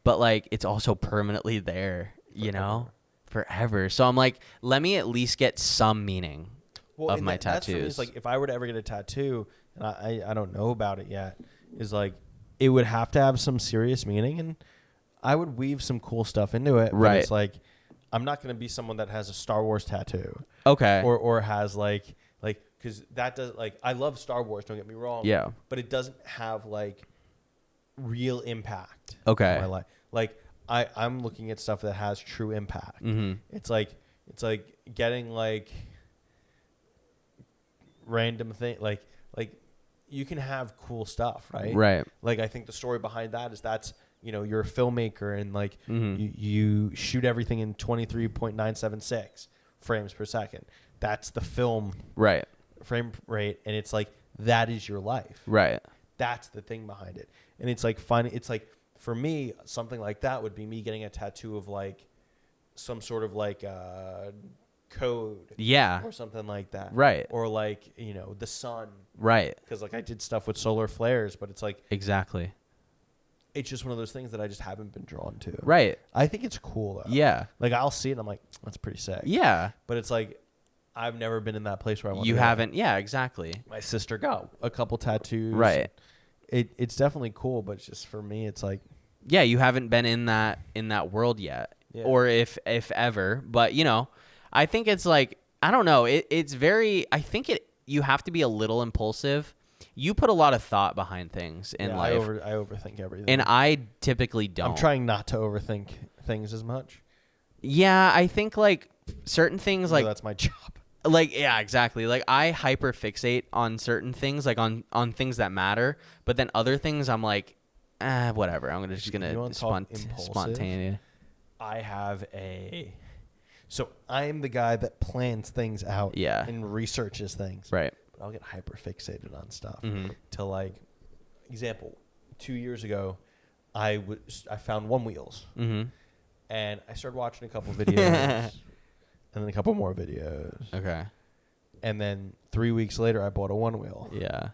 Speaker 2: but like it's also permanently there, you know, forever. So I'm like, let me at least get some meaning of
Speaker 1: and
Speaker 2: my
Speaker 1: that's for me,
Speaker 2: tattoos.
Speaker 1: it's like if I were to ever get a tattoo, and I don't know about it yet, is like it would have to have some serious meaning, and I would weave some cool stuff into it. But
Speaker 2: Right.
Speaker 1: it's like I'm not going to be someone that has a Star Wars tattoo
Speaker 2: Okay.
Speaker 1: or has like because that does like I love Star Wars. Don't get me wrong.
Speaker 2: Yeah.
Speaker 1: But it doesn't have like real impact.
Speaker 2: Okay.
Speaker 1: On my life. Like I'm looking at stuff that has true impact.
Speaker 2: Mm-hmm.
Speaker 1: It's like getting like random thing like you can have cool stuff, right?
Speaker 2: Right.
Speaker 1: Like I think the story behind that is that's you're a filmmaker and like
Speaker 2: Mm-hmm.
Speaker 1: you shoot everything in 23.976 frames per second. That's the film
Speaker 2: Right.
Speaker 1: frame rate, and it's like that is your life.
Speaker 2: Right.
Speaker 1: That's the thing behind it. And it's like fun. It's like for me, something like that would be me getting a tattoo of like some sort of like code
Speaker 2: Yeah.
Speaker 1: or something like that.
Speaker 2: Right.
Speaker 1: Or like, the sun.
Speaker 2: Right.
Speaker 1: Because like I did stuff with solar flares, but it's like,
Speaker 2: Exactly.
Speaker 1: it's just one of those things that I just haven't been drawn to.
Speaker 2: Right.
Speaker 1: I think it's cool though.
Speaker 2: Yeah.
Speaker 1: Like I'll see it and I'm like, that's pretty sick.
Speaker 2: Yeah.
Speaker 1: But it's like, I've never been in that place where I want
Speaker 2: You
Speaker 1: to go.
Speaker 2: haven't. Yeah. Exactly.
Speaker 1: My sister got a couple tattoos.
Speaker 2: Right.
Speaker 1: It's definitely cool, but it's just for me, it's like,
Speaker 2: Yeah. You haven't been in that world yet,
Speaker 1: Yeah.
Speaker 2: or if ever. But I think it's like I don't know. It's very. I think you have to be a little impulsive. You put a lot of thought behind things in
Speaker 1: yeah,
Speaker 2: life,
Speaker 1: I overthink everything.
Speaker 2: and I typically don't.
Speaker 1: I'm trying not to overthink things as much.
Speaker 2: Yeah, I think like certain things
Speaker 1: Like
Speaker 2: like
Speaker 1: that's my job.
Speaker 2: yeah, exactly. Like I hyper fixate on certain things, like on things that matter, but then other things I'm like, whatever. I'm just gonna
Speaker 1: You wanna talk impulsive?
Speaker 2: spontaneity.
Speaker 1: I have so I am the guy that plans things out
Speaker 2: Yeah.
Speaker 1: and researches things.
Speaker 2: Right.
Speaker 1: But I'll get hyper fixated on stuff.
Speaker 2: Mhm.
Speaker 1: To like example, 2 years ago I found One Wheels
Speaker 2: Mm-hmm.
Speaker 1: and I started watching a couple videos and then a couple more videos.
Speaker 2: Okay.
Speaker 1: And then 3 weeks later I bought a One Wheel.
Speaker 2: Yeah.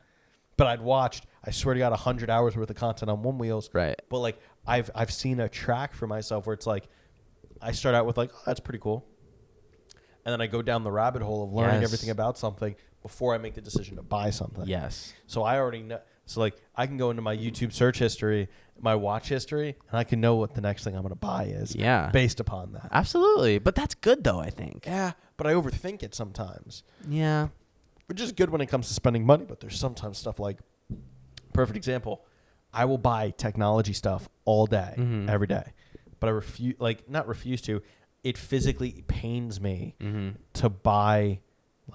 Speaker 1: But I'd watched, I swear to God, 100 hours worth of content on One Wheels.
Speaker 2: Right.
Speaker 1: But like I've seen a track for myself where it's like I start out with like, oh, that's pretty cool. And then I go down the rabbit hole of learning
Speaker 2: Yes.
Speaker 1: everything about something before I make the decision to buy something.
Speaker 2: Yes.
Speaker 1: So I already know. So like I can go into my YouTube search history, my watch history, and I can know what the next thing I'm going to buy is.
Speaker 2: Yeah.
Speaker 1: Based upon that.
Speaker 2: Absolutely. But that's good though, I think.
Speaker 1: Yeah, but I overthink it sometimes.
Speaker 2: Yeah.
Speaker 1: Which is good when it comes to spending money, but there's sometimes stuff like, perfect example, I will buy technology stuff all day,
Speaker 2: Mhm.
Speaker 1: every day. But I not refuse to, it physically pains me
Speaker 2: Mm-hmm.
Speaker 1: to buy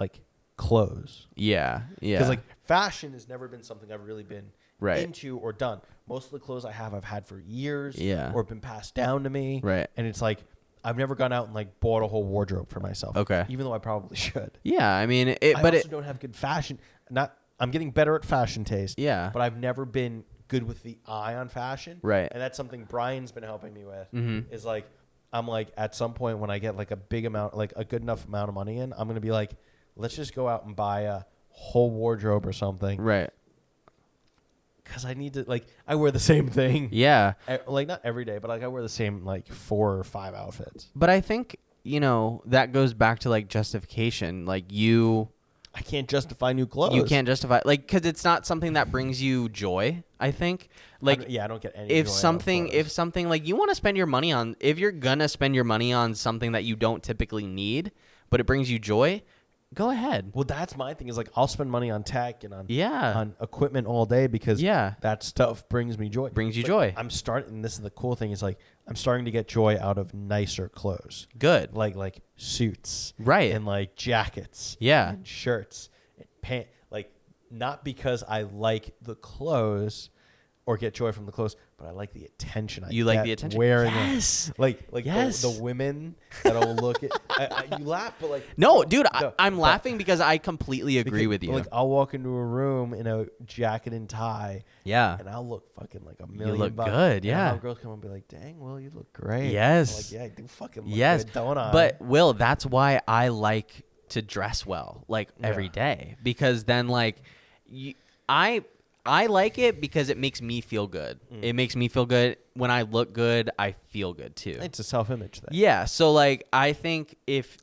Speaker 1: like clothes.
Speaker 2: Yeah.
Speaker 1: Because like fashion has never been something I've really been
Speaker 2: Right.
Speaker 1: into or done. Most of the clothes I have, I've had for years.
Speaker 2: Yeah.
Speaker 1: Or been passed down to me.
Speaker 2: Right.
Speaker 1: And it's like I've never gone out and like bought a whole wardrobe for myself.
Speaker 2: Okay.
Speaker 1: Even though I probably should.
Speaker 2: Yeah. I mean,
Speaker 1: I
Speaker 2: but
Speaker 1: also don't have good fashion. I'm getting better at fashion taste.
Speaker 2: Yeah.
Speaker 1: But I've never been good with the eye on fashion.
Speaker 2: Right.
Speaker 1: And that's something Brian's been helping me with.
Speaker 2: Mhm.
Speaker 1: Is like I'm like at some point when I get like a big amount, like a good enough amount of money in, I'm gonna be like, let's just go out and buy a whole wardrobe or something.
Speaker 2: Right.
Speaker 1: Because I need to, like, I wear the same thing.
Speaker 2: Yeah.
Speaker 1: Like, not every day, but, like, I wear the same, like, 4 or 5 outfits.
Speaker 2: But I think, that goes back to, like, justification. Like,
Speaker 1: I can't justify new clothes.
Speaker 2: you can't justify, like, because it's not something that brings you joy, I think. Like,
Speaker 1: I don't get any
Speaker 2: if
Speaker 1: joy out of
Speaker 2: something,
Speaker 1: clothes.
Speaker 2: like, you want to spend your money on, if you're going to spend your money on something that you don't typically need, but it brings you joy, go ahead.
Speaker 1: Well, that's my thing is, like, I'll spend money on tech and on
Speaker 2: Yeah.
Speaker 1: on equipment all day because
Speaker 2: Yeah.
Speaker 1: that stuff brings me joy.
Speaker 2: Brings you
Speaker 1: But
Speaker 2: joy.
Speaker 1: I'm starting, this is the cool thing, is, like, I'm starting to get joy out of nicer clothes.
Speaker 2: Good.
Speaker 1: Like suits.
Speaker 2: Right.
Speaker 1: And, like, jackets.
Speaker 2: Yeah.
Speaker 1: And shirts. And pants. Like, not because I like the clothes or get joy from the clothes, but I like the attention I
Speaker 2: You
Speaker 1: get
Speaker 2: like the attention?
Speaker 1: wearing
Speaker 2: Yes.
Speaker 1: them. Like
Speaker 2: Yes.
Speaker 1: the women that'll look at you laugh, but like
Speaker 2: No, dude,
Speaker 1: no,
Speaker 2: I'm
Speaker 1: but-
Speaker 2: laughing because I completely agree
Speaker 1: because,
Speaker 2: with you.
Speaker 1: Like I'll walk into a room in a jacket and tie,
Speaker 2: Yeah.
Speaker 1: and I'll look fucking like a million.
Speaker 2: look
Speaker 1: bucks.
Speaker 2: good,
Speaker 1: And
Speaker 2: yeah.
Speaker 1: I'll have girls come and be like, "Dang, Will, you look great."
Speaker 2: Yes.
Speaker 1: I'm like, yeah, I do fucking look
Speaker 2: Yes.
Speaker 1: good, don't I?
Speaker 2: But Will, that's why I like to dress well, like every
Speaker 1: Yeah.
Speaker 2: day, because then like I like it because it makes me feel good. It makes me feel good when I look good. I feel good too.
Speaker 1: it's a self-image thing.
Speaker 2: Yeah. So like I think if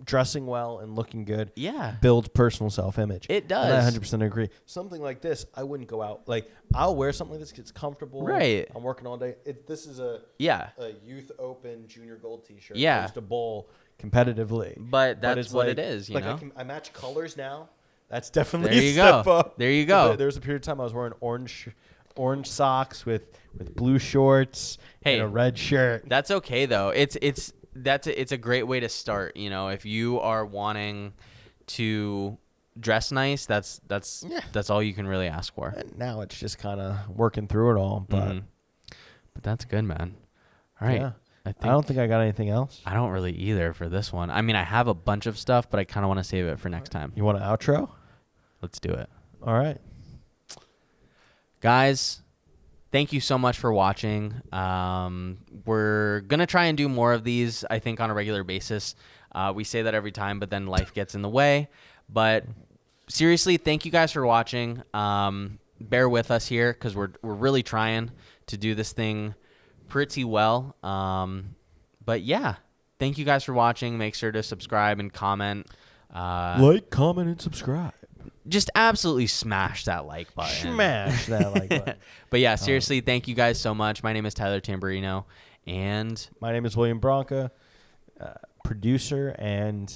Speaker 1: Dressing well and looking good
Speaker 2: yeah,
Speaker 1: builds personal self-image.
Speaker 2: It
Speaker 1: And
Speaker 2: does.
Speaker 1: I 100% agree. Something like this, I wouldn't go out. Like, I'll wear something like this 'cause it's comfortable.
Speaker 2: Right.
Speaker 1: I'm working all day. This is a
Speaker 2: yeah.
Speaker 1: Youth Open Junior Gold T-shirt.
Speaker 2: Yeah.
Speaker 1: Goes to bowl competitively.
Speaker 2: But that's
Speaker 1: it's
Speaker 2: what
Speaker 1: like,
Speaker 2: it is, you
Speaker 1: like
Speaker 2: know?
Speaker 1: I match colors now. That's definitely
Speaker 2: There
Speaker 1: a
Speaker 2: you
Speaker 1: step
Speaker 2: go.
Speaker 1: up.
Speaker 2: There you go.
Speaker 1: There was a period of time I was wearing orange socks with blue shorts
Speaker 2: Hey.
Speaker 1: and a red shirt.
Speaker 2: That's okay though. It's a great way to start. If you are wanting to dress nice, that's all you can really ask for.
Speaker 1: And now it's just kind of working through it all. But
Speaker 2: Mhm. But that's good, man. All right.
Speaker 1: yeah.
Speaker 2: I think
Speaker 1: I don't think I got anything else.
Speaker 2: I don't really either for this one. I mean, I have a bunch of stuff, but I kind of want to save it for next time.
Speaker 1: You want an outro?
Speaker 2: Let's do it.
Speaker 1: All right.
Speaker 2: Guys, thank you so much for watching. We're going to try and do more of these, I think, on a regular basis. We say that every time, but then life gets in the way. But seriously, thank you guys for watching. Bear with us here because we're really trying to do this thing pretty well. But yeah, thank you guys for watching. Make sure to subscribe and comment.
Speaker 1: Like, comment, and subscribe.
Speaker 2: Just absolutely smash that like button.
Speaker 1: Smash that like button.
Speaker 2: But yeah, seriously, thank you guys so much. My name is Tyler Tamburino, and
Speaker 1: My name is William Bronca, producer and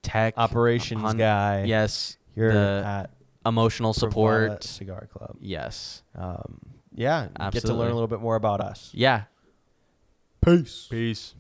Speaker 2: tech
Speaker 1: operations guy.
Speaker 2: Yes,
Speaker 1: Here
Speaker 2: the
Speaker 1: at
Speaker 2: emotional
Speaker 1: Bravada
Speaker 2: support.
Speaker 1: Cigar Club.
Speaker 2: Yes.
Speaker 1: Yeah, get to learn
Speaker 2: Absolutely.
Speaker 1: a little bit more about us.
Speaker 2: Yeah.
Speaker 1: Peace.
Speaker 2: Peace.